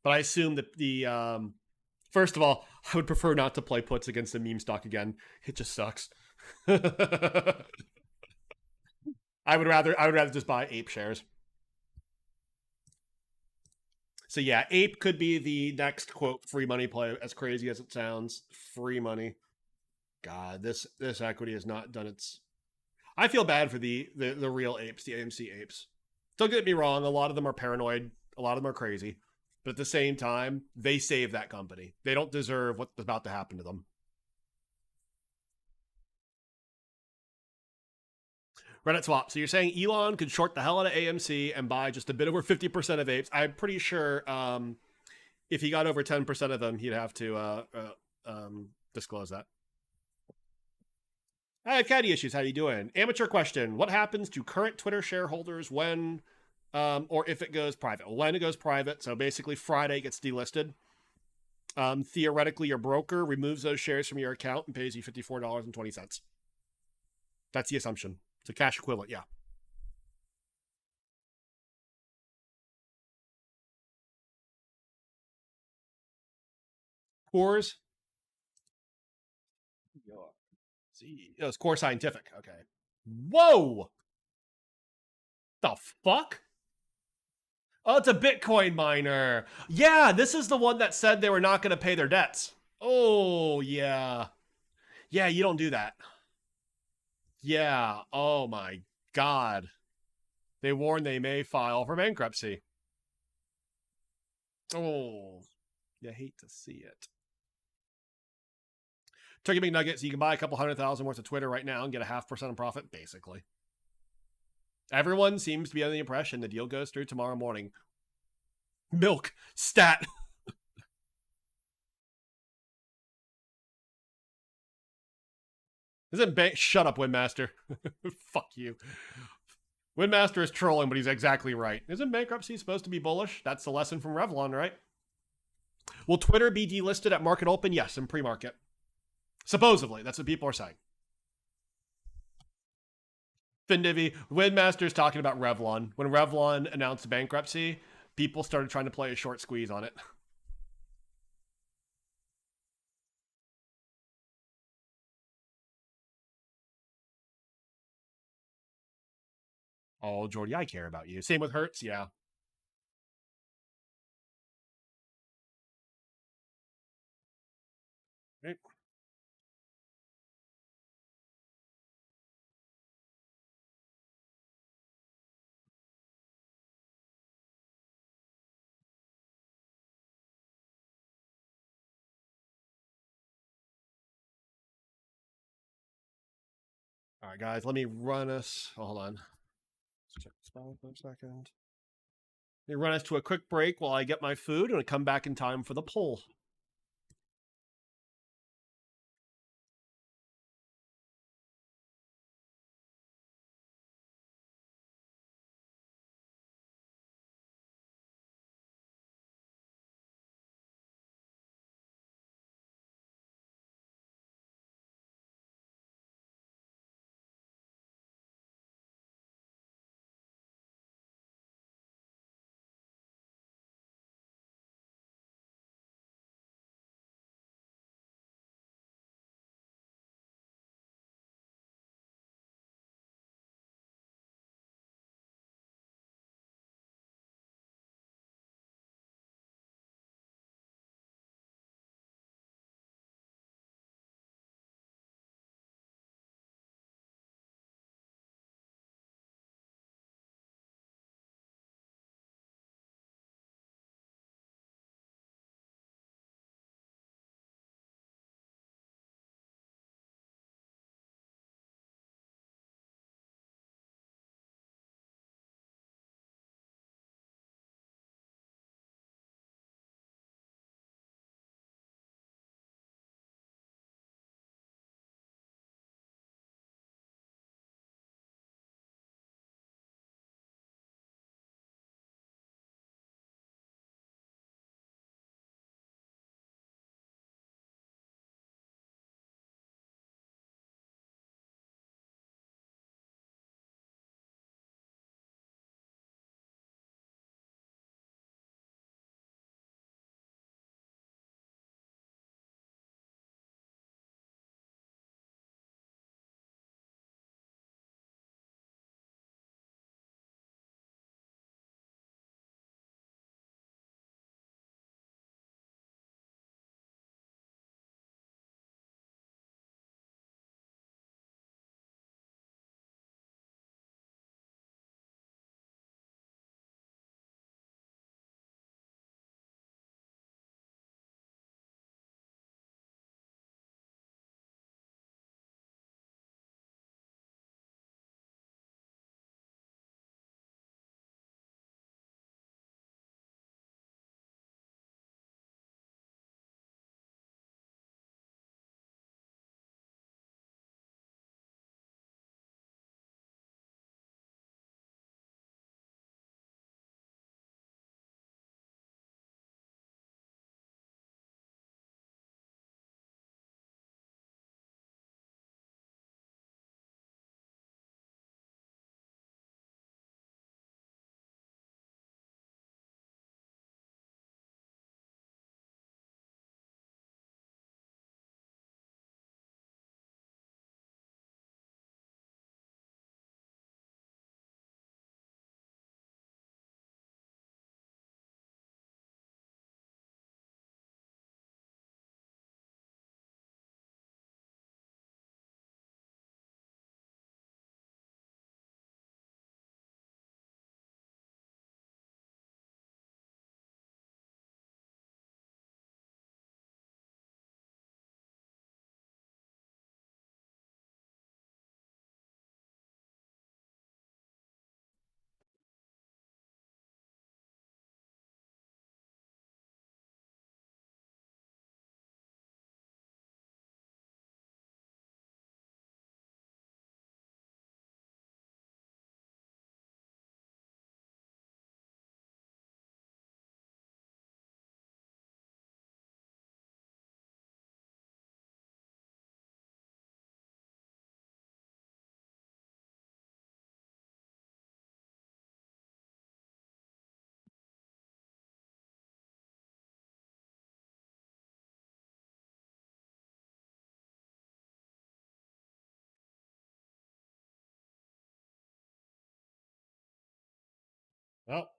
But I assume that the first of all, I would prefer not to play puts against the meme stock again. It just sucks. I would rather just buy Ape shares. So yeah, Ape could be the next quote free money play, as crazy as it sounds. Free money. God, this equity has not done its. I feel bad for the real apes, the AMC apes. Don't get me wrong, a lot of them are paranoid, a lot of them are crazy, but at the same time, they saved that company. They don't deserve what's about to happen to them. Reddit swap. So you're saying Elon could short the hell out of AMC and buy just a bit over 50% of apes? I'm pretty sure if he got over 10% of them, he'd have to disclose that. I have caddy issues. How you doing? Amateur question. What happens to current Twitter shareholders when or if it goes private? When it goes private, so basically Friday gets delisted. Theoretically, your broker removes those shares from your account and pays you $54.20. That's the assumption. It's a cash equivalent, yeah. Coors. See, it's Core Scientific. Okay. Whoa. The fuck? Oh, it's a Bitcoin miner. Yeah, this is the one that said they were not going to pay their debts. Oh, yeah. Yeah, you don't do that. Yeah. Oh, my God. They warn they may file for bankruptcy. Oh, you hate to see it. Turkey McNuggets, you can buy a couple 100,000 worth of Twitter right now and get a 0.5% in profit, basically. Everyone seems to be under the impression the deal goes through tomorrow morning. Milk. Stat. Isn't Shut up, Windmaster. Fuck you. Windmaster is trolling, but he's exactly right. Isn't bankruptcy supposed to be bullish? That's the lesson from Revlon, right? Will Twitter be delisted at market open? Yes, in pre-market. Supposedly. That's what people are saying. FinDivvy, Windmaster's talking about Revlon. When Revlon announced bankruptcy, people started trying to play a short squeeze on it. Oh, Jordy, I care about you. Same with Hertz, yeah. Right. All right, guys, let me run us. Oh, hold on. Let's check this out for a second. Let me run us to a quick break while I get my food and come back in time for the poll.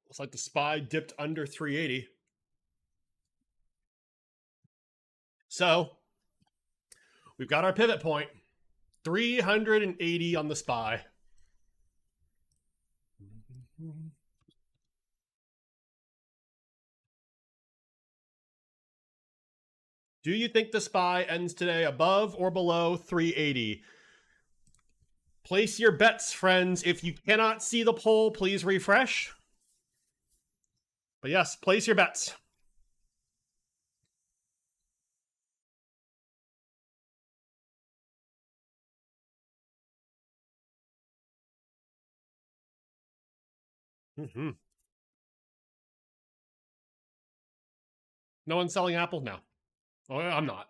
Looks like the SPY dipped under 380. So we've got our pivot point, 380 on the SPY. Do you think the SPY ends today above or below 380? Place your bets, friends. If you cannot see the poll, please refresh. But yes, place your bets. Mm-hmm. No one's selling Apple now. Oh, I'm not.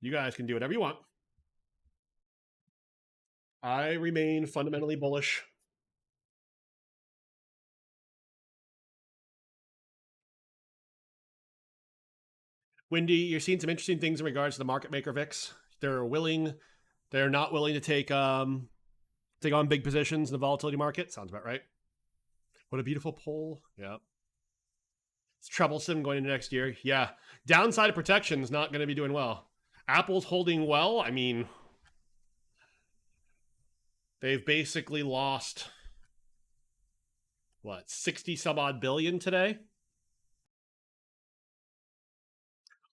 You guys can do whatever you want. I remain fundamentally bullish. Wendy, you're seeing some interesting things in regards to the market maker VIX. They're not willing to take on big positions in the volatility market. Sounds about right. What a beautiful poll. Yeah. It's troublesome going into next year. Yeah. Downside of protection is not going to be doing well. Apple's holding well. I mean, they've basically lost, 60 some odd billion today?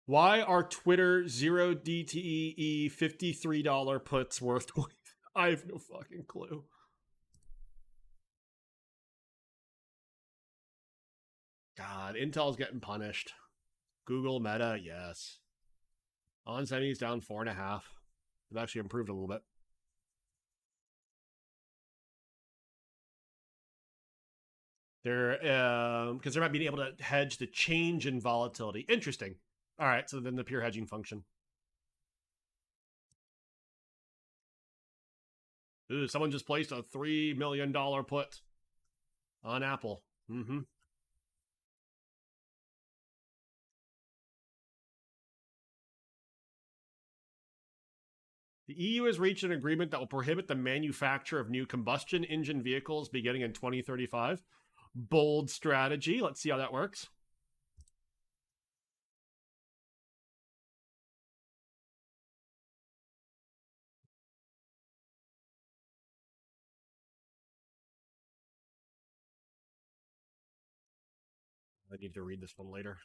Why are Twitter 0 DTE $53 puts worth 20? I have no fucking clue. God, Intel's getting punished. Google, Meta, yes. On semis down 4.5. They've actually improved a little bit. They're because they're not being able to hedge the change in volatility. Interesting. All right, so then the pure hedging function. Ooh, someone just placed a $3 million put on Apple. Mm-hmm. The EU has reached an agreement that will prohibit the manufacture of new combustion engine vehicles beginning in 2035. Bold strategy. Let's see how that works. I need to read this one later.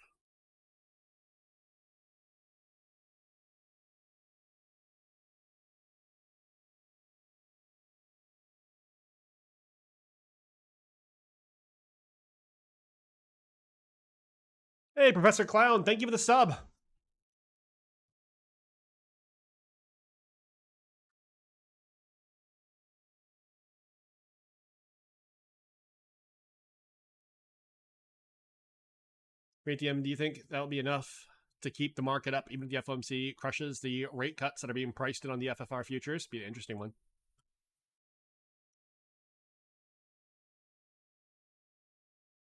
Hey, Professor Clown, thank you for the sub. Great DM, do you think that'll be enough to keep the market up, even if the FOMC crushes the rate cuts that are being priced in on the FFR futures? Be an interesting one.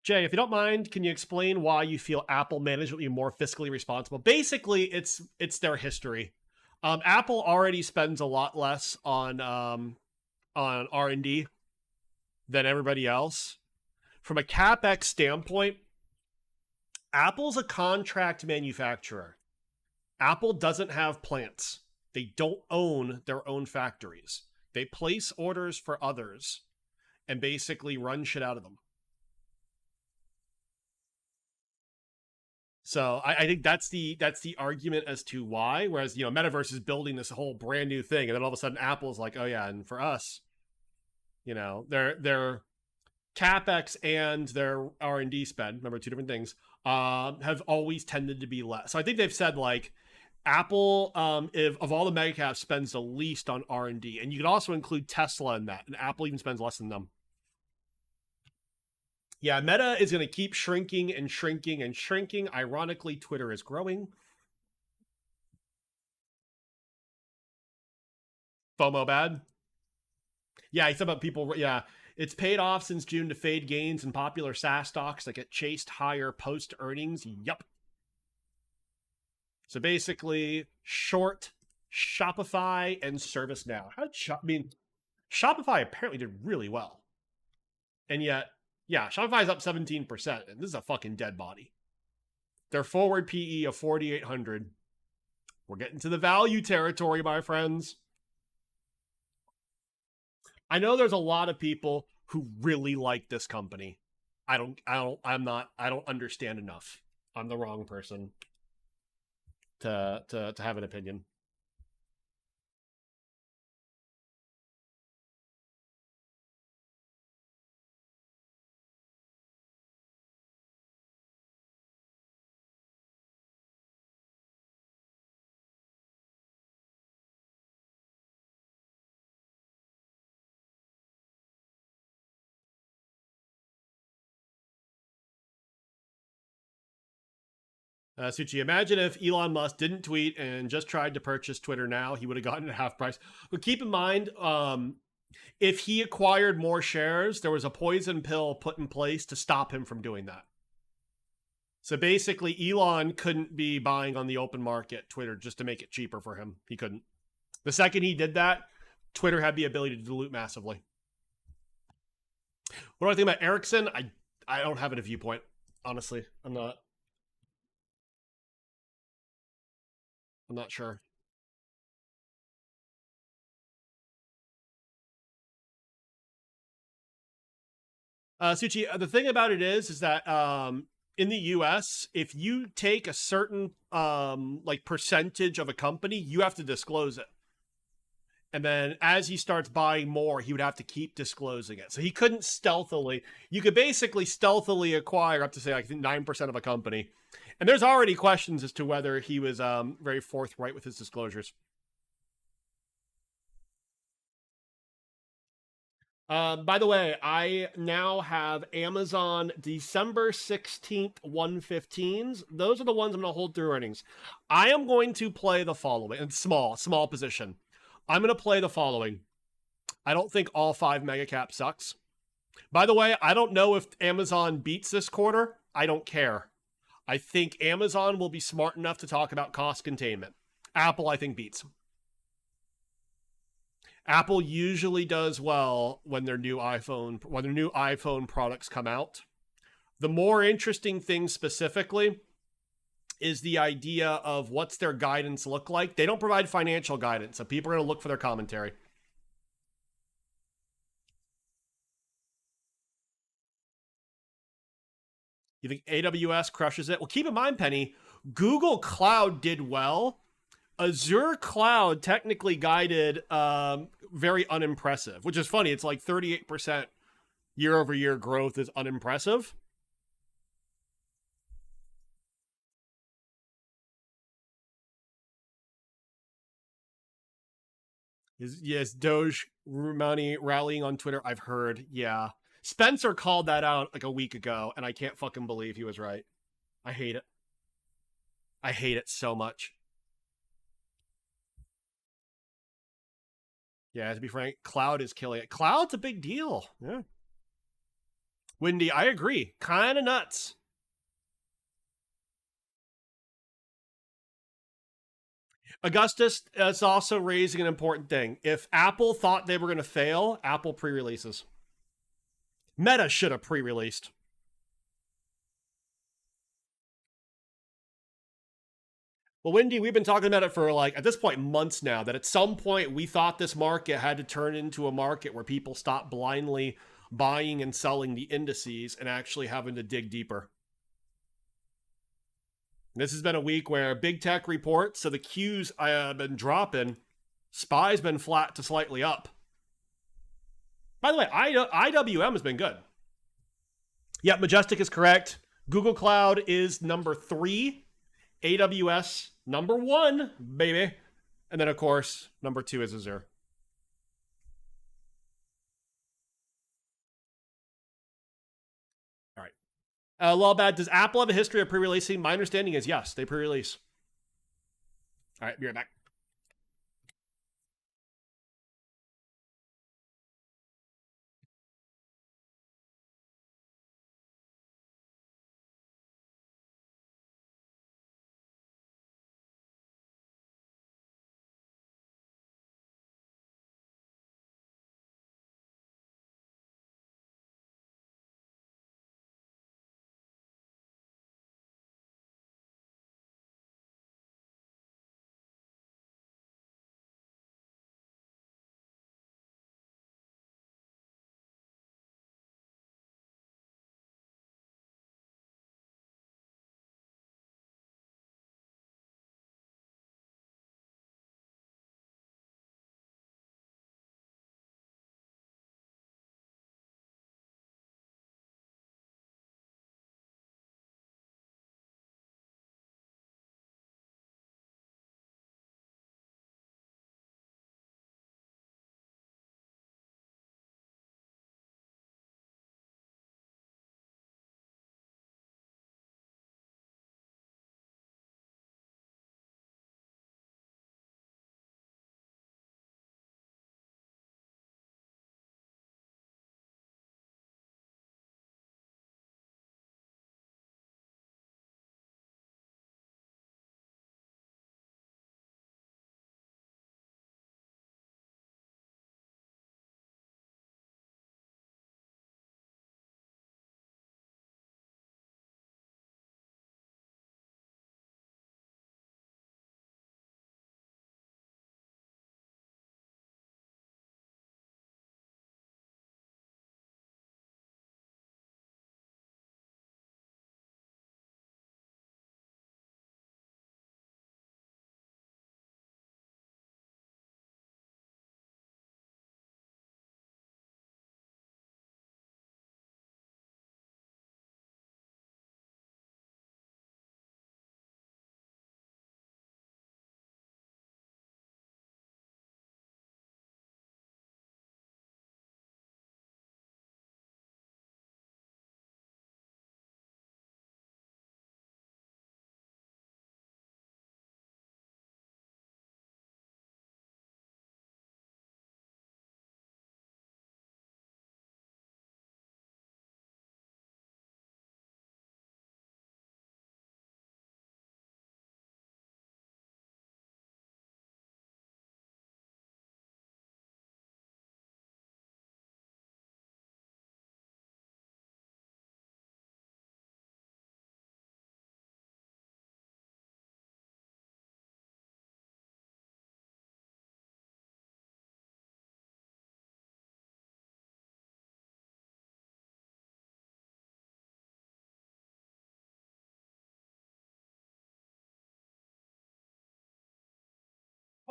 Jay, if you don't mind, can you explain why you feel Apple management will be more fiscally responsible? Basically, it's their history. Apple already spends a lot less on R&D than everybody else. From a CapEx standpoint, Apple's a contract manufacturer. Apple doesn't have plants. They don't own their own factories. They place orders for others and basically run shit out of them. So I think that's the argument as to why. Whereas, Metaverse is building this whole brand new thing, and then all of a sudden Apple's like, oh yeah, and for us, their CapEx and their R&D spend, remember, two different things, have always tended to be less. So I think they've said like Apple, if of all the mega caps, spends the least on R&D, and you can also include Tesla in that, and Apple even spends less than them. Yeah, Meta is going to keep shrinking and shrinking and shrinking. Ironically, Twitter is growing. FOMO bad? Yeah, he said about people, yeah. It's paid off since June to fade gains in popular SaaS stocks that get chased higher post-earnings. Yup. So basically, short Shopify and ServiceNow. Shopify apparently did really well. And yet, Yeah, Shopify's up 17%, and this is a fucking dead body. Their forward PE of 4,800. We're getting to the value territory, my friends. I know there's a lot of people who really like this company. I don't understand enough. I'm the wrong person to have an opinion. Suchi, imagine if Elon Musk didn't tweet and just tried to purchase Twitter now, he would have gotten it at half price. But keep in mind, if he acquired more shares, there was a poison pill put in place to stop him from doing that. So basically, Elon couldn't be buying on the open market Twitter just to make it cheaper for him. He couldn't. The second he did that, Twitter had the ability to dilute massively. What do I think about Ericsson? I don't have a viewpoint, honestly. I'm not sure. Suchi, the thing about it is that in the US, if you take a certain like percentage of a company, you have to disclose it. And then as he starts buying more, he would have to keep disclosing it. So he couldn't stealthily. You could basically stealthily acquire up to, say, like 9% of a company. And there's already questions as to whether he was very forthright with his disclosures. By the way, I now have Amazon December 16th 115s. Those are the ones I'm going to hold through earnings. I am going to play the following. And small position. I'm going to play the following. I don't think all 5 mega cap sucks. By the way, I don't know if Amazon beats this quarter. I don't care. I think Amazon will be smart enough to talk about cost containment. Apple, I think, beats. Apple usually does well when their new iPhone products come out. The more interesting thing specifically is the idea of what's their guidance look like. They don't provide financial guidance, so people are going to look for their commentary. You think AWS crushes it? Well, keep in mind, Penny, Google Cloud did well. Azure Cloud technically guided very unimpressive, which is funny. It's like 38% year-over-year growth is unimpressive. Yes, Doge money rallying on Twitter. I've heard. Yeah. Spencer called that out like a week ago, and I can't fucking believe he was right. I hate it. I hate it so much. Yeah, to be frank, Cloud is killing it. Cloud's a big deal. Yeah. Windy, I agree. Kind of nuts. Augustus is also raising an important thing. If Apple thought they were going to fail, Apple pre-releases. Meta should have pre-released. Well, Wendy, we've been talking about it for like, at this point, months now, that at some point we thought this market had to turn into a market where people stop blindly buying and selling the indices and actually having to dig deeper. This has been a week where big tech reports, so the Qs have been dropping. SPY's been flat to slightly up. By the way, IWM has been good. Yep, Majestic is correct. Google Cloud is number 3. AWS number 1, baby. And then, of course, number 2 is Azure. All right. Lawbad, does Apple have a history of pre-releasing? My understanding is yes, they pre-release. All right, be right back.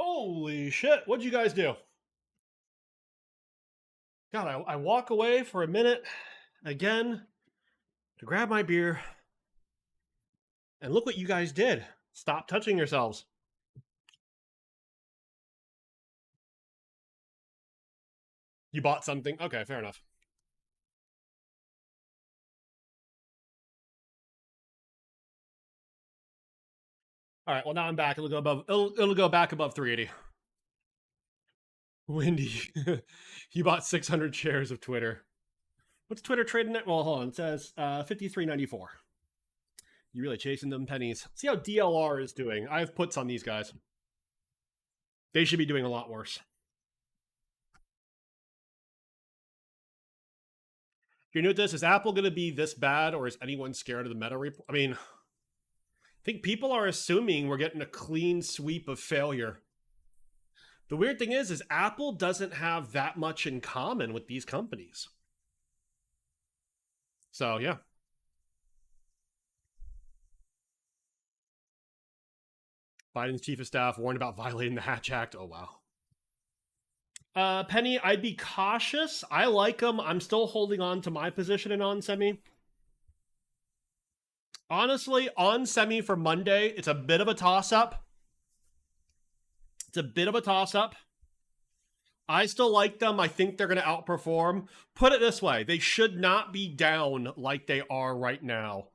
Holy shit. What'd you guys do? God, I walk away for a minute again to grab my beer. And look what you guys did. Stop touching yourselves. You bought something? Okay, fair enough. All right, well now I'm back. It'll go above. It'll go back above 380. Windy, you bought 600 shares of Twitter. What's Twitter trading at? Well, hold on. It says 53.94. You really chasing them pennies. See how DLR is doing. I have puts on these guys. They should be doing a lot worse. You know what this is? Apple going to be this bad, or is anyone scared of the Meta report? I mean, I think people are assuming we're getting a clean sweep of failure. The weird thing is Apple doesn't have that much in common with these companies. So, yeah. Biden's chief of staff warned about violating the Hatch Act. Oh, wow. Penny, I'd be cautious. I like them. I'm still holding on to my position in onsemi. Honestly, onsemi for Monday, it's a bit of a toss-up. It's a bit of a toss-up. I still like them. I think they're going to outperform. Put it this way. They should not be down like they are right now.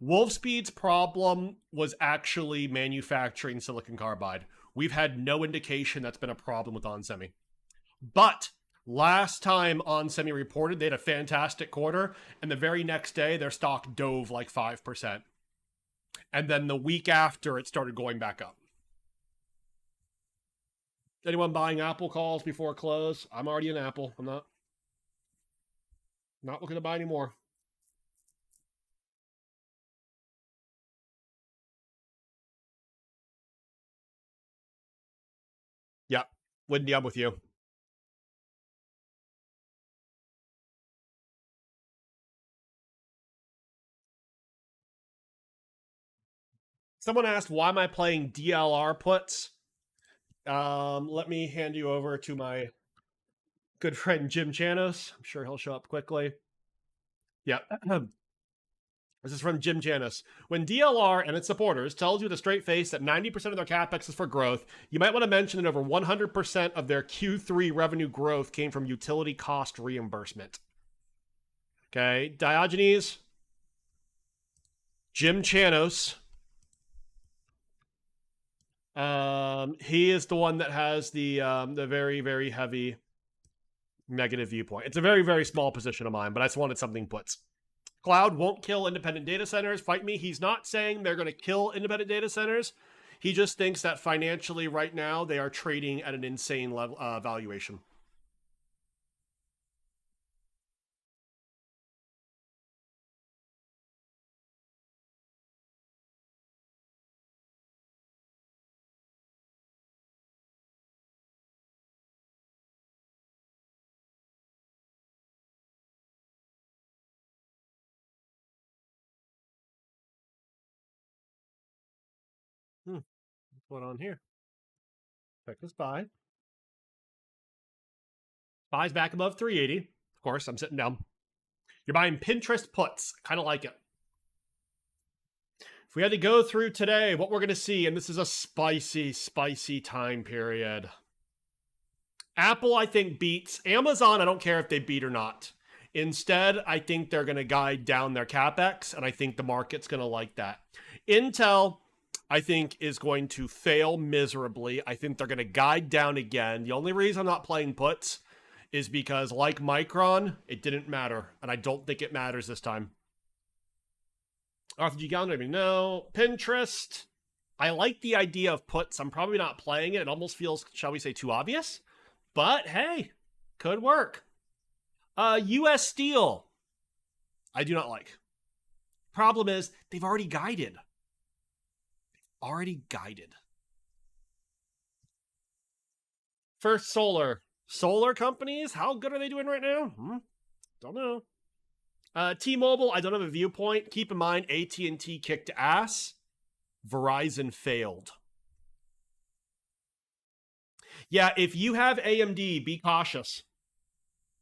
Wolfspeed's problem was actually manufacturing silicon carbide. We've had no indication that's been a problem with onsemi. But last time onsemi reported, they had a fantastic quarter, and the very next day, their stock dove like 5%. And then the week after, it started going back up. Anyone buying Apple calls before close? I'm already in Apple. I'm not looking to buy anymore. Yep. Wendy, I'm with you. Someone asked, why am I playing DLR puts? Let me hand you over to my good friend Jim Chanos. I'm sure he'll show up quickly. Yeah. This is from Jim Chanos. When DLR and its supporters tells you with a straight face that 90% of their capex is for growth, you might want to mention that over 100% of their Q3 revenue growth came from utility cost reimbursement. Okay, Diogenes, Jim Chanos. He is the one that has the very, very heavy negative viewpoint. It's a very, very small position of mine, but I just wanted something puts. Cloud won't kill independent data centers. Fight me. He's not saying they're going to kill independent data centers. He just thinks that financially right now they are trading at an insane level valuation. What's going on here? Check this buy. Buy's back above 380. Of course, I'm sitting down. You're buying Pinterest puts. Kind of like it. If we had to go through today, what we're going to see, and this is a spicy, spicy time period. Apple, I think, beats. Amazon, I don't care if they beat or not. Instead, I think they're going to guide down their capex, and I think the market's going to like that. Intel, I think, is going to fail miserably. I think they're going to guide down again. The only reason I'm not playing puts is because, like Micron, it didn't matter, and I don't think it matters this time. Arthur G. Gallon, no. Pinterest, I like the idea of puts. I'm probably not playing it. It almost feels, shall we say, too obvious. But, hey, could work. U.S. Steel, I do not like. Problem is, they've already guided. First Solar. Solar companies, how good are they doing right now? Don't know. T-Mobile, I don't have a viewpoint. Keep in mind, AT&T kicked ass. Verizon failed. Yeah, if you have AMD, be cautious.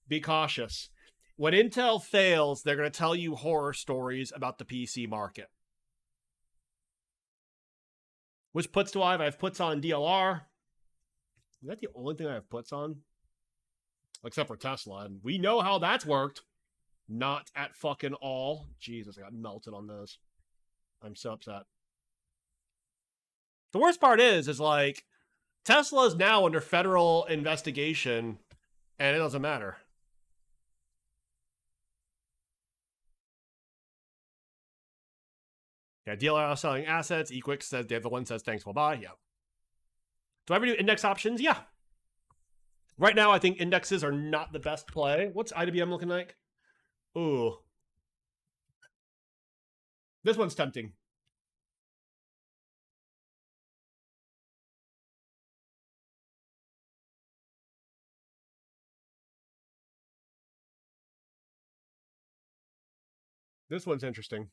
Be cautious. When Intel fails, they're going to tell you horror stories about the PC market. Which puts do I have? I have puts on DLR. Is that the only thing I have puts on? Except for Tesla. And we know how that's worked. Not at fucking all. Jesus, I got melted on those. I'm so upset. The worst part is like, Tesla is now under federal investigation, and it doesn't matter. Yeah, DLR selling assets. Equix says the one says thanks, we'll buy. Yeah. Do I ever do index options? Yeah. Right now, I think indexes are not the best play. What's IWM looking like? Ooh. This one's tempting. This one's interesting.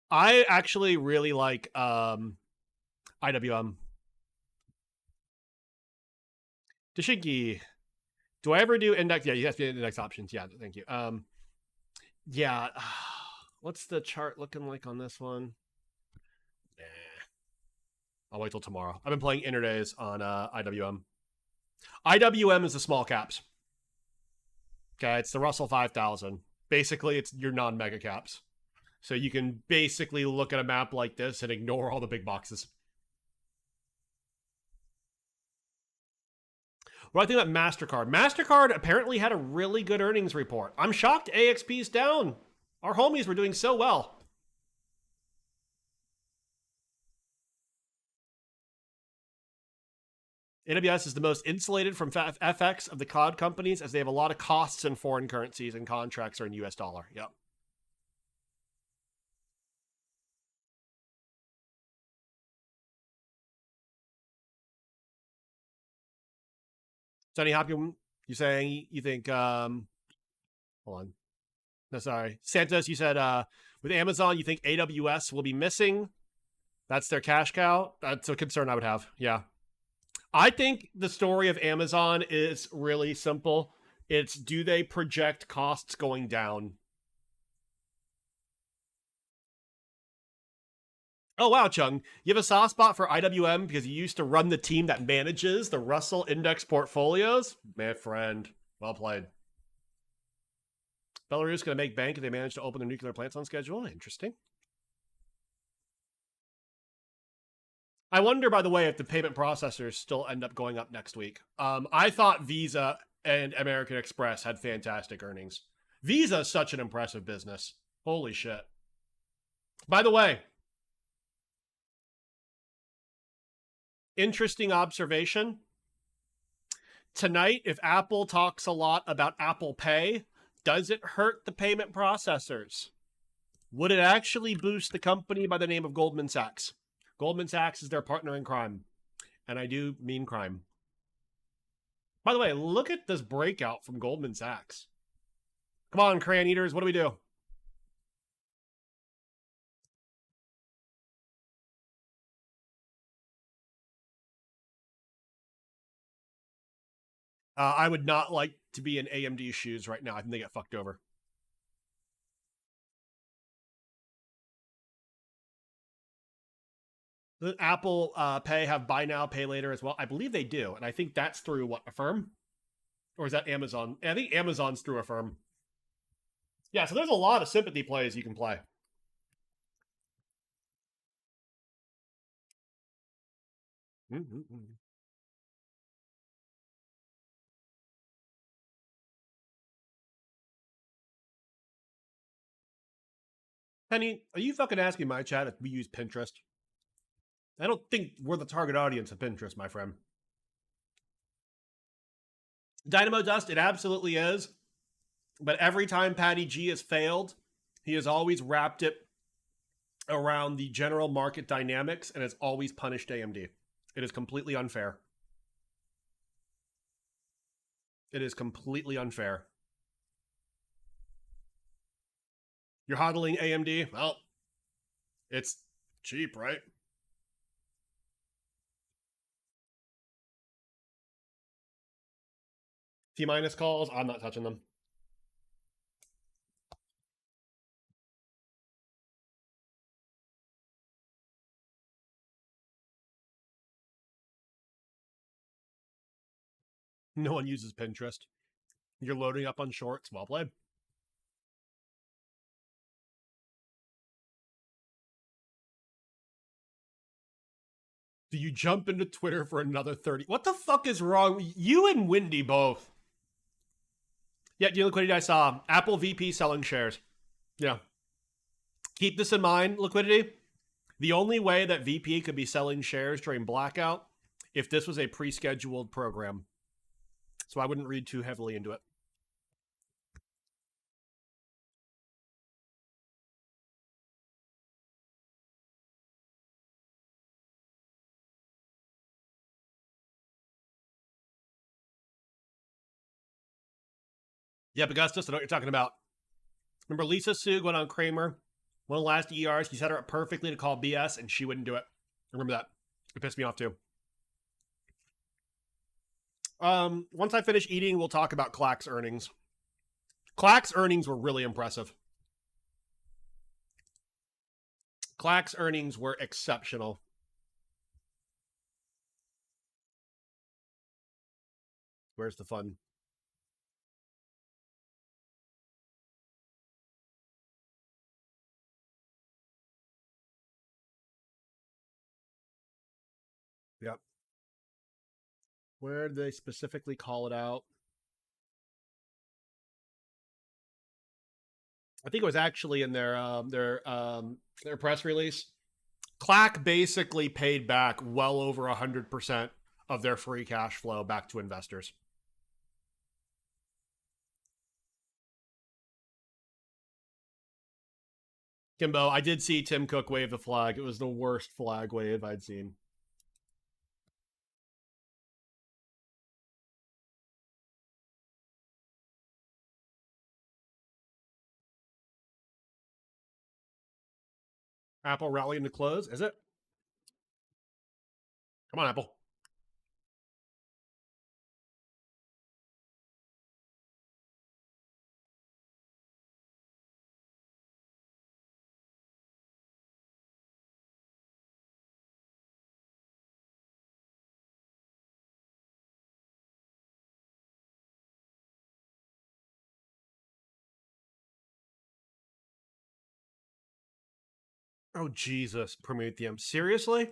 I actually really like IWM. Dashiki. Do I ever do index? Yeah, you have to do index options. Yeah, thank you. Yeah. What's the chart looking like on this one? Nah. I'll wait till tomorrow. I've been playing interdays on IWM. IWM is the small caps. Okay, it's the Russell 5000. Basically, it's your non-mega caps. So you can basically look at a map like this and ignore all the big boxes. What do I think about MasterCard? MasterCard apparently had a really good earnings report. I'm shocked AXP's down. Our homies were doing so well. AWS is the most insulated from FX of the cloud companies as they have a lot of costs in foreign currencies and contracts are in US dollar. Yep. Sonny Hopkins, you saying you think hold on. No, sorry. Santos, you said with Amazon, you think AWS will be missing. That's their cash cow. That's a concern I would have. Yeah. I think the story of Amazon is really simple. It's do they project costs going down? Oh, wow, Chung. You have a soft spot for IWM because you used to run the team that manages the Russell Index portfolios? My friend. Well played. Belarus going to make bank if they manage to open their nuclear plants on schedule? Interesting. I wonder, by the way, if the payment processors still end up going up next week. I thought Visa and American Express had fantastic earnings. Visa is such an impressive business. Holy shit. By the way, interesting observation. Tonight, if Apple talks a lot about Apple Pay, does it hurt the payment processors? Would it actually boost the company by the name of Goldman Sachs? Goldman Sachs is their partner in crime. And I do mean crime. By the way, look at this breakout from Goldman Sachs. Come on, crayon eaters, what do we do? I would not like to be in AMD's shoes right now. I think they get fucked over. The Apple Pay have buy now, pay later as well? I believe they do. And I think that's through what, Affirm? Or is that Amazon? I think Amazon's through Affirm. Yeah, so there's a lot of sympathy plays you can play. Penny, are you fucking asking my chat if we use Pinterest? I don't think we're the target audience of Pinterest, my friend. Dynamo Dust, it absolutely is. But every time Patty G has failed, he has always wrapped it around the general market dynamics and has always punished AMD. It is completely unfair. It is completely unfair. You're hodling AMD? Well, it's cheap, right? T- calls, I'm not touching them. No one uses Pinterest. You're loading up on shorts. Well played. Do you jump into Twitter for another 30? What the fuck is wrong? You and Wendy both. Yeah, deal liquidity I saw. Apple VP selling shares. Yeah. Keep this in mind, liquidity. The only way that VP could be selling shares during blackout if this was a pre-scheduled program. So I wouldn't read too heavily into it. Yeah, Augustus, I know what you're talking about. Remember Lisa Sug went on Kramer, one of the last ERs. He set her up perfectly to call BS, and she wouldn't do it. Remember that. It pissed me off, too. Once I finish eating, we'll talk about KLAC's earnings. KLAC's earnings were really impressive. KLAC's earnings were exceptional. Where's the fun? Yep. Where did they specifically call it out? I think it was actually in their press release. KLAC basically paid back well over 100% of their free cash flow back to investors. Kimbo, I did see Tim Cook wave the flag. It was the worst flag wave I'd seen. Apple rallying to close, is it? Come on, Apple. Oh, Jesus, Prometheum. Seriously? I'm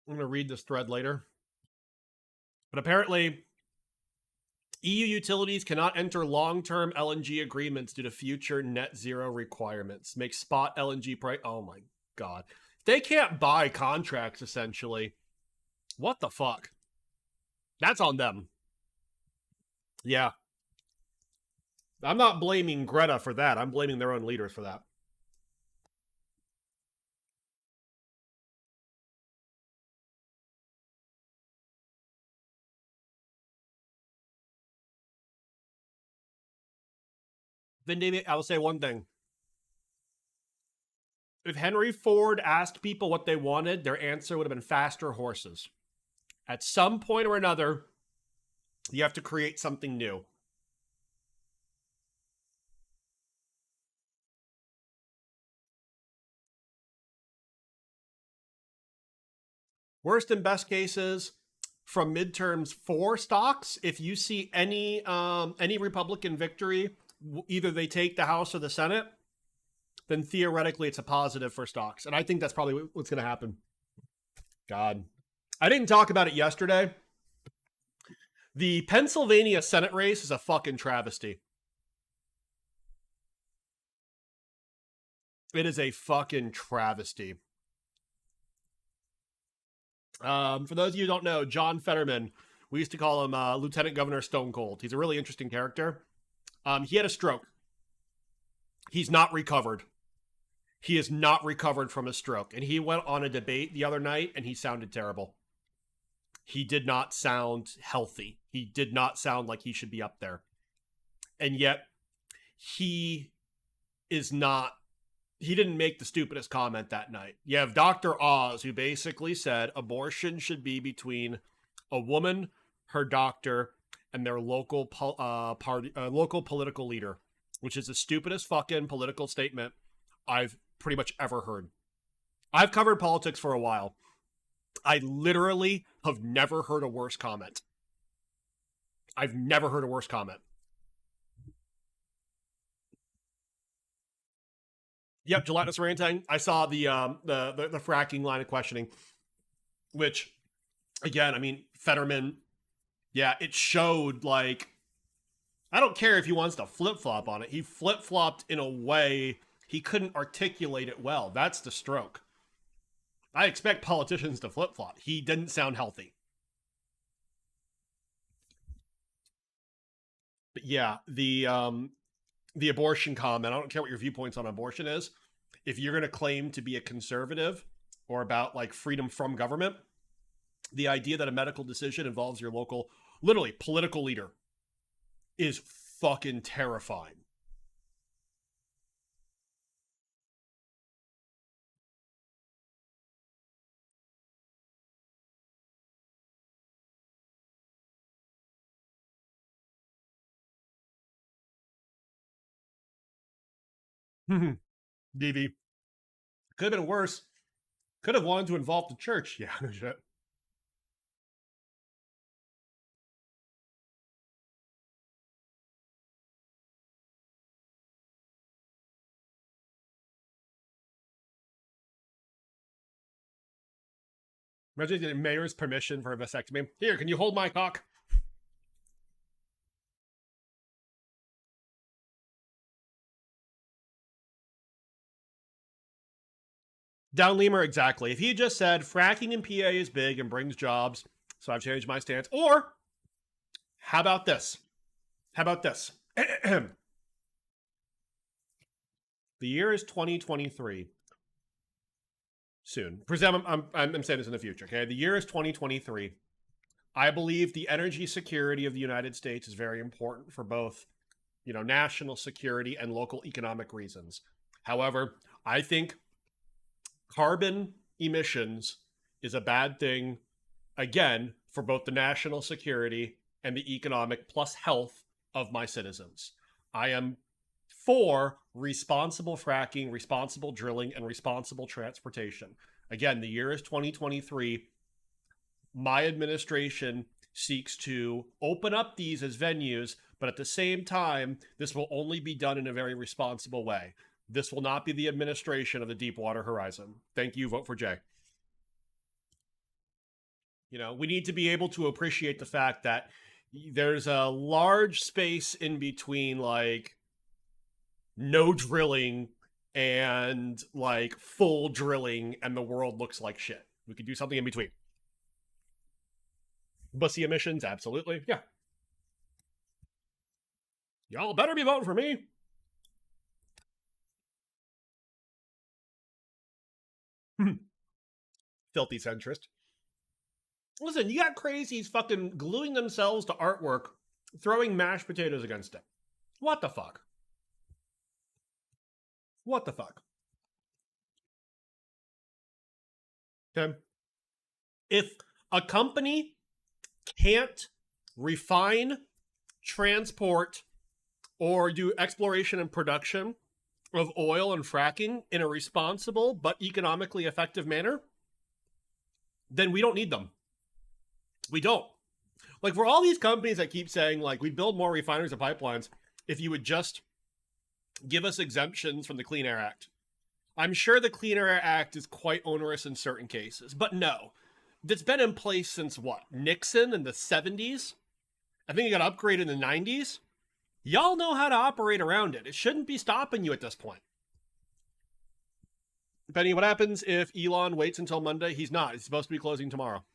going to read this thread later. But apparently, EU utilities cannot enter long-term LNG agreements due to future net zero requirements. Make spot LNG price. Oh my God. They can't buy contracts, essentially. What the fuck? That's on them. Yeah. I'm not blaming Greta for that. I'm blaming their own leaders for that. Then David, I will say one thing. If Henry Ford asked people what they wanted, their answer would have been faster horses. At some point or another, you have to create something new. Worst and best cases from midterms for stocks. If you see any Republican victory, either they take the House or the Senate, then theoretically it's a positive for stocks. And I think that's probably what's going to happen. God. I didn't talk about it yesterday. The Pennsylvania Senate race is a fucking travesty. It is a fucking travesty. For those of you who don't know, John Fetterman, we used to call him Lieutenant Governor Stone Cold. He's a really interesting character. He had a stroke. He's not recovered. He is not recovered from a stroke. And he went on a debate the other night, and he sounded terrible. He did not sound healthy. He did not sound like he should be up there. And yet, he is not he didn't make the stupidest comment that night. You have Dr. Oz, who basically said abortion should be between a woman, her doctor, and their local local political leader, which is the stupidest fucking political statement I've pretty much ever heard. I've covered politics for a while. I literally have never heard a worse comment. I've never heard a worse comment. Yep, gelatinous orangutan. I saw the fracking line of questioning, which, again, I mean, Fetterman, yeah, it showed, like, I don't care if he wants to flip-flop on it. He flip-flopped in a way he couldn't articulate it well. That's the stroke. I expect politicians to flip-flop. He didn't sound healthy. But yeah, the abortion comment, I don't care what your viewpoints on abortion is. If you're going to claim to be a conservative or about like freedom from government, the idea that a medical decision involves your local, literally political leader is fucking terrifying. DV. Could have been worse. Could have wanted to involve the church. Yeah, no shit. Imagine getting mayor's permission for a vasectomy. Here, can you hold my cock? Down Lemur, exactly. If he just said fracking in PA is big and brings jobs, so I've changed my stance. Or, how about this? How about this? The year is 2023. Soon. I'm saying this in the future, okay? The year is 2023. I believe the energy security of the United States is very important for both, national security and local economic reasons. However, I think carbon emissions is a bad thing, again, for both the national security and the economic plus health of my citizens. I am for responsible fracking, responsible drilling, and responsible transportation. Again, the year is 2023. My administration seeks to open up these as venues, but at the same time, this will only be done in a very responsible way. This will not be the administration of the Deepwater Horizon. Thank you. Vote for Jay. We need to be able to appreciate the fact that there's a large space in between, like, no drilling and, like, full drilling, and the world looks like shit. We could do something in between. Bussy emissions, absolutely. Yeah. Y'all better be voting for me. Filthy centrist. Listen, you got crazies fucking gluing themselves to artwork, throwing mashed potatoes against it. What the fuck? What the fuck? Okay. If a company can't refine, transport, or do exploration and production of oil and fracking in a responsible but economically effective manner, then we don't need them. We don't. Like, for all these companies that keep saying, like, we build more refineries and pipelines, if you would just give us exemptions from the Clean Air Act. I'm sure the Clean Air Act is quite onerous in certain cases, but no. That's been in place since what? Nixon in the 70s? I think it got upgraded in the 90s. Y'all know how to operate around it. It shouldn't be stopping you at this point. Benny, what happens if Elon waits until Monday? He's not. He's supposed to be closing tomorrow.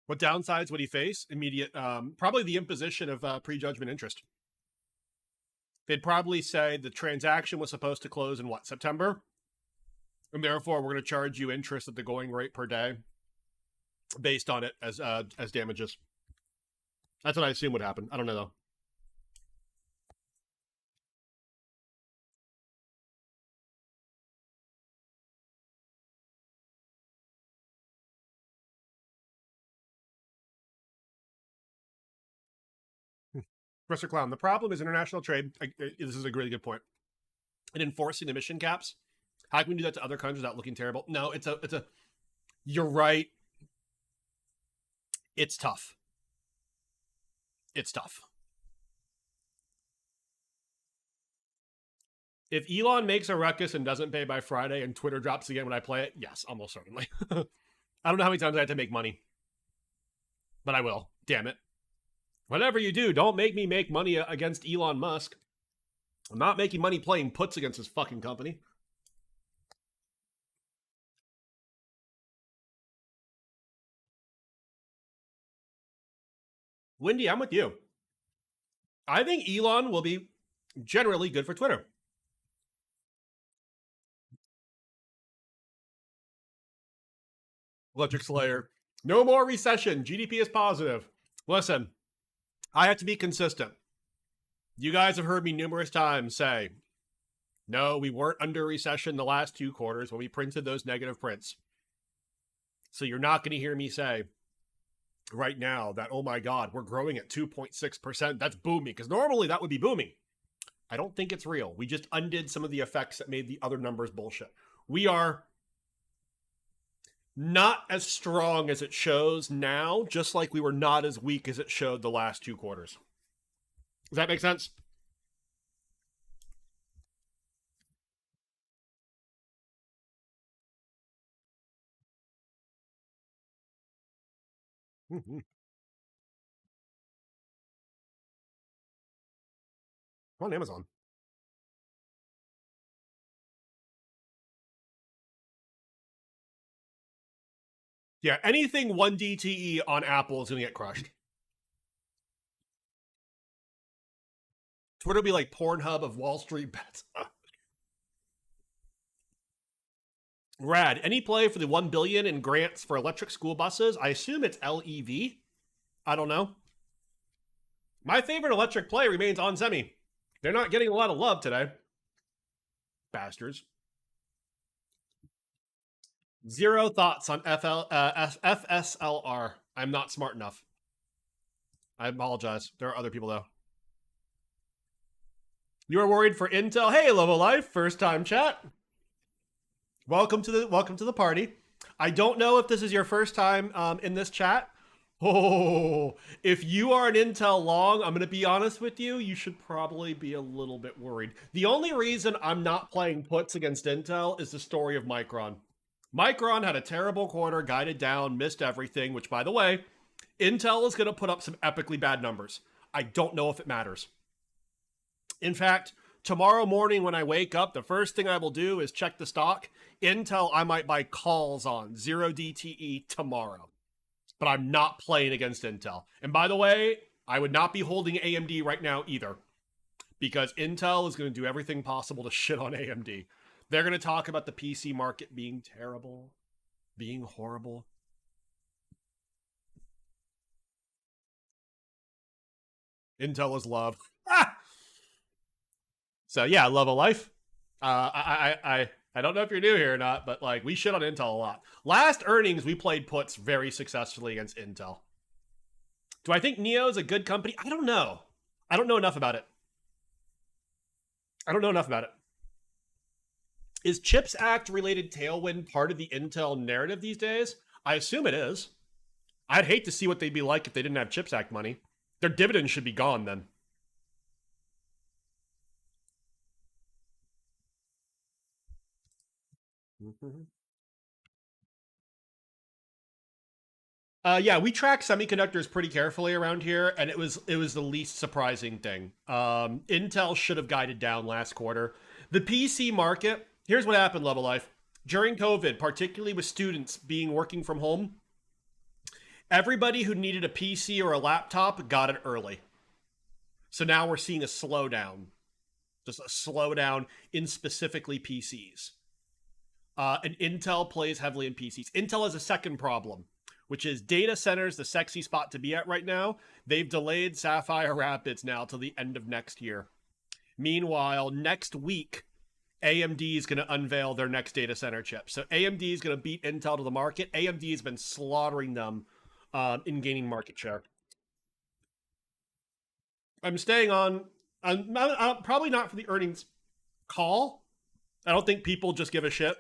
What downsides would he face? Immediate, probably the imposition of prejudgment interest. they'd probably say the transaction was supposed to close in what, September? And therefore, we're going to charge you interest at the going rate per day based on it as damages. That's what I assume would happen. I don't know, though. Professor Clown, the problem is international trade. This is a really good point. And enforcing emission caps. How can we do that to other countries without looking terrible? No, it's a. You're right. It's tough. It's tough. If Elon makes a ruckus and doesn't pay by Friday and Twitter drops again when I play it, yes, almost certainly. I don't know how many times I have to make money. But I will. Damn it. Whatever you do, don't make me make money against Elon Musk. I'm not making money playing puts against his fucking company. Wendy, I'm with you. I think Elon will be generally good for Twitter. Electric Slayer. No more recession. GDP is positive. Listen, I have to be consistent. You guys have heard me numerous times say, no, we weren't under recession the last 2 quarters when we printed those negative prints. So you're not going to hear me say right now that, oh my God, we're growing at 2.6%. That's booming, because normally that would be booming. I don't think it's real. We just undid some of the effects that made the other numbers bullshit. We are not as strong as it shows now, just like we were not as weak as it showed the last 2 quarters. Does that make sense? Mm-hmm. On Amazon. Yeah, anything 1DTE on Apple is going to get crushed. Twitter will be like Pornhub of Wall Street bets. Rad. Any play for the $1 billion in grants for electric school buses? I assume it's LEV. I don't know. My favorite electric play remains On Semi. They're not getting a lot of love today. Bastards. Zero thoughts on FSLR. I'm not smart enough. I apologize. There are other people, though. You are worried for Intel? Hey, Love of Life. First time chat. Welcome to the party. I don't know if this is your first time in this chat. Oh, if you are an Intel long, I'm going to be honest with you, you should probably be a little bit worried. The only reason I'm not playing puts against Intel is the story of Micron. Micron had a terrible quarter, guided down, missed everything, which, by the way, Intel is going to put up some epically bad numbers. I don't know if it matters. In fact, tomorrow morning when I wake up, the first thing I will do is check the stock. Intel, I might buy calls on 0DTE tomorrow. But I'm not playing against Intel. And by the way, I would not be holding AMD right now either. Because Intel is going to do everything possible to shit on AMD. They're going to talk about the PC market being terrible, being horrible. Intel is love. Ah! So yeah, love of life. I don't know if you're new here or not, but like we shit on Intel a lot. Last earnings, we played puts very successfully against Intel. Do I think Neo is a good company? I don't know. I don't know enough about it. Is CHIPS Act related tailwind part of the Intel narrative these days? I assume it is. I'd hate to see what they'd be like if they didn't have CHIPS Act money. Their dividends should be gone then. Yeah, we track semiconductors pretty carefully around here, and it was the least surprising thing. Intel should have guided down last quarter. The PC market, here's what happened, Love of Life. During COVID, particularly with students working from home, everybody who needed a PC or a laptop got it early. So now we're seeing a slowdown just a slowdown in specifically PCs. And Intel plays heavily in PCs. Intel has a second problem, which is data centers, the sexy spot to be at right now. They've delayed Sapphire Rapids now till the end of next year. Meanwhile, next week, AMD is going to unveil their next data center chip. So AMD is going to beat Intel to the market. AMD has been slaughtering them in gaining market share. I'm staying on. I'm probably not for the earnings call. I don't think people just give a shit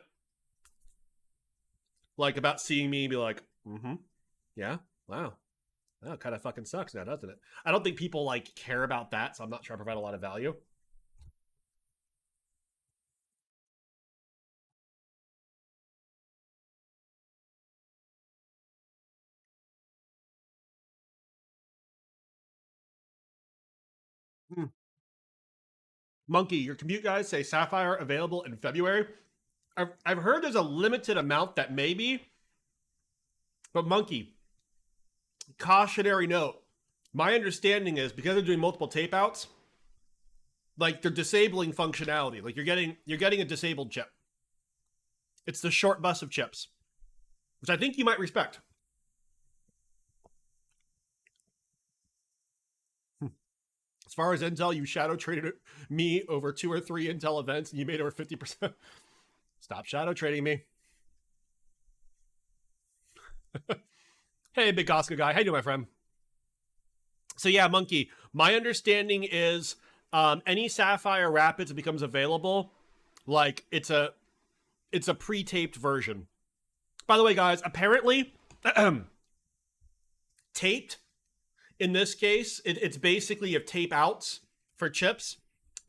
like about seeing me be like, yeah, wow. That kind of fucking sucks now, doesn't it? I don't think people like care about that, so I'm not sure I provide a lot of value. Monkey, your compute guys say Sapphire available in February. I've heard there's a limited amount that may be, but Monkey, cautionary note. My understanding is because they're doing multiple tape outs, like they're disabling functionality. Like you're getting a disabled chip. It's the short bus of chips, which I think you might respect. As far as Intel, you shadow traded me over 2 or 3 Intel events and you made over 50%. Stop shadow trading me. Hey, big Oscar guy. How you doing, my friend? So yeah, Monkey, my understanding is any Sapphire Rapids that becomes available, like it's a pre-taped version. By the way, guys, apparently taped, in this case, it's basically you have tape outs for chips.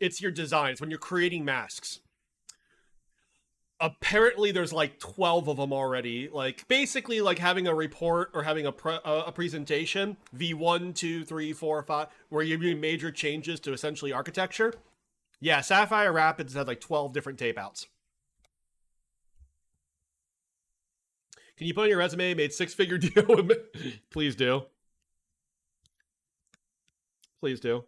It's your designs when you're creating masks. Apparently, there's like 12 of them already. Like basically, like having a report or having a presentation. V1, 2, 3, 4, 5, where you're doing major changes to essentially architecture. Yeah, Sapphire Rapids had like 12 different tape outs. Can you put on your resume? Made 6-figure deal with me? Please do. Please do.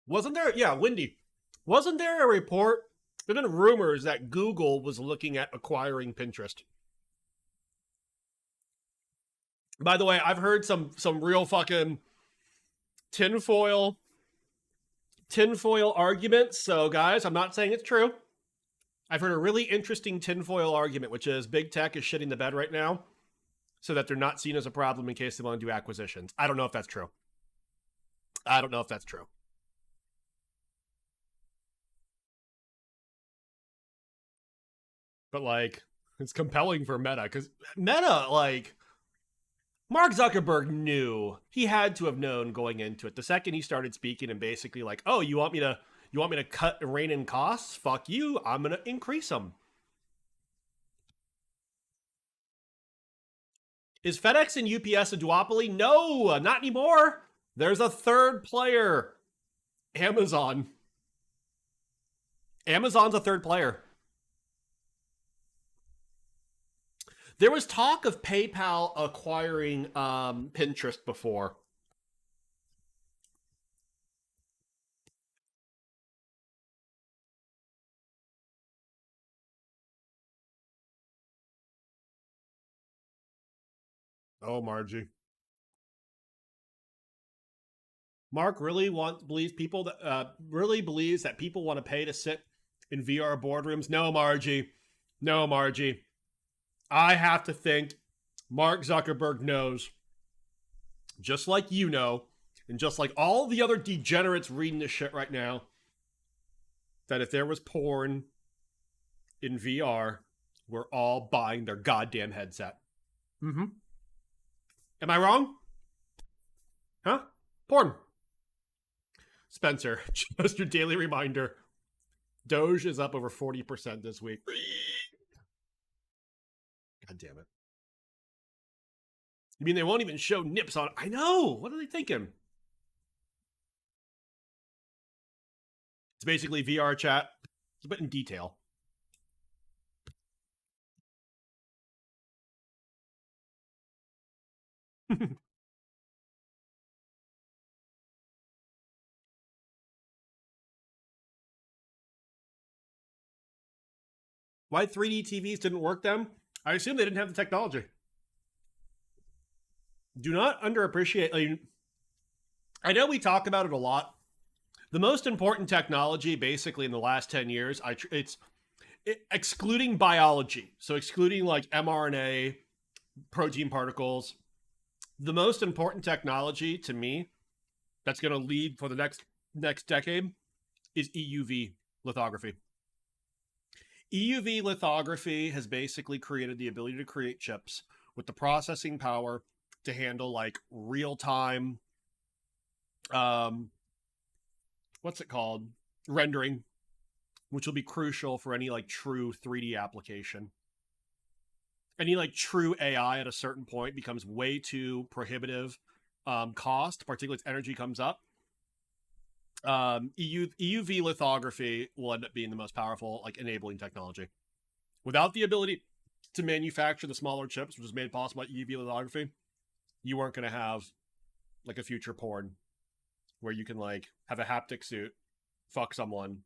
Wasn't there? Yeah, Wendy. Wasn't there a report? There have been rumors that Google was looking at acquiring Pinterest. By the way, I've heard some real fucking tinfoil arguments. So, guys, I'm not saying it's true. I've heard a really interesting tinfoil argument, which is big tech is shitting the bed right now so that they're not seen as a problem in case they want to do acquisitions. I don't know if that's true. I don't know if that's true. But, like, it's compelling for Meta, because Meta, like, Mark Zuckerberg knew. He had to have known going into it. The second he started speaking and basically like, oh, you want me to cut and rein in costs? Fuck you. I'm going to increase them. Is FedEx and UPS a duopoly? No, not anymore. There's a third player. Amazon. Amazon's a third player. There was talk of PayPal acquiring Pinterest before. Oh, Margie. Mark really believes that people want to pay to sit in VR boardrooms. No, Margie. No, Margie. I have to think Mark Zuckerberg knows, just like you know, and just like all the other degenerates reading this shit right now, that if there was porn in VR, we're all buying their goddamn headset. Mm-hmm. Am I wrong? Huh? Porn. Spencer, just your daily reminder. Doge is up over 40% this week. God damn it. You mean they won't even show nips on? I know. What are they thinking? It's basically VR chat, but in detail. Why 3D TVs didn't work then? I assume they didn't have the technology. Do not underappreciate. I know we talk about it a lot. The most important technology, basically, in the last 10 years, excluding biology, so excluding like mRNA, protein particles, the most important technology to me that's going to lead for the next decade is EUV lithography. EUV lithography has basically created the ability to create chips with the processing power to handle like real-time, what's it called? Rendering, which will be crucial for any like true 3D application. Any like true AI at a certain point becomes way too prohibitive cost, particularly as energy comes up. EUV lithography will end up being the most powerful like enabling technology. Without the ability to manufacture the smaller chips, which is made possible by EUV lithography, you weren't going to have like a future porn where you can like have a haptic suit, fuck someone,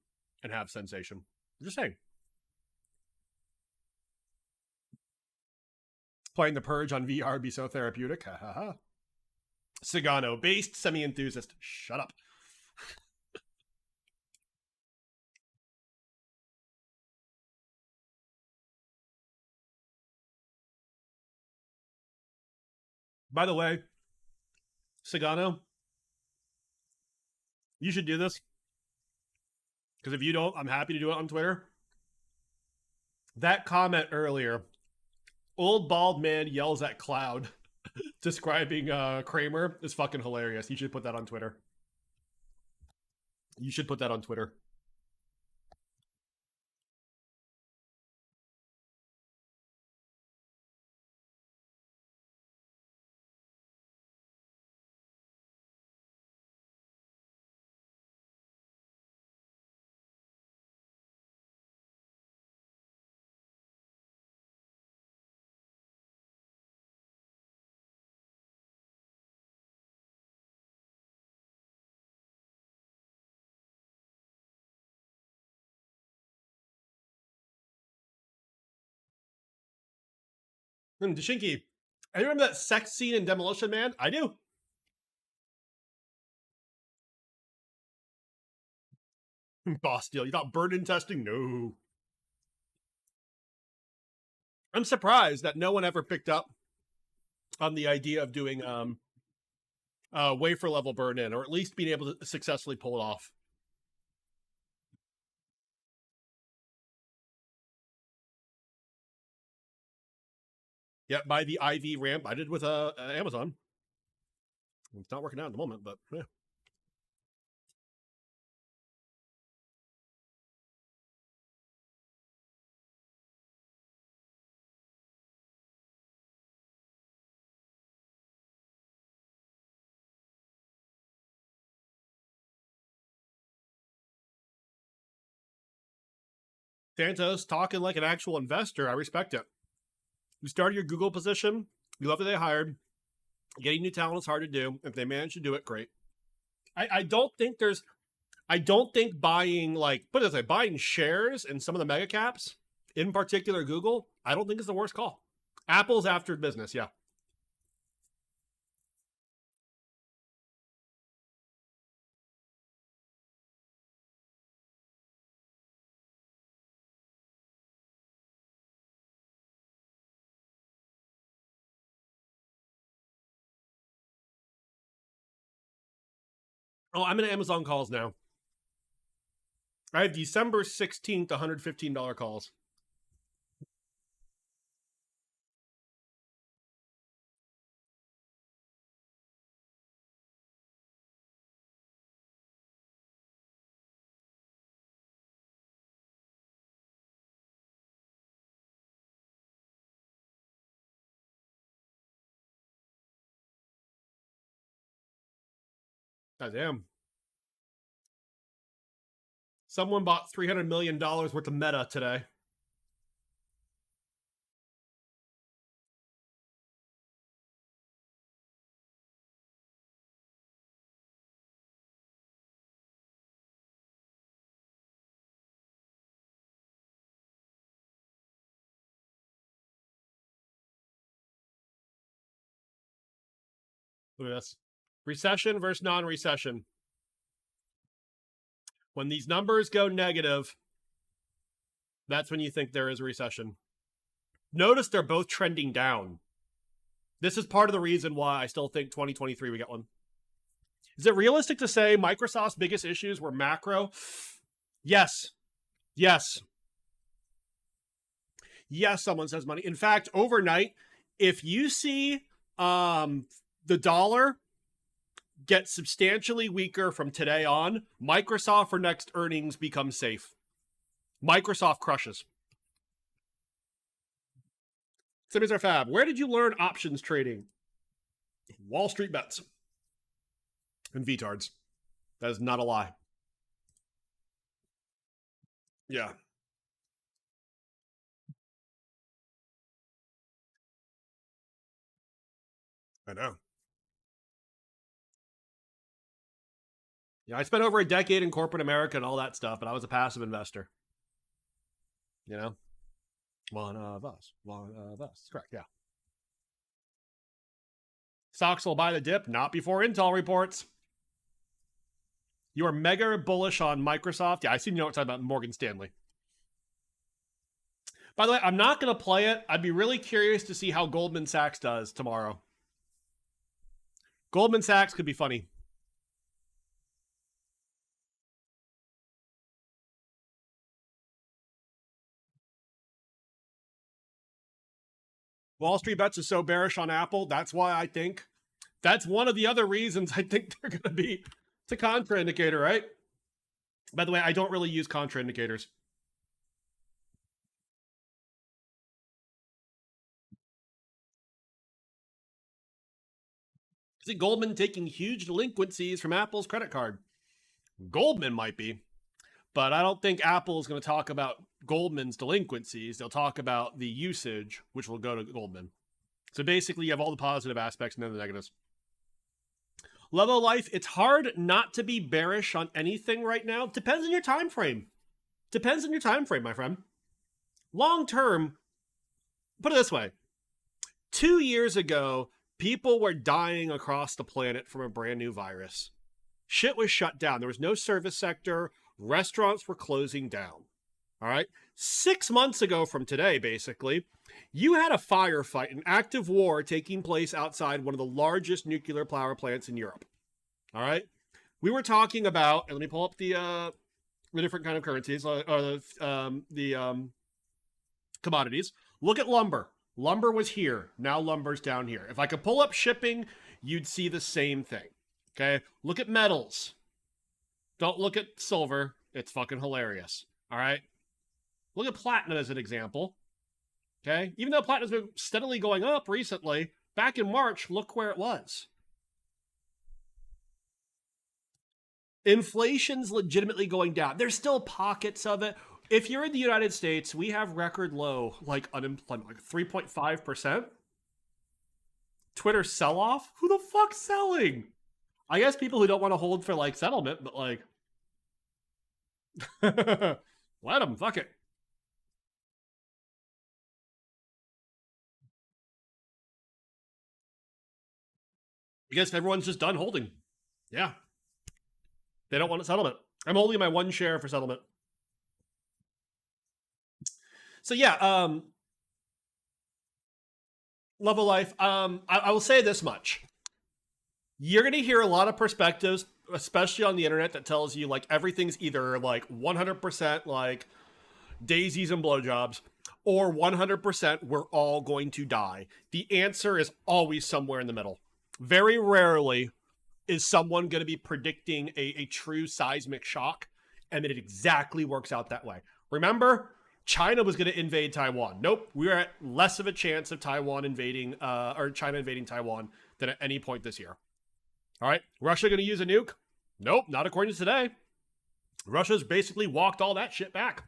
and have sensation. I'm just saying. Playing The Purge on VR would be so therapeutic. Ha ha ha. Sagano, based semi-enthusiast. Shut up. By the way, Sagano, you should do this. Because if you don't, I'm happy to do it on Twitter. That comment earlier, old bald man yells at cloud, describing Kramer, is fucking hilarious. You should put that on Twitter. You should put that on Twitter. Dashinki, I remember that sex scene in Demolition Man? I do. Boss deal. You thought burn-in testing? No. I'm surprised that no one ever picked up on the idea of doing wafer level burn-in, or at least being able to successfully pull it off. Yeah, by the IV ramp. I did with Amazon. It's not working out at the moment, but yeah. Santos talking like an actual investor. I respect it. You started your Google position. You love that they hired. Getting new talent is hard to do. If they manage to do it, great. I don't think buying buying shares in some of the mega caps, in particular Google, I don't think is the worst call. Apple's after business, yeah. Oh, I'm in Amazon calls now. I have December 16th, $115 calls. God damn. Someone bought $300 million worth of Meta today. Look at this. Recession versus non-recession. When these numbers go negative, that's when you think there is a recession. Notice they're both trending down. This is part of the reason why I still think 2023 we get one. Is it realistic to say Microsoft's biggest issues were macro? Yes. Yes. Yes, someone says money. In fact, overnight, if you see the dollar get substantially weaker from today on, Microsoft for next earnings becomes safe. Microsoft crushes. Simmons our Fab. Where did you learn options trading? Wall Street Bets. And VTards. That is not a lie. Yeah. I know. Yeah, I spent over a decade in corporate America and all that stuff, but I was a passive investor. You know? One of us. One of us. Correct, yeah. Stocks will buy the dip, not before Intel reports. You are mega bullish on Microsoft. Yeah, I see you know what I'm talking about Morgan Stanley. By the way, I'm not going to play it. I'd be really curious to see how Goldman Sachs does tomorrow. Goldman Sachs could be funny. Wall Street Bets is so bearish on Apple. That's why I think that's one of the other reasons I think they're going to be. It's a contraindicator, right? By the way, I don't really use contraindicators. See Goldman taking huge delinquencies from Apple's credit card. Goldman might be, but I don't think Apple is going to talk about Goldman's delinquencies. They'll talk about the usage, which will go to Goldman. So basically, you have all the positive aspects and then the negatives. Level Life, it's hard not to be bearish on anything right now. Depends on your time frame. Depends on your time frame, my friend. Long term, put it this way. 2 years ago, people were dying across the planet from a brand new virus. Shit was shut down. There was no service sector. Restaurants were closing down. All right. 6 months ago from today, basically, you had a firefight, an active war taking place outside one of the largest nuclear power plants in Europe. All right. We were talking about, and let me pull up the different kind of currencies, or the commodities. Look at lumber. Lumber was here. Now lumber's down here. If I could pull up shipping, you'd see the same thing. Okay. Look at metals. Don't look at silver. It's fucking hilarious. All right. Look at platinum as an example. Okay. Even though platinum's been steadily going up recently, back in March, look where it was. Inflation's legitimately going down. There's still pockets of it. If you're in the United States, we have record low, like unemployment, like 3.5%. Twitter sell-off? Who the fuck's selling? I guess people who don't want to hold for like settlement, but like, let them, fuck it. I guess everyone's just done holding. Yeah. They don't want a settlement. I'm holding my one share for settlement. So yeah, Level Life, I will say this much. You're going to hear a lot of perspectives, especially on the internet, that tells you like everything's either like 100% like daisies and blowjobs, or 100% we're all going to die. The answer is always somewhere in the middle. Very rarely is someone going to be predicting a true seismic shock, and it exactly works out that way. Remember, China was going to invade Taiwan. Nope, we are at less of a chance of Taiwan invading, or China invading Taiwan than at any point this year. All right, Russia going to use a nuke? Nope, not according to today. Russia's basically walked all that shit back.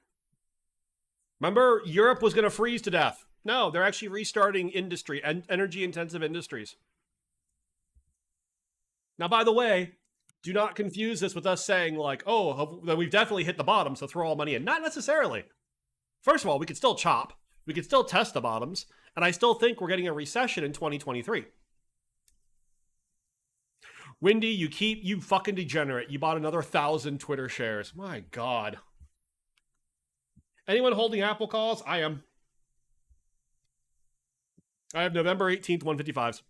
Remember, Europe was going to freeze to death. No, they're actually restarting industry and energy-intensive industries. Now, by the way, do not confuse this with us saying like, oh, we've definitely hit the bottom, so throw all money in. Not necessarily. First of all, we could still chop. We could still test the bottoms. And I still think we're getting a recession in 2023. Windy, you fucking degenerate. You bought another 1,000 Twitter shares. My God. Anyone holding Apple calls? I am. I have November 18th, 155s.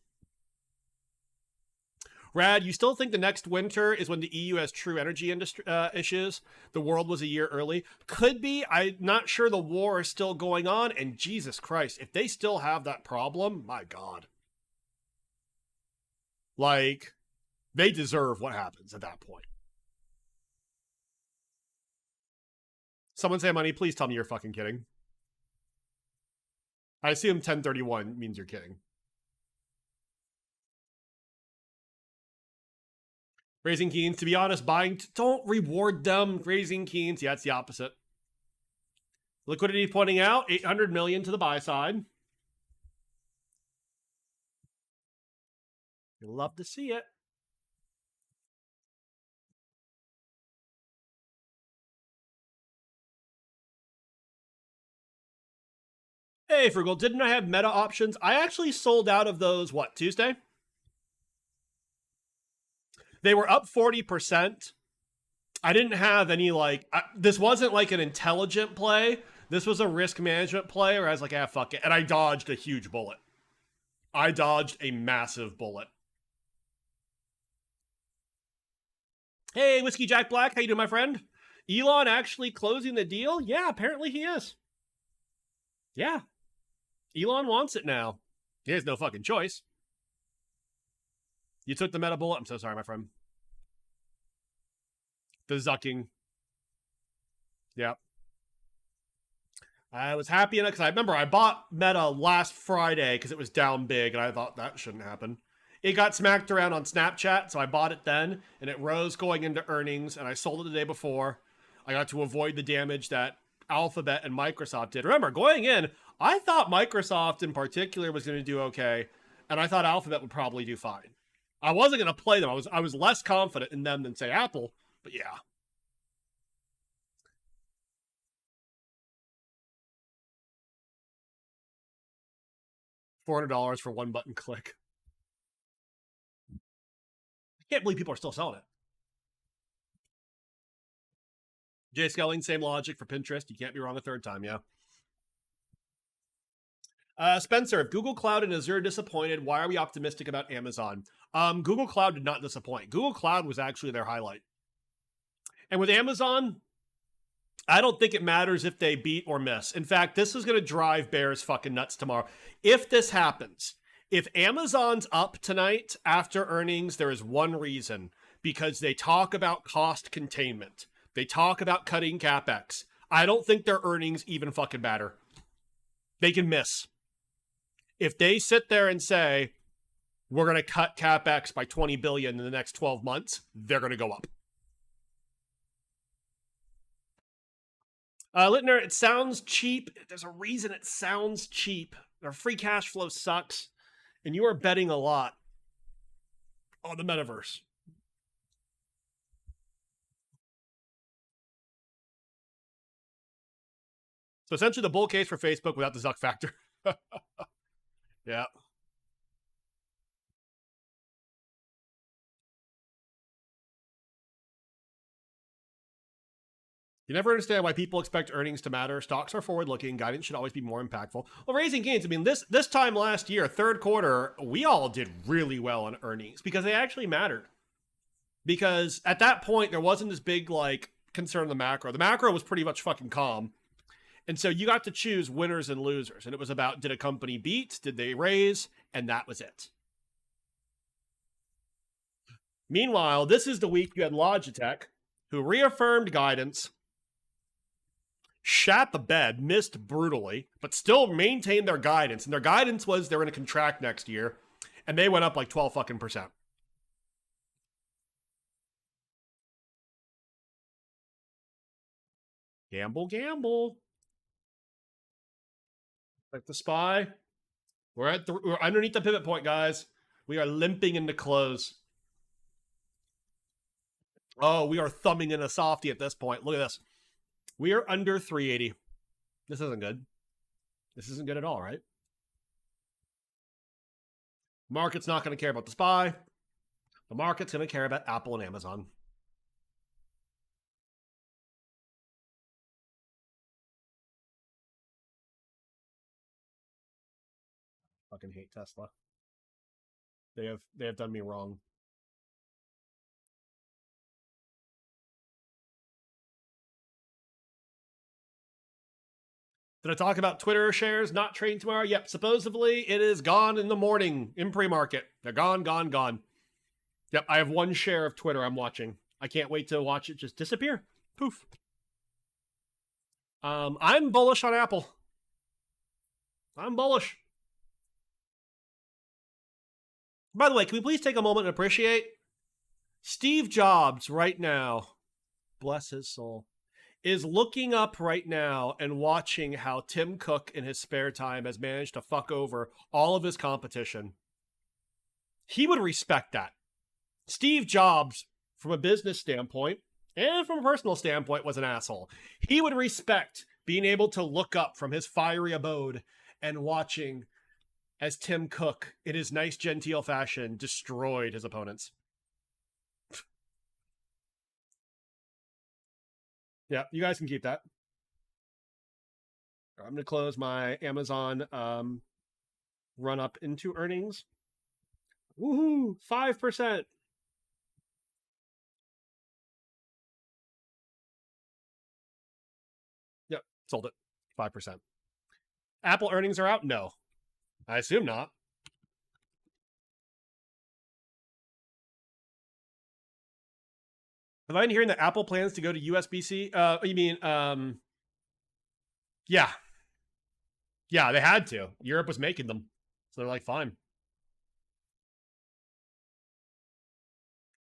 Rad, you still think the next winter is when the EU has true energy industry issues? The world was a year early. Could be. I'm not sure the war is still going on. And Jesus Christ, if they still have that problem, my God. Like, they deserve what happens at that point. Someone say money, please tell me you're fucking kidding. I assume 1031 means you're kidding. Raising Keens, to be honest, don't reward them. Raising Keens, yeah, it's the opposite. Liquidity pointing out, 800 million to the buy side. You'll love to see it. Hey, Frugal, didn't I have meta options? I actually sold out of those, what, Tuesday? They were up 40%. I didn't have any, like, this wasn't like an intelligent play. This was a risk management play where I was like, ah, fuck it. And I dodged a huge bullet. I dodged a massive bullet. Hey, Whiskey Jack Black, how you doing, my friend? Elon actually closing the deal? Yeah, apparently he is. Yeah. Elon wants it now. He has no fucking choice. You took the meta bullet? I'm so sorry, my friend. The zucking. Yep. I was happy enough because I remember I bought meta last Friday because it was down big and I thought that shouldn't happen. It got smacked around on Snapchat, so I bought it then and it rose going into earnings and I sold it the day before. I got to avoid the damage that Alphabet and Microsoft did. Remember, going in, I thought Microsoft in particular was going to do okay, and I thought Alphabet would probably do fine. I wasn't going to play them. I was less confident in them than, say, Apple, but yeah. $400 for one button click. I can't believe people are still selling it. Jay Skelling, same logic for Pinterest. You can't be wrong a third time, yeah. Spencer, if Google Cloud and Azure disappointed, why are we optimistic about Amazon? Google Cloud did not disappoint. Google Cloud was actually their highlight. And with Amazon, I don't think it matters if they beat or miss. In fact, this is going to drive bears fucking nuts tomorrow. If this happens, if Amazon's up tonight after earnings, there is one reason. Because they talk about cost containment. They talk about cutting CapEx. I don't think their earnings even fucking matter. They can miss. If they sit there and say, we're going to cut CapEx by 20 billion in the next 12 months, they're going to go up. Littner, it sounds cheap. There's a reason it sounds cheap. Our free cash flow sucks. And you are betting a lot on the metaverse. So essentially the bull case for Facebook without the Zuck factor. Yeah. You never understand why people expect earnings to matter. Stocks are forward-looking. Guidance should always be more impactful. Well, Raising Gains, I mean, this time last year, third quarter, we all did really well on earnings because they actually mattered. Because at that point, there wasn't this big, like, concern in the macro. The macro was pretty much fucking calm. And so you got to choose winners and losers. And it was about, did a company beat? Did they raise? And that was it. Meanwhile, this is the week you had Logitech, who reaffirmed guidance, shat the bed, missed brutally, but still maintained their guidance. And their guidance was they're going to contract next year. And they went up like 12%. Gamble, gamble. Like the SPY. We're underneath the pivot point, guys. We are limping into close. Oh, we are thumbing in a softie at this point. Look at this. We are under 380. This isn't good. This isn't good at all, right? Market's not going to care about the SPY. The market's going to care about Apple and Amazon. Fucking hate Tesla. They have done me wrong. Did I talk about Twitter shares not trading tomorrow? Yep, supposedly it is gone in the morning in pre-market. They're gone, gone, gone. Yep, I have one share of Twitter I'm watching. I can't wait to watch it just disappear. Poof. I'm bullish on Apple. I'm bullish. By the way, can we please take a moment and appreciate Steve Jobs right now, bless his soul, is looking up right now and watching how Tim Cook in his spare time has managed to fuck over all of his competition. He would respect that. Steve Jobs, from a business standpoint and from a personal standpoint, was an asshole. He would respect being able to look up from his fiery abode and watching as Tim Cook, in his nice genteel fashion, destroyed his opponents. Yeah, you guys can keep that. I'm going to close my Amazon run up into earnings. Woohoo! 5%. Yep, sold it. 5%. Apple earnings are out? No. I assume not. Have I been hearing that Apple plans to go to USB-C? You mean, yeah. Yeah, they had to. Europe was making them. So they're like, fine.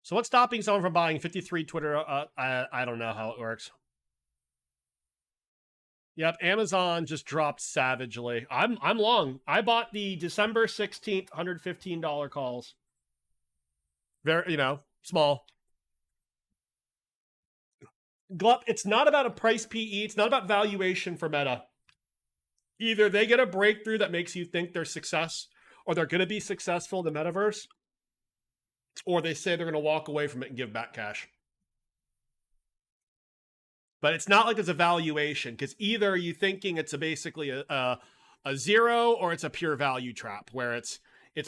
So what's stopping someone from buying 53 Twitter? I don't know how it works. Yep, Amazon just dropped savagely. I'm long. I bought the December 16th $115 calls. Very, small. Glup, it's not about a price PE. It's not about valuation for Meta. Either they get a breakthrough that makes you think they're success, or they're going to be successful in the metaverse, or they say they're going to walk away from it and give back cash. But it's not like there's a valuation, because either you're thinking it's basically a zero, or it's a pure value trap, where it's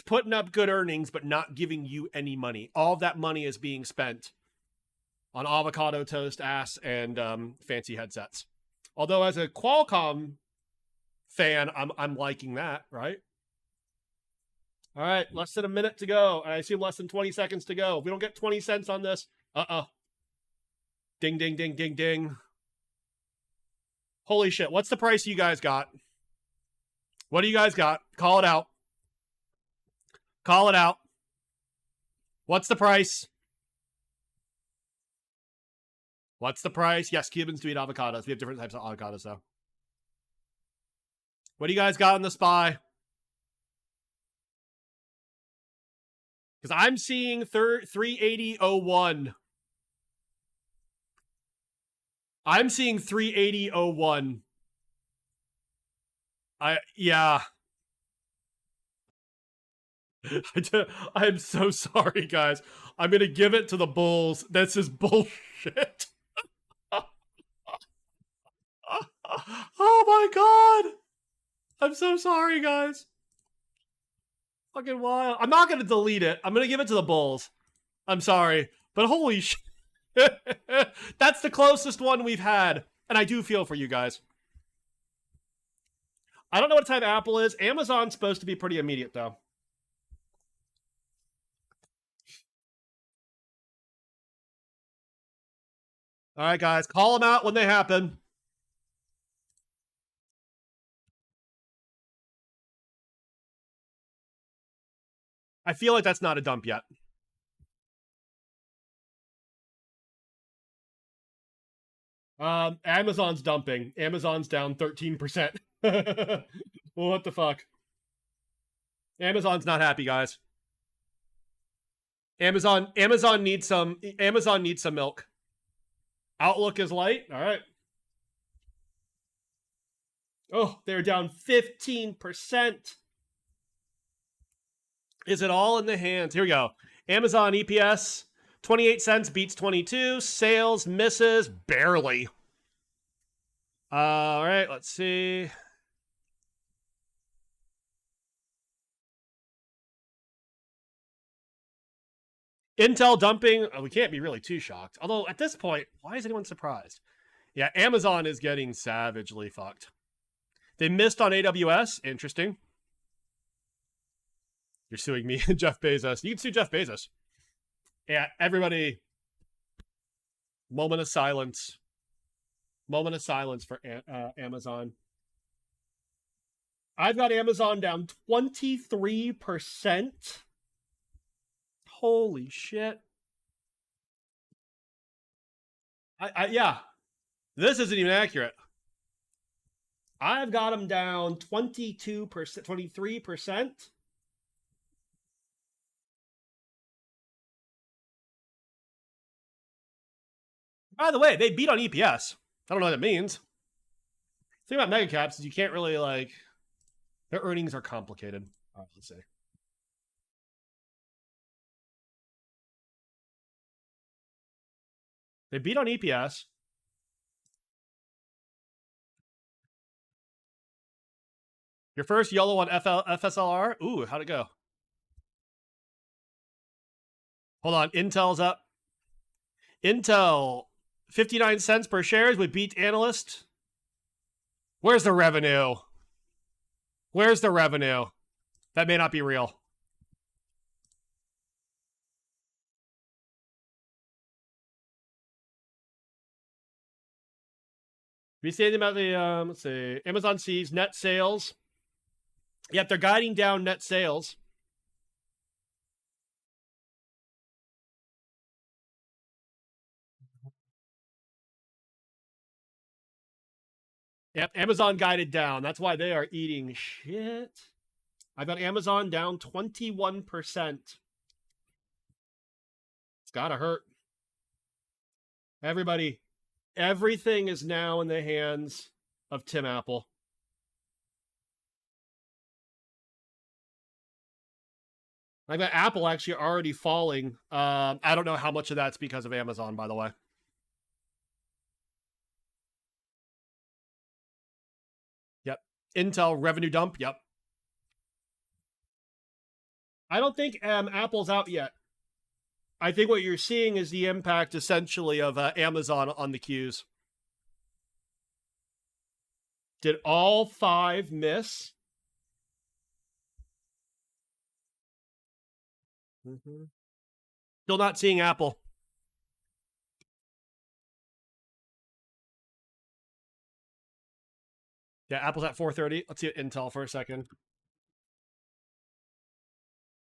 putting up good earnings but not giving you any money. All of that money is being spent on avocado toast, ass, and fancy headsets. Although as a Qualcomm fan, I'm liking that, right? All right, less than a minute to go. I assume less than 20 seconds to go. If we don't get 20 cents on this, ding, ding, ding, ding, ding. Holy shit, what's the price you guys got? What do you guys got? Call it out. Call it out. What's the price? What's the price? Yes, Cubans do eat avocados. We have different types of avocados, though. What do you guys got on the SPY? Because I'm seeing 380.01. I'm seeing 380.01. Yeah. I'm so sorry, guys. I'm going to give it to the bulls. This is bullshit. Oh my god. I'm so sorry, guys. Fucking wild. I'm not going to delete it. I'm going to give it to the bulls. I'm sorry. But holy shit. That's the closest one we've had. And I do feel for you guys. I don't know what time Apple is. Amazon's supposed to be pretty immediate, though. All right, guys. Call them out when they happen. I feel like that's not a dump yet. Amazon's dumping. Amazon's down 13%. What the fuck? Amazon's not happy, guys. Amazon needs some milk. Outlook is light. All right. Oh, they're down 15%. Is it all in the hands? Here we go. Amazon EPS 28 cents beats 22. Sales misses barely. All right, let's see. Intel dumping. Oh, we can't be really too shocked. Although at this point, why is anyone surprised? Yeah, Amazon is getting savagely fucked. They missed on AWS. Interesting. You're suing me, Jeff Bezos. You can sue Jeff Bezos. Yeah, everybody. Moment of silence. Moment of silence for Amazon. I've got Amazon down 23%. Holy shit. Yeah. This isn't even accurate. I've got them down 22%, 23%. By the way, they beat on EPS. I don't know what that means. The thing about mega caps is you can't really, like, their earnings are complicated. All right, let's see. They beat on EPS. Your first yellow on FSLR. Ooh, how'd it go? Hold on. Intel's up. Intel, 59 cents per shares with beat analyst. Where's the revenue? Where's the revenue? That may not be real. We say about the, let's see, Amazon sees net sales. Yep, they're guiding down net sales. Yep, Amazon guided down. That's why they are eating shit. I got Amazon down 21%. It's gotta hurt. Everybody, everything is now in the hands of Tim Apple. I've got Apple actually already falling. I don't know how much of that's because of Amazon, by the way. Yep. Intel revenue dump. Yep. I don't think Apple's out yet. I think what you're seeing is the impact, essentially, of Amazon on the Qs. Did all 5 miss? Still not seeing Apple. Yeah, Apple's at 430. Let's see Intel for a second.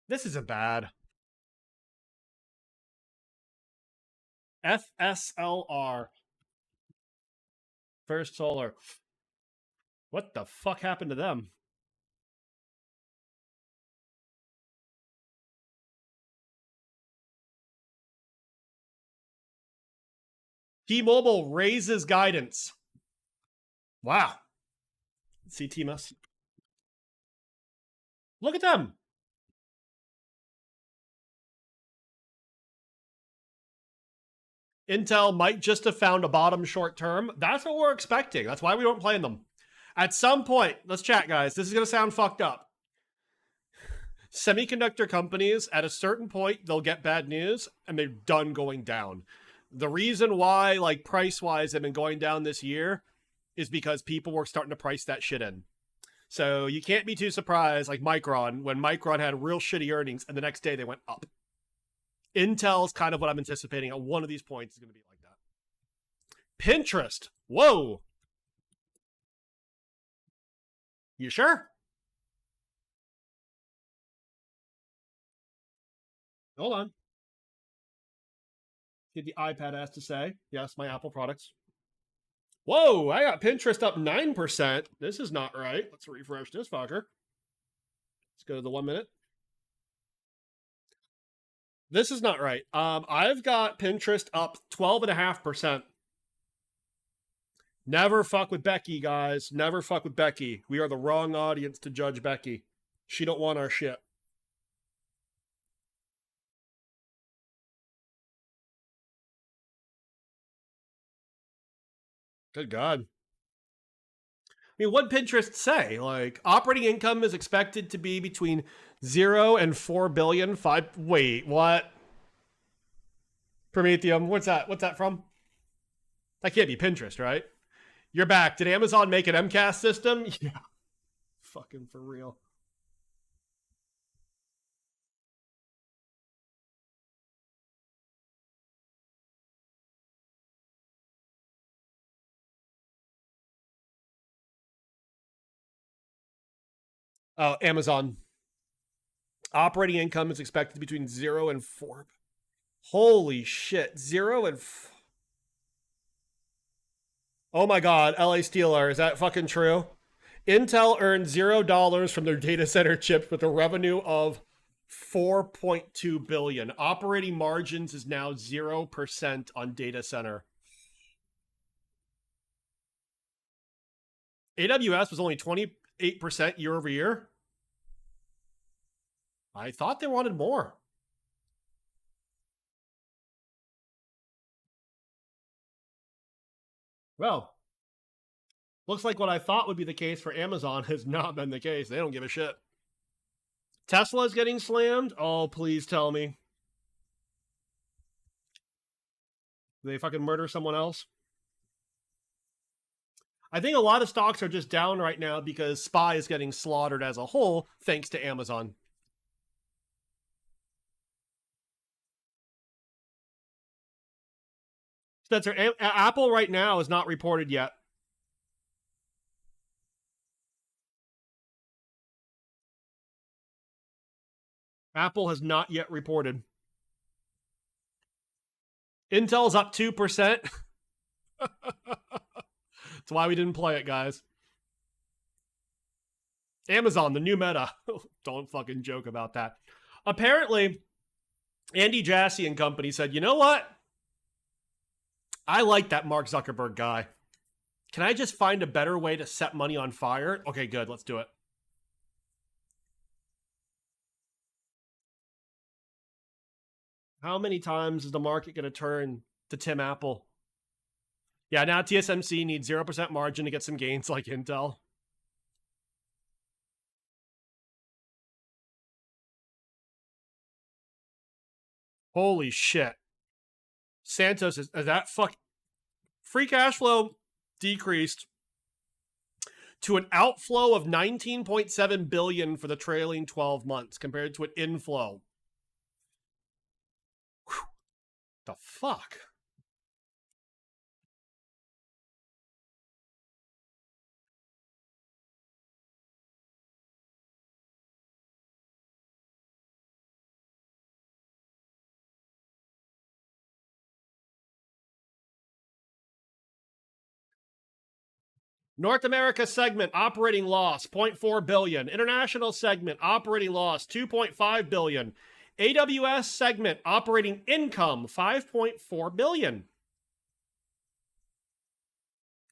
This isn't bad. FSLR. First Solar. What the fuck happened to them? T-Mobile raises guidance. Wow. See TMS. Look at them. Intel might just have found a bottom short term. That's what we're expecting. That's why we weren't playing them. At some point, let's chat, guys. This is going to sound fucked up. Semiconductor companies, at a certain point, they'll get bad news, and they're done going down. The reason why, like, price-wise, they've been going down this year is because people were starting to price that shit in. So you can't be too surprised, like Micron, when Micron had real shitty earnings, and the next day they went up. Intel's kind of what I'm anticipating at one of these points is going to be like that. Pinterest. Whoa. You sure? Hold on. See what the iPad has to say. Yes, my Apple products. Whoa, I got Pinterest up 9%. This is not right. Let's refresh this fucker. Let's go to the 1 minute. This is not right. I've got Pinterest up 12.5%. Never fuck with Becky, guys. Never fuck with Becky. We are the wrong audience to judge Becky. She don't want our shit. Good God. I mean, what Pinterest say? Like, operating income is expected to be between 0 and 4 billion. Wait, what? Prometheum, what's that? What's that from? That can't be Pinterest, right? You're back. Did Amazon make an MCAS system? Yeah. Fucking for real. Oh, Amazon. Operating income is expected to be between 0 and 4. Holy shit. 0 and... Oh my God. LA Steeler. Is that fucking true? Intel earned $0 from their data center chips with a revenue of 4.2 billion. Operating margins is now 0% on data center. AWS was only 28% year over year. I thought they wanted more. Well, looks like what I thought would be the case for Amazon has not been the case. They don't give a shit. Tesla's getting slammed? Oh, please tell me. Did they fucking murder someone else? I think a lot of stocks are just down right now because SPY is getting slaughtered as a whole thanks to Amazon. Spencer, Apple right now is not reported yet. Apple has not yet reported. Intel's up 2%. That's why we didn't play it, guys. Amazon, the new meta. Don't fucking joke about that. Apparently, Andy Jassy and company said, you know what? I like that Mark Zuckerberg guy. Can I just find a better way to set money on fire? Okay, good. Let's do it. How many times is the market going to turn to Tim Apple? Yeah, now TSMC needs 0% margin to get some gains like Intel. Holy shit. Santos is that fuck. Free cash flow decreased to an outflow of 19.7 billion for the trailing 12 months compared to an inflow. Whew. The fuck? North America segment operating loss 0.4 billion. International segment operating loss 2.5 billion. AWS segment operating income 5.4 billion.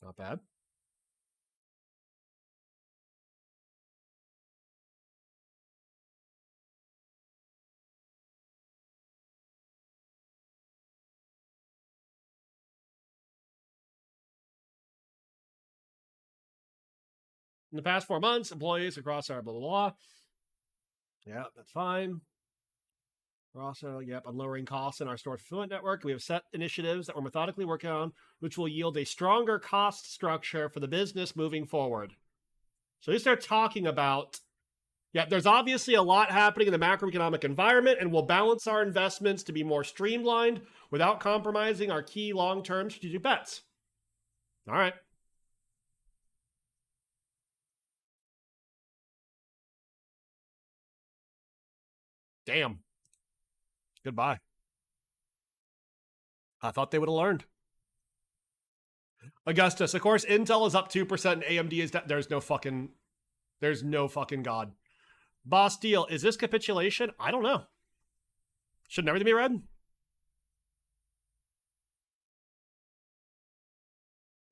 Not bad. In the past 4 months, employees across our blah, blah, blah. Yeah, that's fine. We're also, on lowering costs in our store fulfillment network. We have set initiatives that we're methodically working on, which will yield a stronger cost structure for the business moving forward. So they start talking about, there's obviously a lot happening in the macroeconomic environment, and we'll balance our investments to be more streamlined without compromising our key long-term strategic bets. All right. Damn. Goodbye. I thought they would have learned. Augustus, of course, Intel is up 2% and AMD is down. There's no fucking God. Boss Deal, is this capitulation? I don't know. Shouldn't everything be red?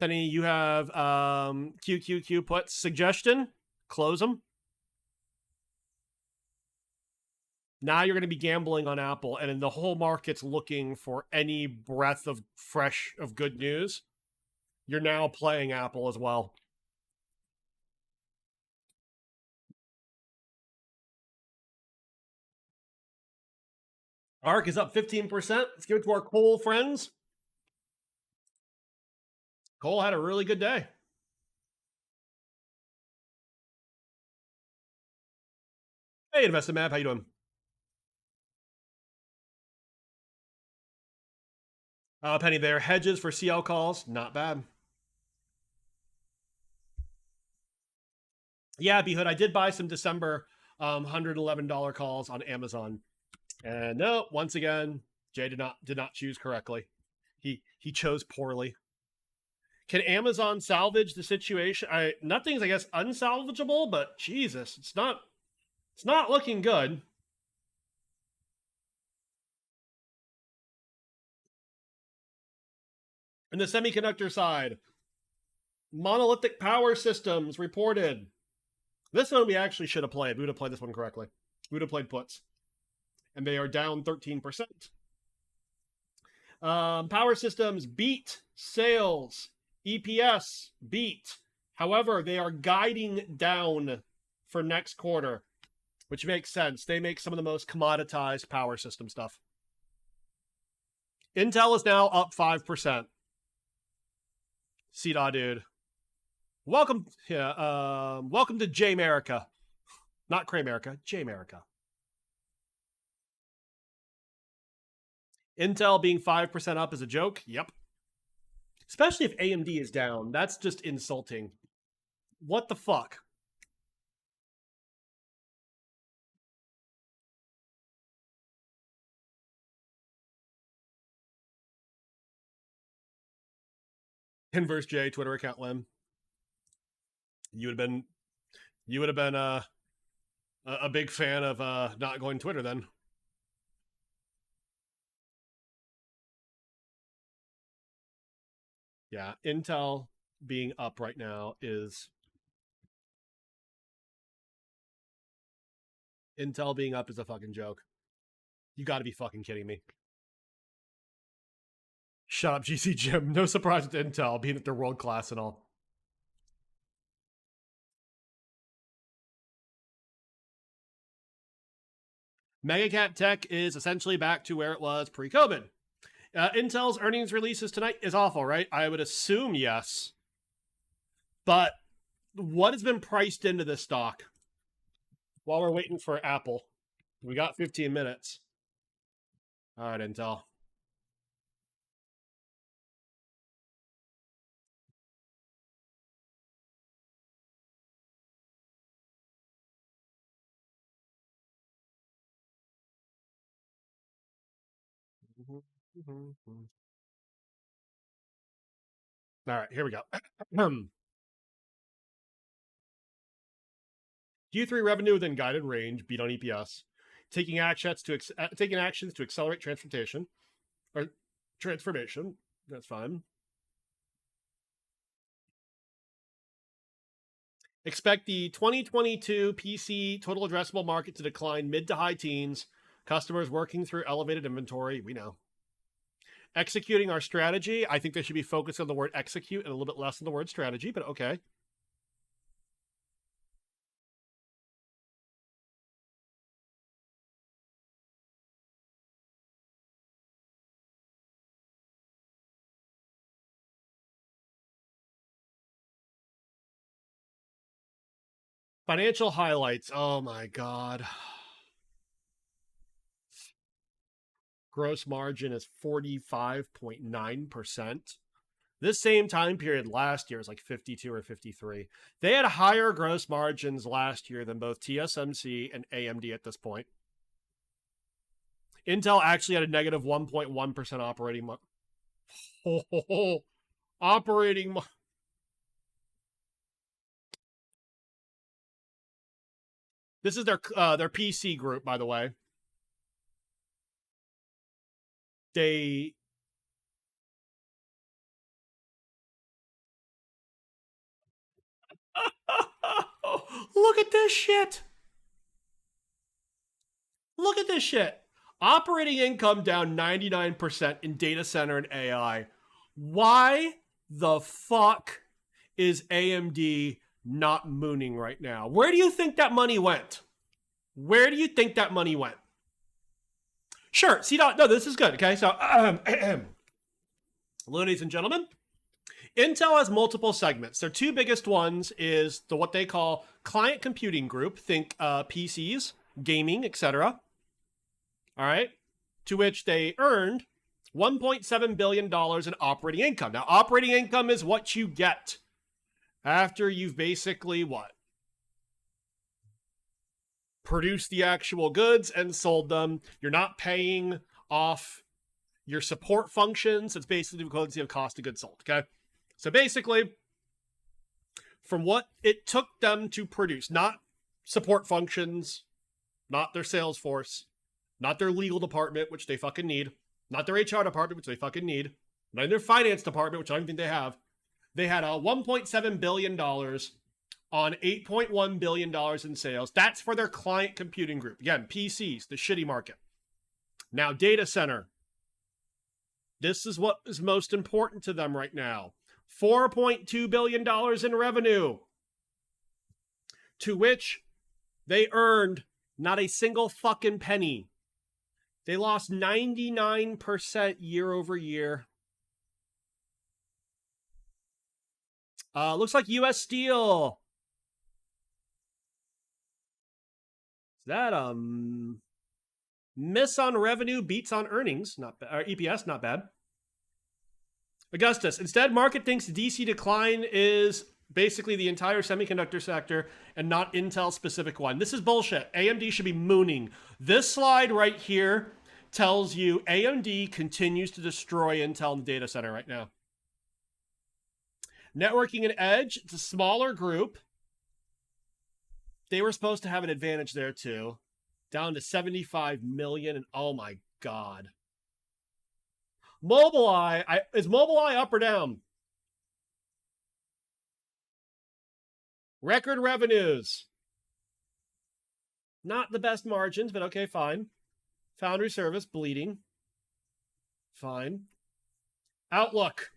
Penny, you have QQQ puts. Suggestion, close them. Now you're going to be gambling on Apple, and the whole market's looking for any breath of good news. You're now playing Apple as well. ARK is up 15%. Let's give it to our Cole friends. Cole had a really good day. Hey, Invested Map, how you doing? Penny there. Hedges for CL calls, not bad. Yeah, B-Hood, I did buy some December $111 calls on Amazon. And no, once again, Jay did not choose correctly. He chose poorly. Can Amazon salvage the situation? Nothing's, I guess, unsalvageable, but Jesus, it's not looking good. In the semiconductor side, Monolithic Power Systems reported. This one we actually should have played. We would have played this one correctly. We would have played puts. And they are down 13%. Power Systems beat sales. EPS beat. However, they are guiding down for next quarter, which makes sense. They make some of the most commoditized power system stuff. Intel is now up 5%. CDAW, dude. Welcome to J-America. Not Cray-America, J-America. Intel being 5% up is a joke. Yep. Especially if AMD is down. That's just insulting. What the fuck? Inverse J Twitter account Lem. You would have been a big fan of not going Twitter then. Yeah, Intel being up right now is a fucking joke. You got to be fucking kidding me. Shut up, GC Jim. No surprise with Intel being that they're world class and all. Megacap Tech is essentially back to where it was pre-COVID. Intel's earnings releases tonight is awful, right? I would assume yes. But what has been priced into this stock while we're waiting for Apple? We got 15 minutes. All right, Intel. All right, here we go. Q3 revenue within guided range, beat on EPS. Taking actions to accelerate transformation. That's fine. Expect the 2022 PC total addressable market to decline mid to high teens. Customers working through elevated inventory. We know. Executing our strategy. I think they should be focused on the word execute and a little bit less on the word strategy, but okay. Financial highlights. Oh my God. Gross margin is 45.9%. This same time period last year is like 52 or 53. They had higher gross margins last year than both TSMC and AMD at this point. Intel actually had a negative 1.1% operating margin. Operating. This is their PC group, by the way. They look at this shit. Look at this shit. Operating income down 99% in data center and AI. Why the fuck is AMD not mooning right now? Where do you think that money went? Where do you think that money went? Sure. See, no, this is good. Okay, so, ladies and gentlemen, Intel has multiple segments. Their two biggest ones is what they call client computing group. Think PCs, gaming, etc. All right, to which they earned $1.7 billion in operating income. Now, operating income is what you get after you've basically what? Produced the actual goods and sold them. You're not paying off your support functions. It's basically the equivalency of cost of goods sold, okay? So basically, from what it took them to produce, not support functions, not their sales force, not their legal department, which they fucking need, not their HR department, which they fucking need, not their finance department, which I don't think they have. They had $1.7 billion on $8.1 billion in sales. That's for their client computing group. Again, PCs, the shitty market. Now, data center. This is what is most important to them right now. $4.2 billion in revenue, to which they earned not a single fucking penny. They lost 99% year over year. Looks like U.S. Steel. Is that miss on revenue, beats on earnings, not bad, or EPS, not bad. Augustus, instead, market thinks DC decline is basically the entire semiconductor sector and not Intel specific one. This is bullshit. AMD should be mooning. This slide right here tells you AMD continues to destroy Intel in the data center right now. Networking and Edge, it's a smaller group. They were supposed to have an advantage there too. Down to 75 million, and oh my God. Mobileye, is Mobileye up or down? Record revenues. Not the best margins, but okay, fine. Foundry service, bleeding. Fine. Outlook.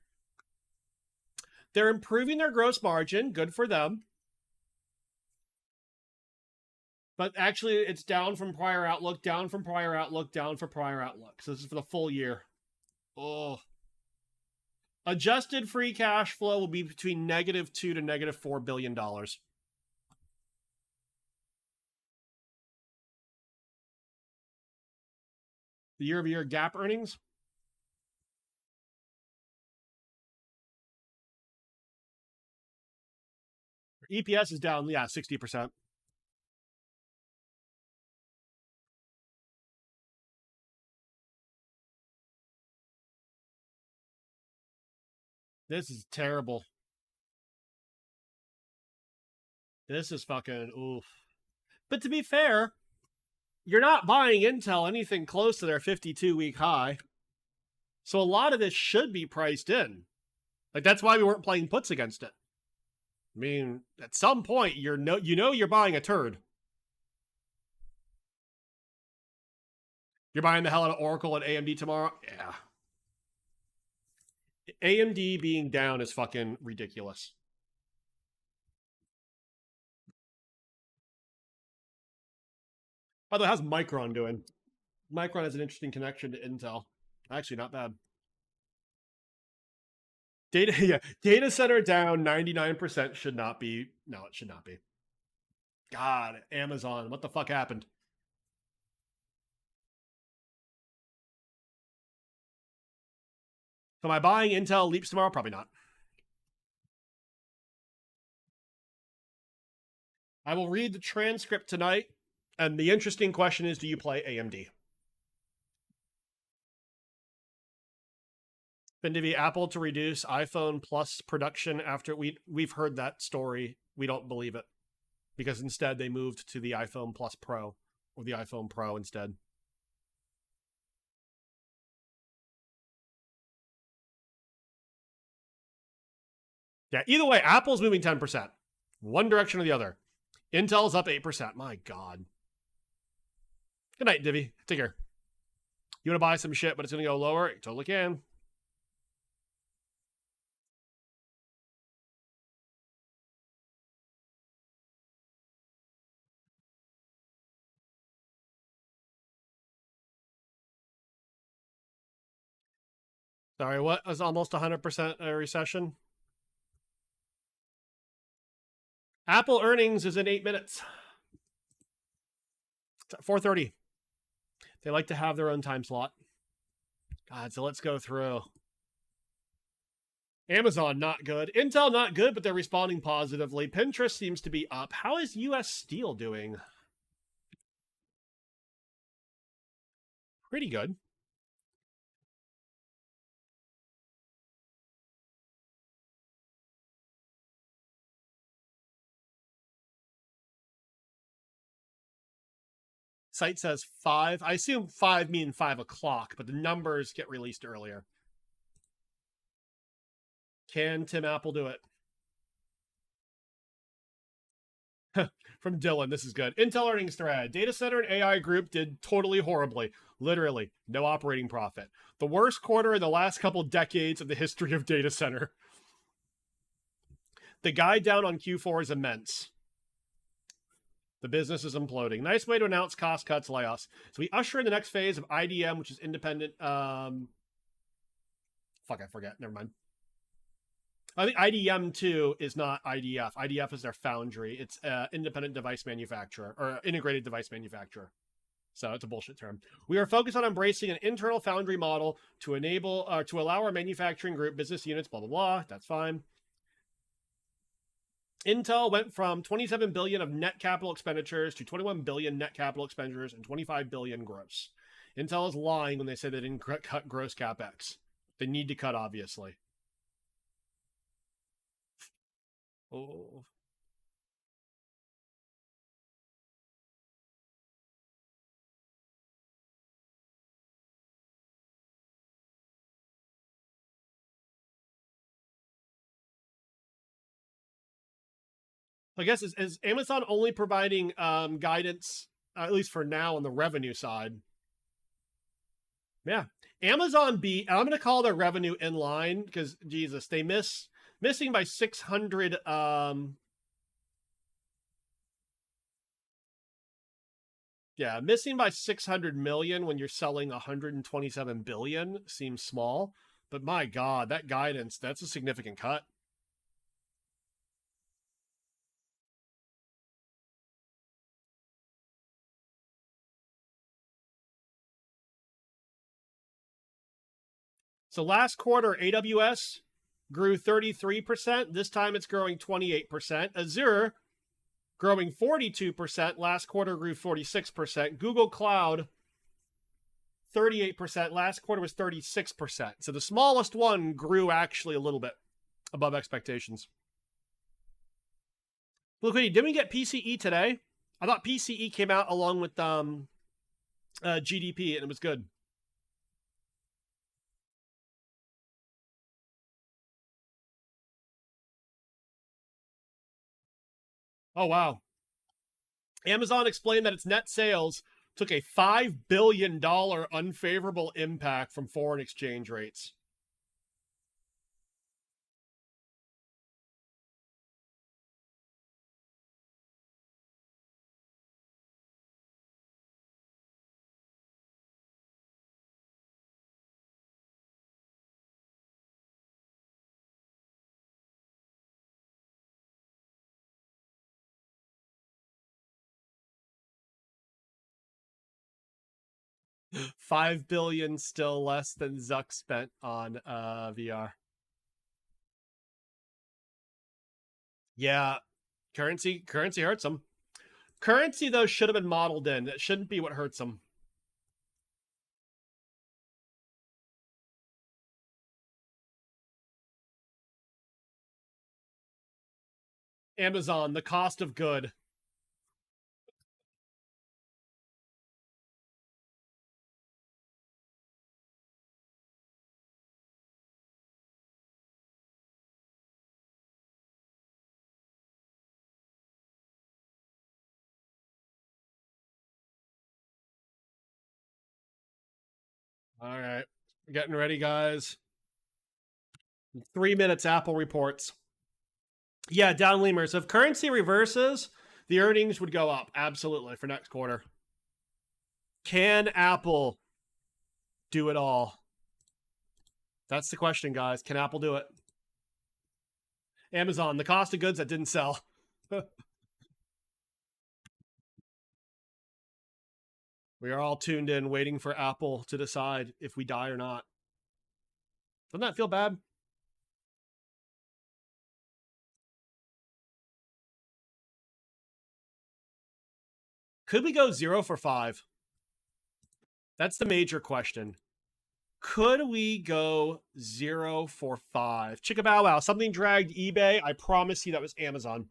They're improving their gross margin. Good for them. But actually, it's down from prior outlook, down from prior outlook, down from prior outlook. So this is for the full year. Oh. Adjusted free cash flow will be between -2 to -4 billion dollars. The year-over-year gap earnings. EPS is down, yeah, 60%. This is terrible. This is fucking oof. But to be fair, you're not buying Intel anything close to their 52-week high. So a lot of this should be priced in. Like, that's why we weren't playing puts against it. I mean, at some point, you know you're buying a turd. You're buying the hell out of Oracle and AMD tomorrow? Yeah. AMD being down is fucking ridiculous. By the way, how's Micron doing? Micron has an interesting connection to Intel. Actually, not bad. Data center down 99% should not be. No, it should not be. God, Amazon, what the fuck happened? So am I buying Intel leaps tomorrow? Probably not. I will read the transcript tonight, and the interesting question is, do you play AMD? Bendivi, Apple to reduce iPhone Plus production after we've heard that story. We don't believe it because instead they moved to the iPhone Plus Pro or the iPhone Pro instead. Yeah, either way, Apple's moving 10%. One direction or the other. Intel's up 8%. My God. Good night, Divi. Take care. You want to buy some shit, but it's going to go lower? You totally can. Sorry, what was almost 100% a recession? Apple earnings is in 8 minutes. It's at 4:30. They like to have their own time slot. God, so let's go through. Amazon, not good. Intel, not good, but they're responding positively. Pinterest seems to be up. How is U.S. Steel doing? Pretty good. Site says 5. I assume 5 mean 5 o'clock, but the numbers get released earlier. Can Tim Apple do it? From Dylan, this is good. Intel earnings thread. Data center and AI group did totally horribly. Literally, no operating profit. The worst quarter in the last couple decades of the history of data center. The guide down on Q4 is immense. The business is imploding. Nice way to announce cost cuts, layoffs. So we usher in the next phase of IDM, which is independent. Fuck, I forget. Never mind. I think IDM 2 is not IDF. IDF is their foundry. It's independent device manufacturer or integrated device manufacturer. So it's a bullshit term. We are focused on embracing an internal foundry model to enable to allow our manufacturing group business units. Blah blah blah. That's fine. Intel went from 27 billion of net capital expenditures to 21 billion net capital expenditures and 25 billion gross. Intel is lying when they say they didn't cut gross capex. They need to cut, obviously. Oh. I guess is Amazon only providing guidance, at least for now, on the revenue side? Yeah, Amazon beat. I'm going to call their revenue in line because Jesus, they missing by 600. Yeah, missing by 600 million when you're selling 127 billion seems small, but my God, that guidance, that's a significant cut. So last quarter, AWS grew 33%. This time it's growing 28%. Azure growing 42%. Last quarter grew 46%. Google Cloud, 38%. Last quarter was 36%. So the smallest one grew actually a little bit above expectations. Look, didn't we get PCE today? I thought PCE came out along with GDP, and it was good. Oh, wow. Amazon explained that its net sales took a $5 billion unfavorable impact from foreign exchange rates. $5 billion, still less than Zuck spent on VR. Yeah, currency hurts them. Currency, though, should have been modeled in. That shouldn't be what hurts them. Amazon, the cost of good. All right. Getting ready, guys. 3 minutes, Apple reports. Yeah, down lemurs. If currency reverses, the earnings would go up. Absolutely, for next quarter. Can Apple do it all? That's the question, guys. Can Apple do it? Amazon, the cost of goods that didn't sell. We are all tuned in, waiting for Apple to decide if we die or not. Doesn't that feel bad? Could we go 0 for 5? That's the major question. Could we go 0 for 5? Chicka bow wow. Something dragged eBay. I promise you that was Amazon.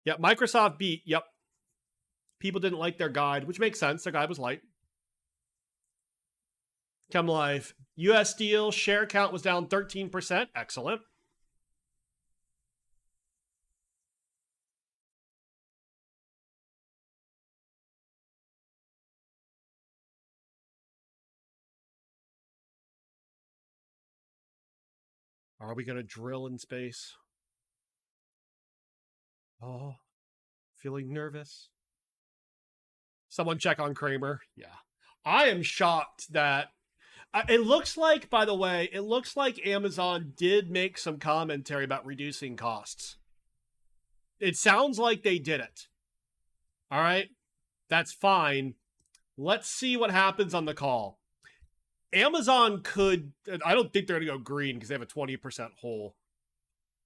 Yep, Microsoft beat. Yep. People didn't like their guide, which makes sense. Their guide was light. Come live. US Steel share count was down 13%. Excellent. Are we going to drill in space? Oh, feeling nervous. Someone check on Kramer. Yeah. I am shocked that it looks like, by the way, it looks like Amazon did make some commentary about reducing costs. It sounds like they did it. All right. That's fine. Let's see what happens on the call. Amazon could, I don't think they're going to go green because they have a 20% hole.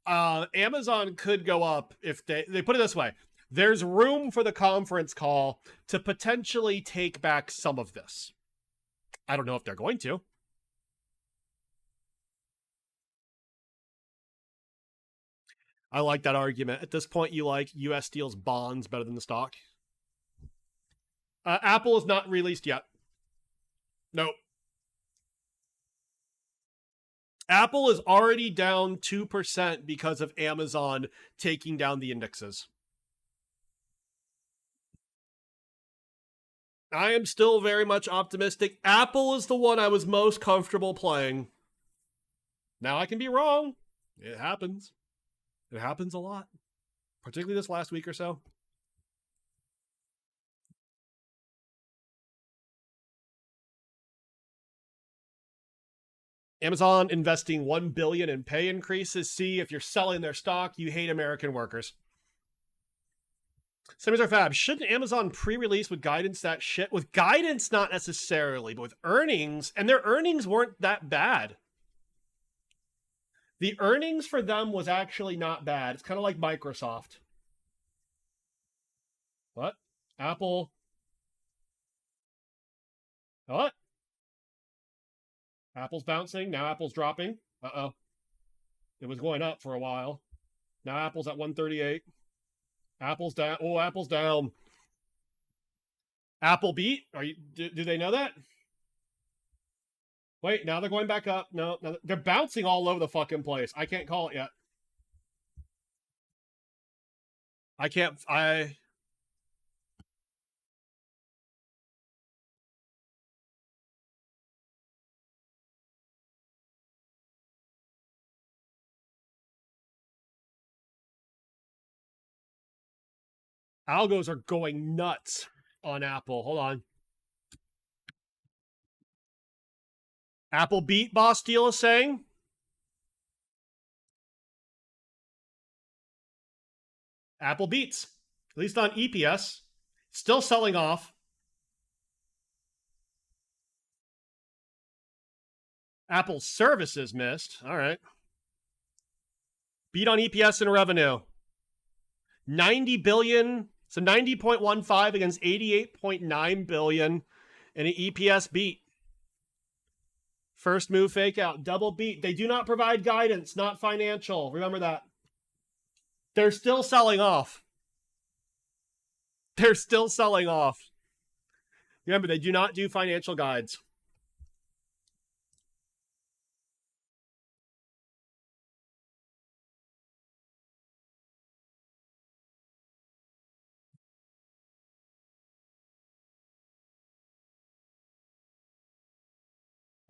Amazon could go up if they put it this way. There's room for the conference call to potentially take back some of this. I don't know if they're going to. I like that argument. At this point, you like US Steel's bonds better than the stock. Apple is not released yet. Nope. Apple is already down 2% because of Amazon taking down the indexes. I am still very much optimistic. Apple is the one I was most comfortable playing. Now I can be wrong. It happens. It happens a lot, particularly this last week or so. Amazon investing $1 billion in pay increases. See, if you're selling their stock, you hate American workers. Semis are fab. Shouldn't Amazon pre-release with guidance that shit? With guidance, not necessarily, but with earnings, and their earnings weren't that bad. The earnings for them was actually not bad. It's kind of like Microsoft. What? Apple. What? Apple's bouncing. Now Apple's dropping. Uh-oh. It was going up for a while. Now Apple's at 138. Apple's down. Oh, Apple's down. Apple beat? Are you? Do they know that? Wait, now they're going back up. No, they're bouncing all over the fucking place. I can't call it yet. I can't. Algos are going nuts on Apple. Hold on. Apple beat, Boss Deal is saying. Apple beats, at least on EPS. Still selling off. Apple services missed. All right. Beat on EPS and revenue. 90 billion. So 90.15 against 88.9 billion and an EPS beat. First move fake out. Double beat. They do not provide guidance, not financial. Remember that. They're still selling off. They're still selling off. Remember, they do not do financial guides.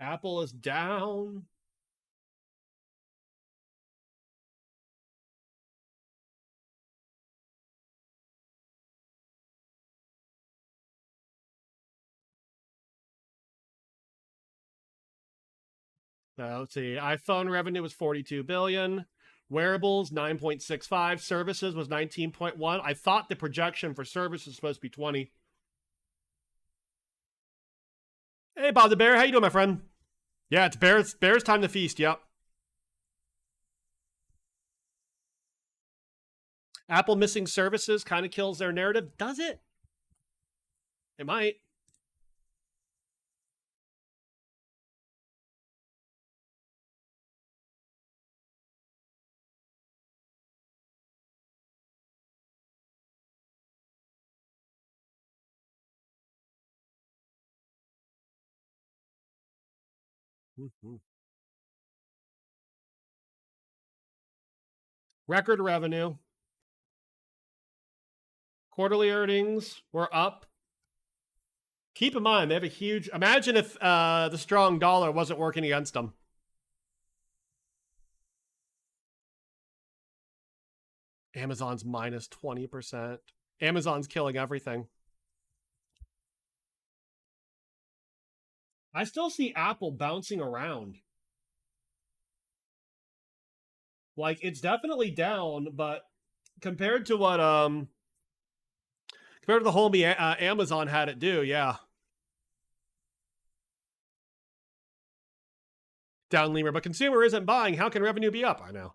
Apple is down. Let's see. iPhone revenue was 42 billion. Wearables 9.65. Services was 19.1. I thought the projection for services was supposed to be 20. Hey, Bob the Bear, how you doing, my friend? Yeah, it's Bear's time to feast. Yep. Apple missing services kind of kills their narrative. Does it? It might. Record revenue. Quarterly earnings were up. Keep in mind, they have a huge... Imagine if the strong dollar wasn't working against them. Amazon's minus 20%. Amazon's killing everything. I still see Apple bouncing around. Like, it's definitely down, but compared to what compared to the homie Amazon had it do, yeah. Down lemur, but consumer isn't buying. How can revenue be up? I know.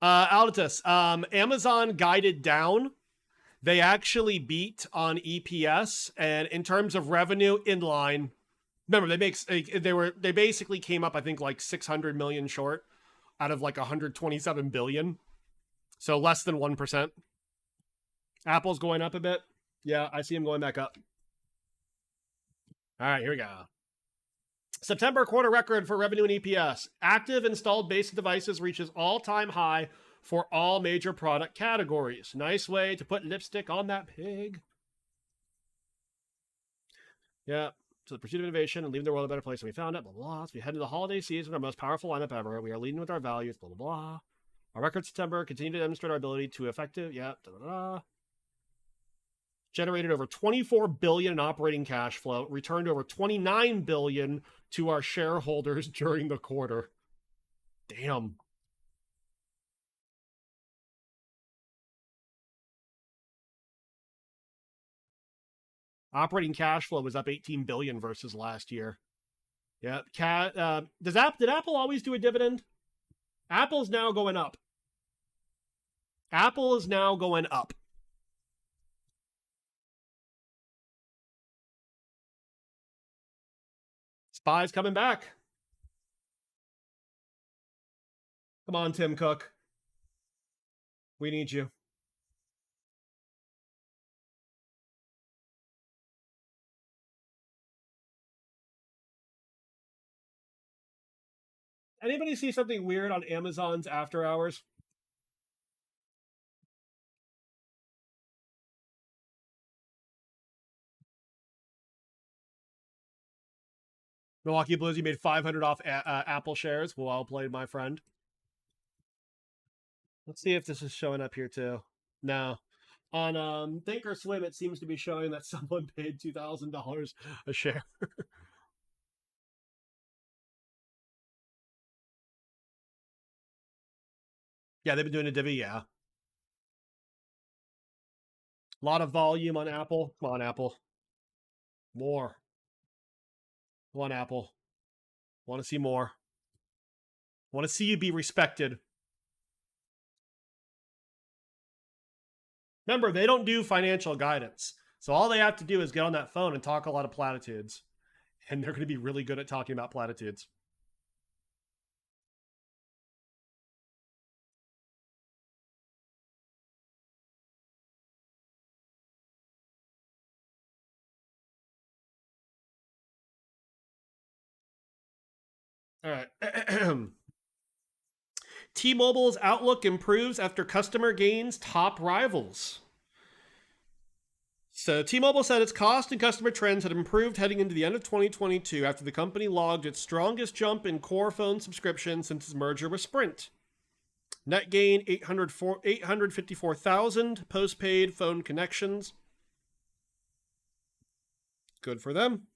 Alditus, Amazon guided down. They actually beat on EPS, and in terms of revenue, in line. Remember, they basically came up, I think, like 600 million short out of like 127 billion. So less than 1%. Apple's going up a bit. Yeah, I see them going back up. All right, here we go. September quarter record for revenue and EPS. Active installed base of devices reaches all-time high for all major product categories. Nice way to put lipstick on that pig. Yeah. To the pursuit of innovation and leaving the world a better place than we found it, blah, blah, blah. As we head into the holiday season, our most powerful lineup ever. We are leading with our values, blah, blah, blah. Our record September continue to demonstrate our ability to effective, yeah, da, da, da. Generated over 24 billion in operating cash flow, returned over 29 billion to our shareholders during the quarter. Damn. Operating cash flow was up 18 billion versus last year. Yeah. Did Apple always do a dividend? Apple's now going up. Apple is now going up. Spy's coming back. Come on, Tim Cook. We need you. Anybody see something weird on Amazon's after hours? Milwaukee Blues, you made 500 off Apple shares. Well played, my friend. Let's see if this is showing up here too. No. On Thinkorswim, it seems to be showing that someone paid $2,000 a share. Yeah, they've been doing a divvy, yeah. A lot of volume on Apple. Come on, Apple. More. Come on, Apple. Want to see more. Want to see you be respected. Remember, they don't do financial guidance. So all they have to do is get on that phone and talk a lot of platitudes. And they're going to be really good at talking about platitudes. All right. T-Mobile's outlook improves after customer gains top rivals. So T-Mobile said its cost and customer trends had improved heading into the end of 2022 after the company logged its strongest jump in core phone subscriptions since its merger with Sprint. Net gain 854,000 postpaid phone connections. Good for them.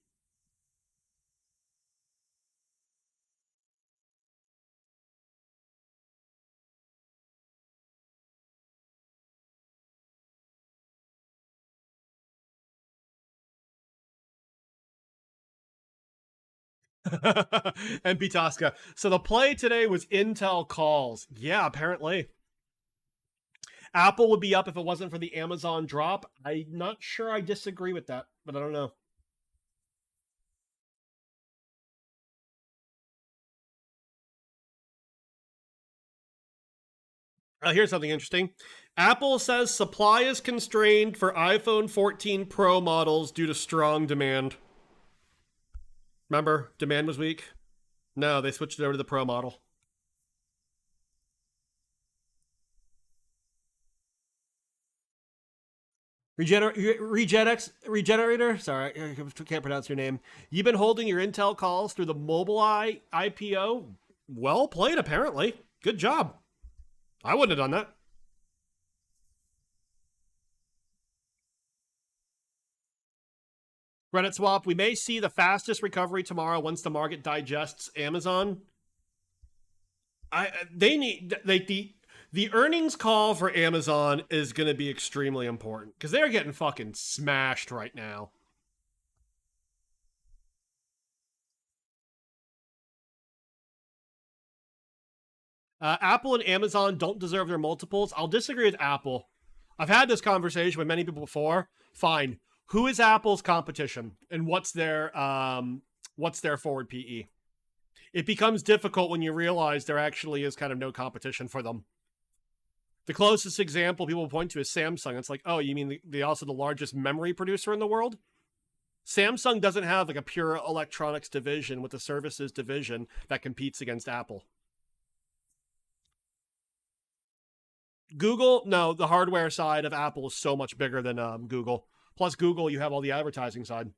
And Pitaska. So the play today was Intel calls. Yeah, apparently. Apple would be up if it wasn't for the Amazon drop. I'm not sure I disagree with that, but I don't know. Here's something interesting. Apple says supply is constrained for iPhone 14 Pro models due to strong demand. Remember, demand was weak? No, they switched it over to the Pro model. Regenerator? Sorry, I can't pronounce your name. You've been holding your Intel calls through the Mobileye IPO? Well played, apparently. Good job. I wouldn't have done that. Reddit swap. We may see the fastest recovery tomorrow once the market digests Amazon. The earnings call for Amazon is going to be extremely important because they're getting fucking smashed right now. Apple and Amazon don't deserve their multiples. I'll disagree with Apple. I've had this conversation with many people before. Fine. Who is Apple's competition and what's their forward PE? It becomes difficult when you realize there actually is kind of no competition for them. The closest example people point to is Samsung. It's like, oh, you mean they're also the largest memory producer in the world? Samsung doesn't have like a pure electronics division with a services division that competes against Apple. Google, no, the hardware side of Apple is so much bigger than Google. Plus Google, you have all the advertising side.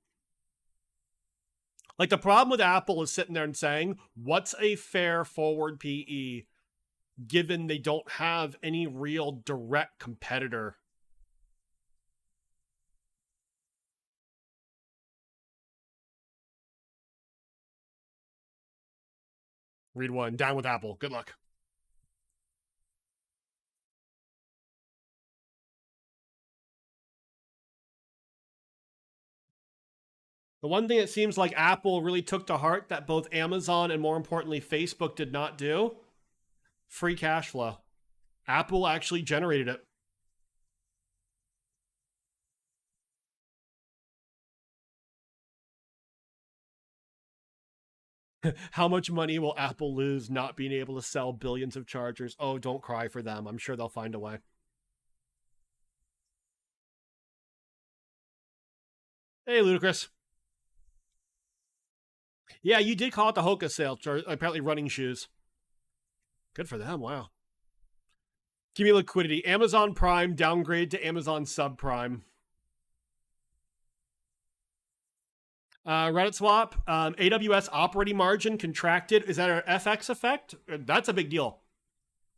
Like the problem with Apple is sitting there and saying, what's a fair forward PE given they don't have any real direct competitor? Read one, down with Apple. Good luck. The one thing it seems like Apple really took to heart that both Amazon and more importantly Facebook did not do, free cash flow. Apple actually generated it. How much money will Apple lose not being able to sell billions of chargers? Oh, don't cry for them. I'm sure they'll find a way. Hey, Ludacris. Yeah, you did call it the Hoka sale, apparently running shoes. Good for them, wow. Give me liquidity. Amazon Prime downgrade to Amazon Subprime. Reddit swap. AWS operating margin contracted. Is that an FX effect? That's a big deal.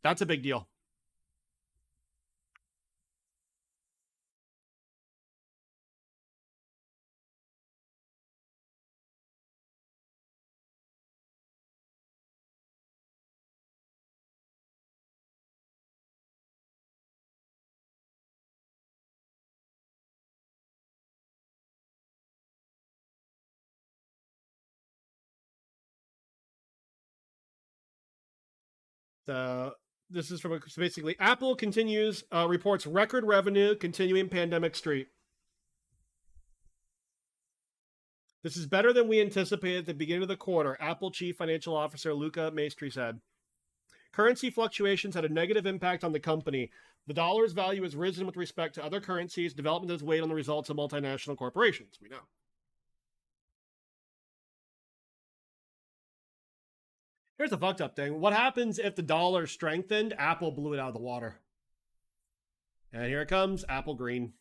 That's a big deal. This is from basically Apple continues reports record revenue continuing pandemic streak. This is better than we anticipated at the beginning of the quarter, Apple Chief Financial Officer Luca Maestri said. Currency fluctuations had a negative impact on the company. The dollar's value has risen with respect to other currencies. Development has weighed on the results of multinational corporations. We know. Here's the fucked up thing. What happens if the dollar strengthened? Apple blew it out of the water. And here it comes, Apple Green.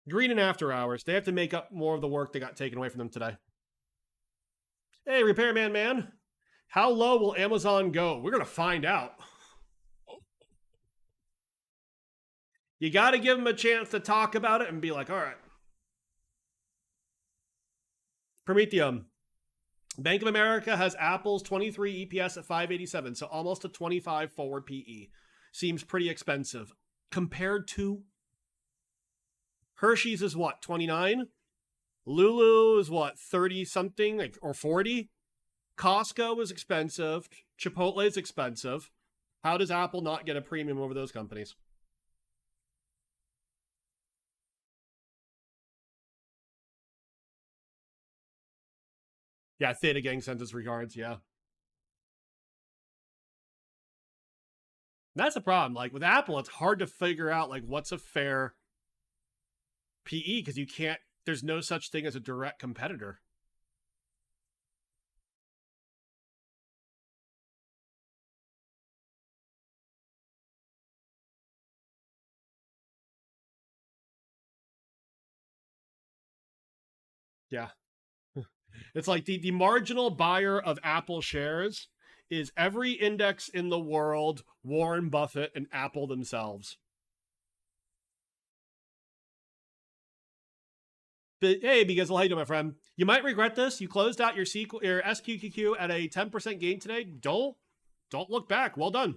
Green and after hours. They have to make up more of the work that got taken away from them today. Hey, Repairman Man. How low will Amazon go? We're going to find out. You got to give them a chance to talk about it and be like, all right. Prometheum. Bank of America has Apple's 23 EPS at 587, so almost a 25 forward PE. Seems pretty expensive. Compared to Hershey's is what, 29? Lulu is what, 30-something, like, or 40? Costco is expensive. Chipotle is expensive. How does Apple not get a premium over those companies? Yeah, Theta Gang sent us regards, yeah. That's the problem. Like, with Apple, it's hard to figure out, like, what's a fair PE, because you can't, there's no such thing as a direct competitor. Yeah. It's like the marginal buyer of Apple shares is every index in the world, Warren Buffett and Apple themselves. But hey, because how you doing, my friend? You might regret this. You closed out your SQQQ at a 10% gain today. Don't look back. Well done.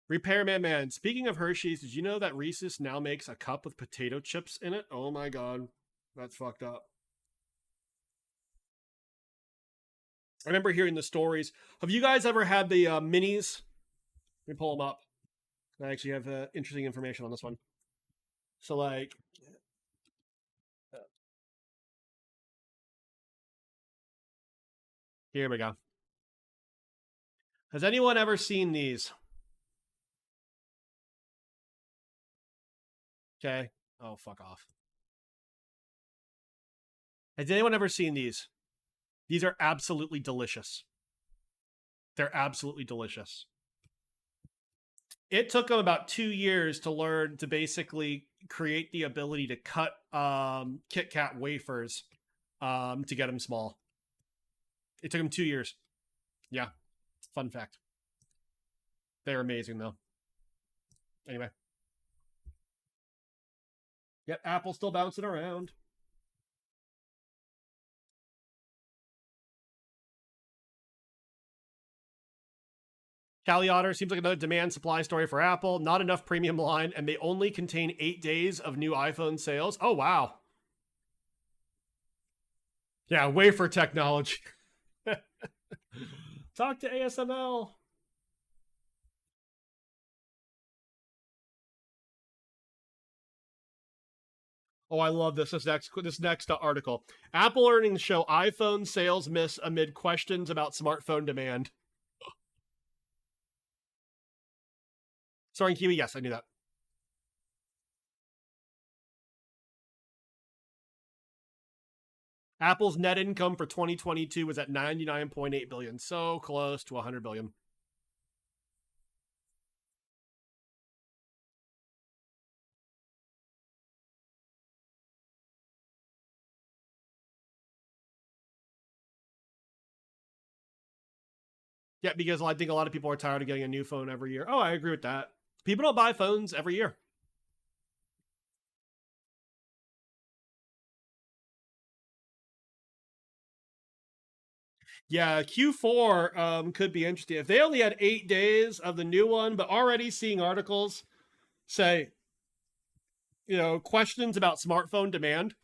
Repairman Man. Speaking of Hershey's, did you know that Reese's now makes a cup with potato chips in it? Oh my god. That's fucked up. I remember hearing the stories. Have you guys ever had the minis? Let me pull them up. I actually have interesting information on this one. So, like, here we go. Has anyone ever seen these? Okay. Oh, fuck off. Has anyone ever seen these? These are absolutely delicious. They're absolutely delicious. It took them about 2 years to learn to basically create the ability to cut Kit Kat wafers to get them small. It took them 2 years. Yeah. Fun fact. They're amazing, though. Anyway. Yep, Apple's still bouncing around. Cali Otter seems like another demand-supply story for Apple. Not enough premium line, and they only contain 8 days of new iPhone sales. Oh, wow. Yeah, wafer technology. Talk to ASML. Oh, I love this. This next article. Apple earnings show iPhone sales miss amid questions about smartphone demand. Sorry, Kiwi. Yes, I knew that. Apple's net income for 2022 was at $99.8 billion, so close to $100 billion. Yeah, because I think a lot of people are tired of getting a new phone every year. Oh, I agree with that. People don't buy phones every year. Yeah, Q4 could be interesting. If they only had 8 days of the new one, but already seeing articles say, you know, questions about smartphone demand.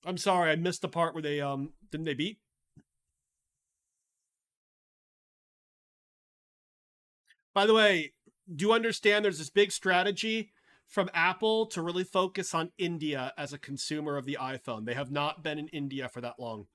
I'm sorry, I missed the part where they didn't they beat? By the way, do understand there's this big strategy from Apple to really focus on India as a consumer of the iPhone. They have not been in India for that long.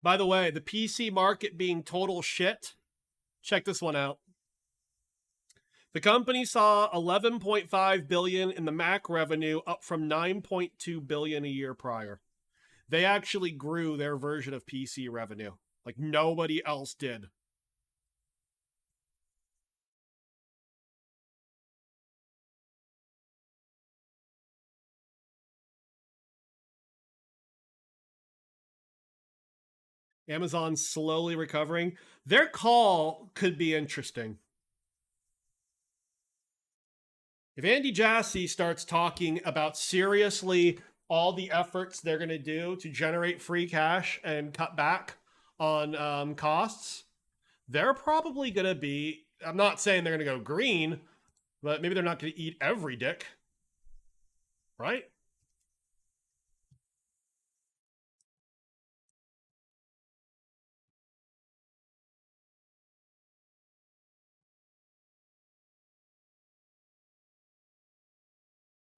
By the way, the PC market being total shit. Check this one out. The company saw 11.5 billion in the Mac revenue, up from 9.2 billion a year prior. They actually grew their version of PC revenue like nobody else did. Amazon's slowly recovering. Their call could be interesting. If Andy Jassy starts talking about seriously all the efforts they're going to do to generate free cash and cut back on costs, they're probably going to be, I'm not saying they're going to go green, but maybe they're not going to eat every dick. Right?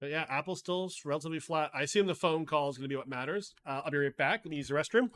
But yeah, Apple's still relatively flat. I assume the phone call is going to be what matters. I'll be right back. Let me use the restroom.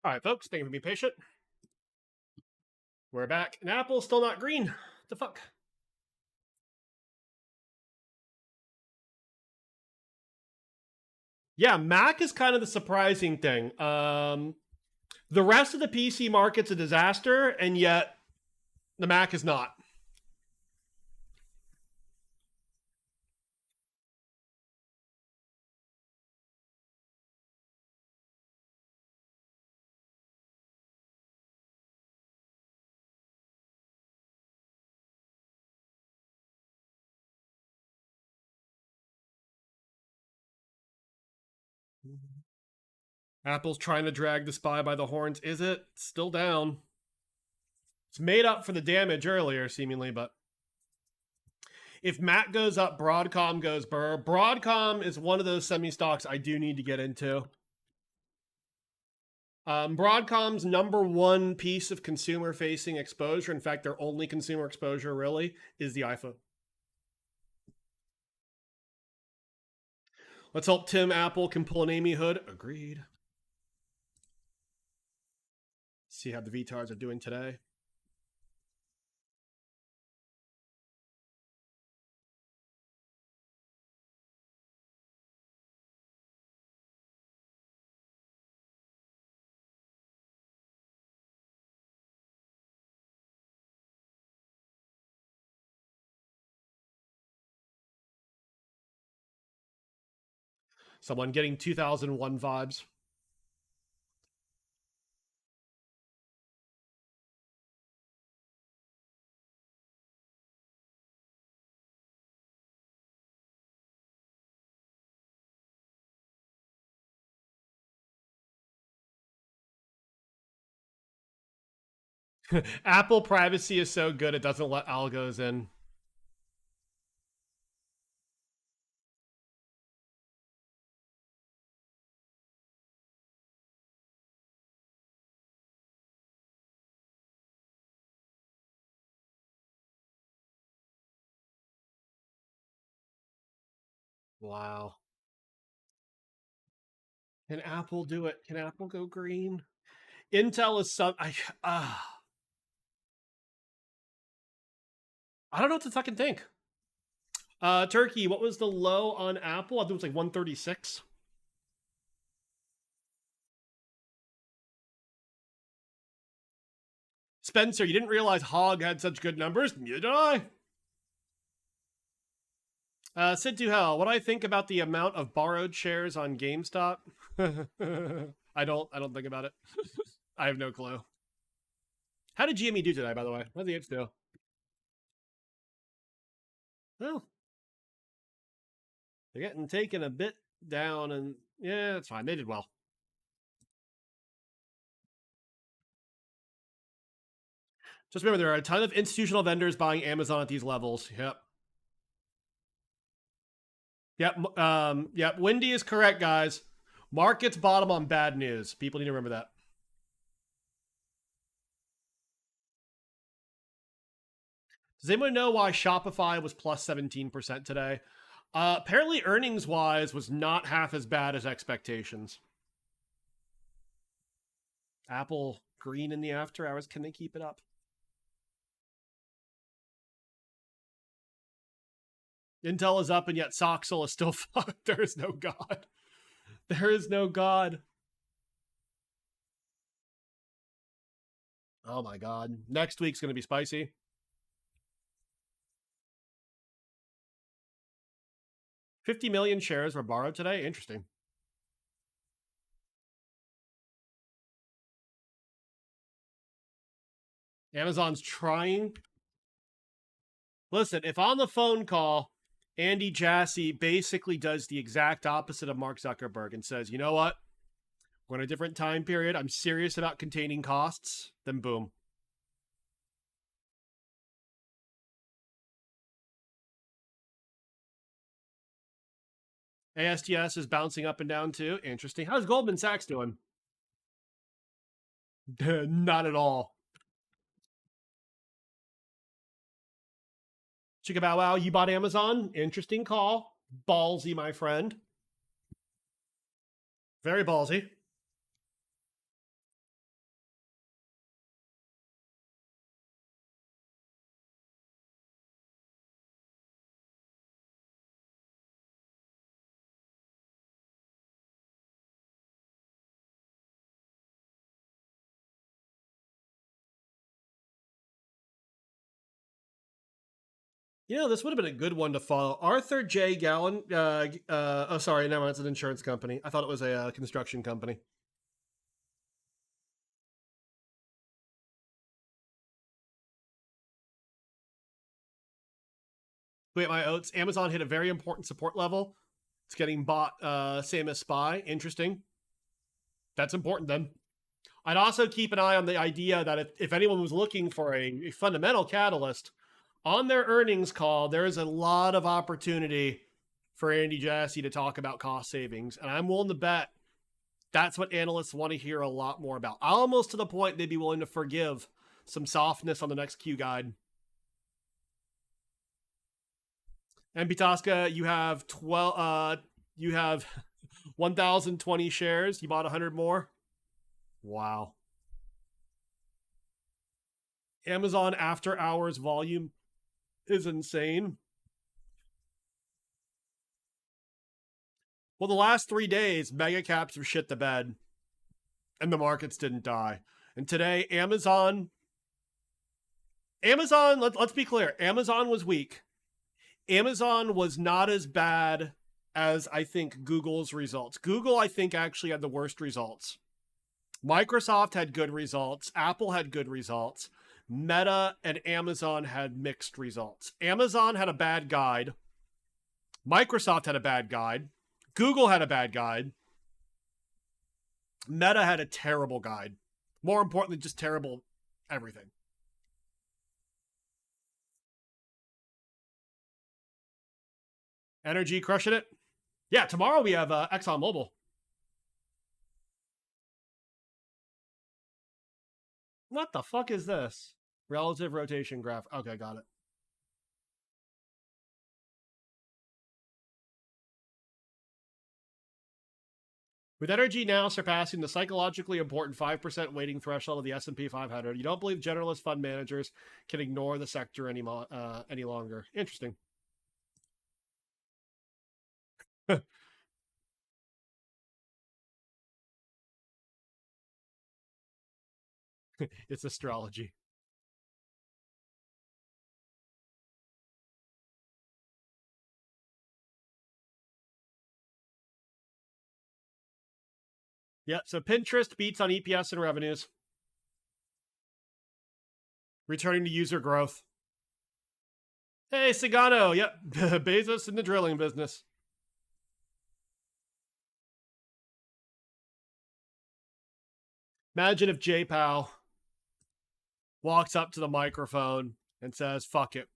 All right, folks, thank you for being patient. We're back, and Apple's still not green. What the fuck? Yeah, Mac is kind of the surprising thing. The rest of the PC market's a disaster, and yet the Mac is not. Apple's trying to drag the SPY by the horns. Is it? Still down. It's made up for the damage earlier, seemingly, but if Mac goes up, Broadcom goes burr. Broadcom is one of those semi stocks I do need to get into. Broadcom's number one piece of consumer-facing exposure, in fact, their only consumer exposure really, is the iPhone. Let's hope Tim Apple can pull an Amy Hood. Agreed. See how the VTARs are doing today. Someone getting 2001 vibes. Apple privacy is so good it doesn't let algos in. Wow. Can Apple do it? Can Apple go green? Intel is some. I don't know what to fucking think. Turkey, what was the low on Apple? I think it was like 136. Spencer, you didn't realize Hog had such good numbers? Neither did I. Sid to Hell, what do I think about the amount of borrowed shares on GameStop? I don't think about it. I have no clue. How did GME do today, by the way? How did the apes do? Well, they're getting taken a bit down, and yeah, that's fine. They did well. Just remember, there are a ton of institutional vendors buying Amazon at these levels. Yep. Yep. Wendy is correct, guys. Markets bottom on bad news. People need to remember that. Does anyone know why Shopify was plus 17% today? Apparently, earnings-wise, was not half as bad as expectations. Apple green in the after hours. Can they keep it up? Intel is up, and yet Soxel is still fucked. There is no God. There is no God. Oh my God. Next week's going to be spicy. $50 million shares were borrowed today. Interesting. Amazon's trying. Listen, if on the phone call, Andy Jassy basically does the exact opposite of Mark Zuckerberg and says, you know what? We're in a different time period. I'm serious about containing costs. Then boom. ASTS is bouncing up and down too. Interesting. How's Goldman Sachs doing? Not at all. Chicka bow wow, you bought Amazon? Interesting call. Ballsy, my friend. Very ballsy. You know, this would have been a good one to follow. Arthur J. Gallen. Oh, sorry, no, it's an insurance company. I thought it was a construction company. Wait, my oats. Amazon hit a very important support level. It's getting bought, same as SPY. Interesting. That's important then. I'd also keep an eye on the idea that if anyone was looking for a fundamental catalyst, on their earnings call, there is a lot of opportunity for Andy Jassy to talk about cost savings. And I'm willing to bet that's what analysts want to hear a lot more about. Almost to the point they'd be willing to forgive some softness on the next Q guide. And Pitaska, you have 1,020 shares. You bought 100 more. Wow. Amazon after hours volume is insane. Well, the last 3 days, mega caps have shit the bed, and the markets didn't die. And today, Amazon, let's be clear, Amazon was weak. Amazon was not as bad as I think Google's results. Google, I think, actually had the worst results. Microsoft had good results. Apple had good results. Meta and Amazon had mixed results. Amazon had a bad guide. Microsoft had a bad guide. Google had a bad guide. Meta had a terrible guide. More importantly, just terrible everything. Energy crushing it. Yeah, tomorrow we have ExxonMobil. What the fuck is this? Relative rotation graph. Okay, got it. With energy now surpassing the psychologically important 5% weighting threshold of the S&P 500, you don't believe generalist fund managers can ignore the sector any longer. Interesting. It's astrology. Yep, so Pinterest beats on EPS and revenues. Returning to user growth. Hey, Sagano. Yep, Bezos in the drilling business. Imagine if J-Pow walks up to the microphone and says, fuck it,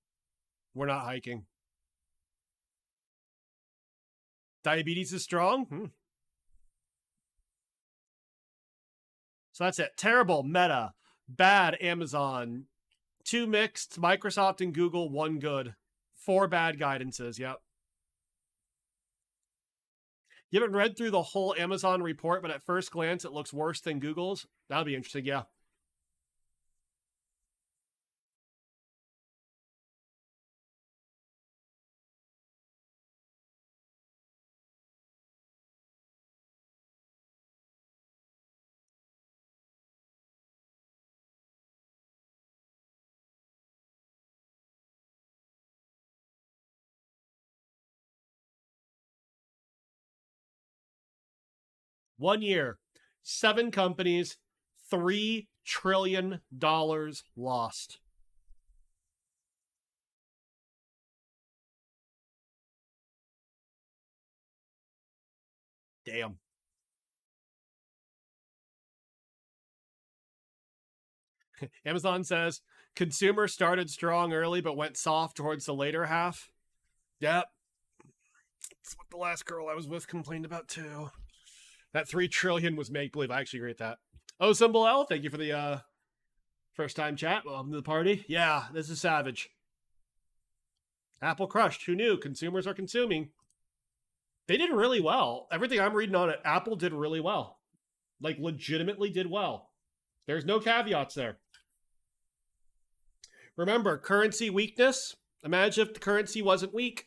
we're not hiking. Diabetes is strong? So that's it. Terrible, Meta. Bad, Amazon. 2 mixed, Microsoft and Google. 1 good. 4 bad guidances, yep. You haven't read through the whole Amazon report, but at first glance, it looks worse than Google's. That'll be interesting, yeah. One year, 7 companies, $3 trillion lost. Damn. Amazon says, consumer started strong early, but went soft towards the later half. Yep. That's what the last girl I was with complained about too. That 3 trillion was make-believe. I actually agree with that. Oh, Symbol L, thank you for the first-time chat. Welcome to the party. Yeah, this is savage. Apple crushed. Who knew? Consumers are consuming. They did really well. Everything I'm reading on it, Apple did really well. Like, legitimately did well. There's no caveats there. Remember, currency weakness. Imagine if the currency wasn't weak.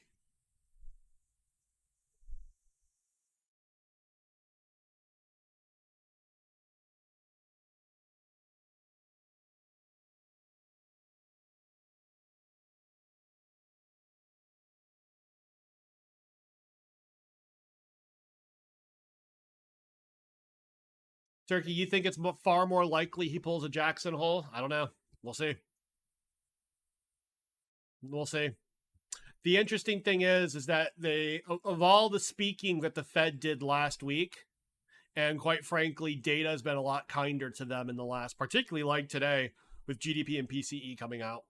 Turkey, you think it's far more likely he pulls a Jackson Hole? I don't know. We'll see. We'll see. The interesting thing is that they, of all the speaking that the Fed did last week, and quite frankly, data has been a lot kinder to them in the last, particularly like today with GDP and PCE coming out.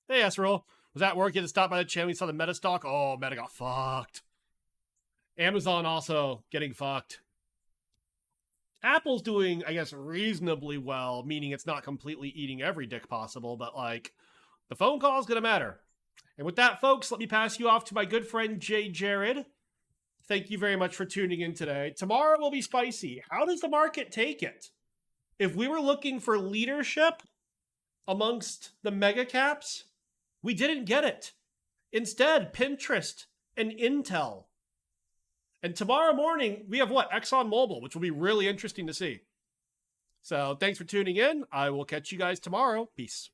Hey, Esrol. Was that work? You had to stop by the channel. We saw the Meta stock. Oh, Meta got fucked. Amazon also getting fucked. Apple's doing, I guess, reasonably well, meaning it's not completely eating every dick possible, but like, the phone call is going to matter. And with that, folks, let me pass you off to my good friend, Jay Jared. Thank you very much for tuning in today. Tomorrow will be spicy. How does the market take it? If we were looking for leadership amongst the mega caps, we didn't get it. Instead, Pinterest and Intel. And tomorrow morning, we have what? ExxonMobil, which will be really interesting to see. So thanks for tuning in. I will catch you guys tomorrow. Peace.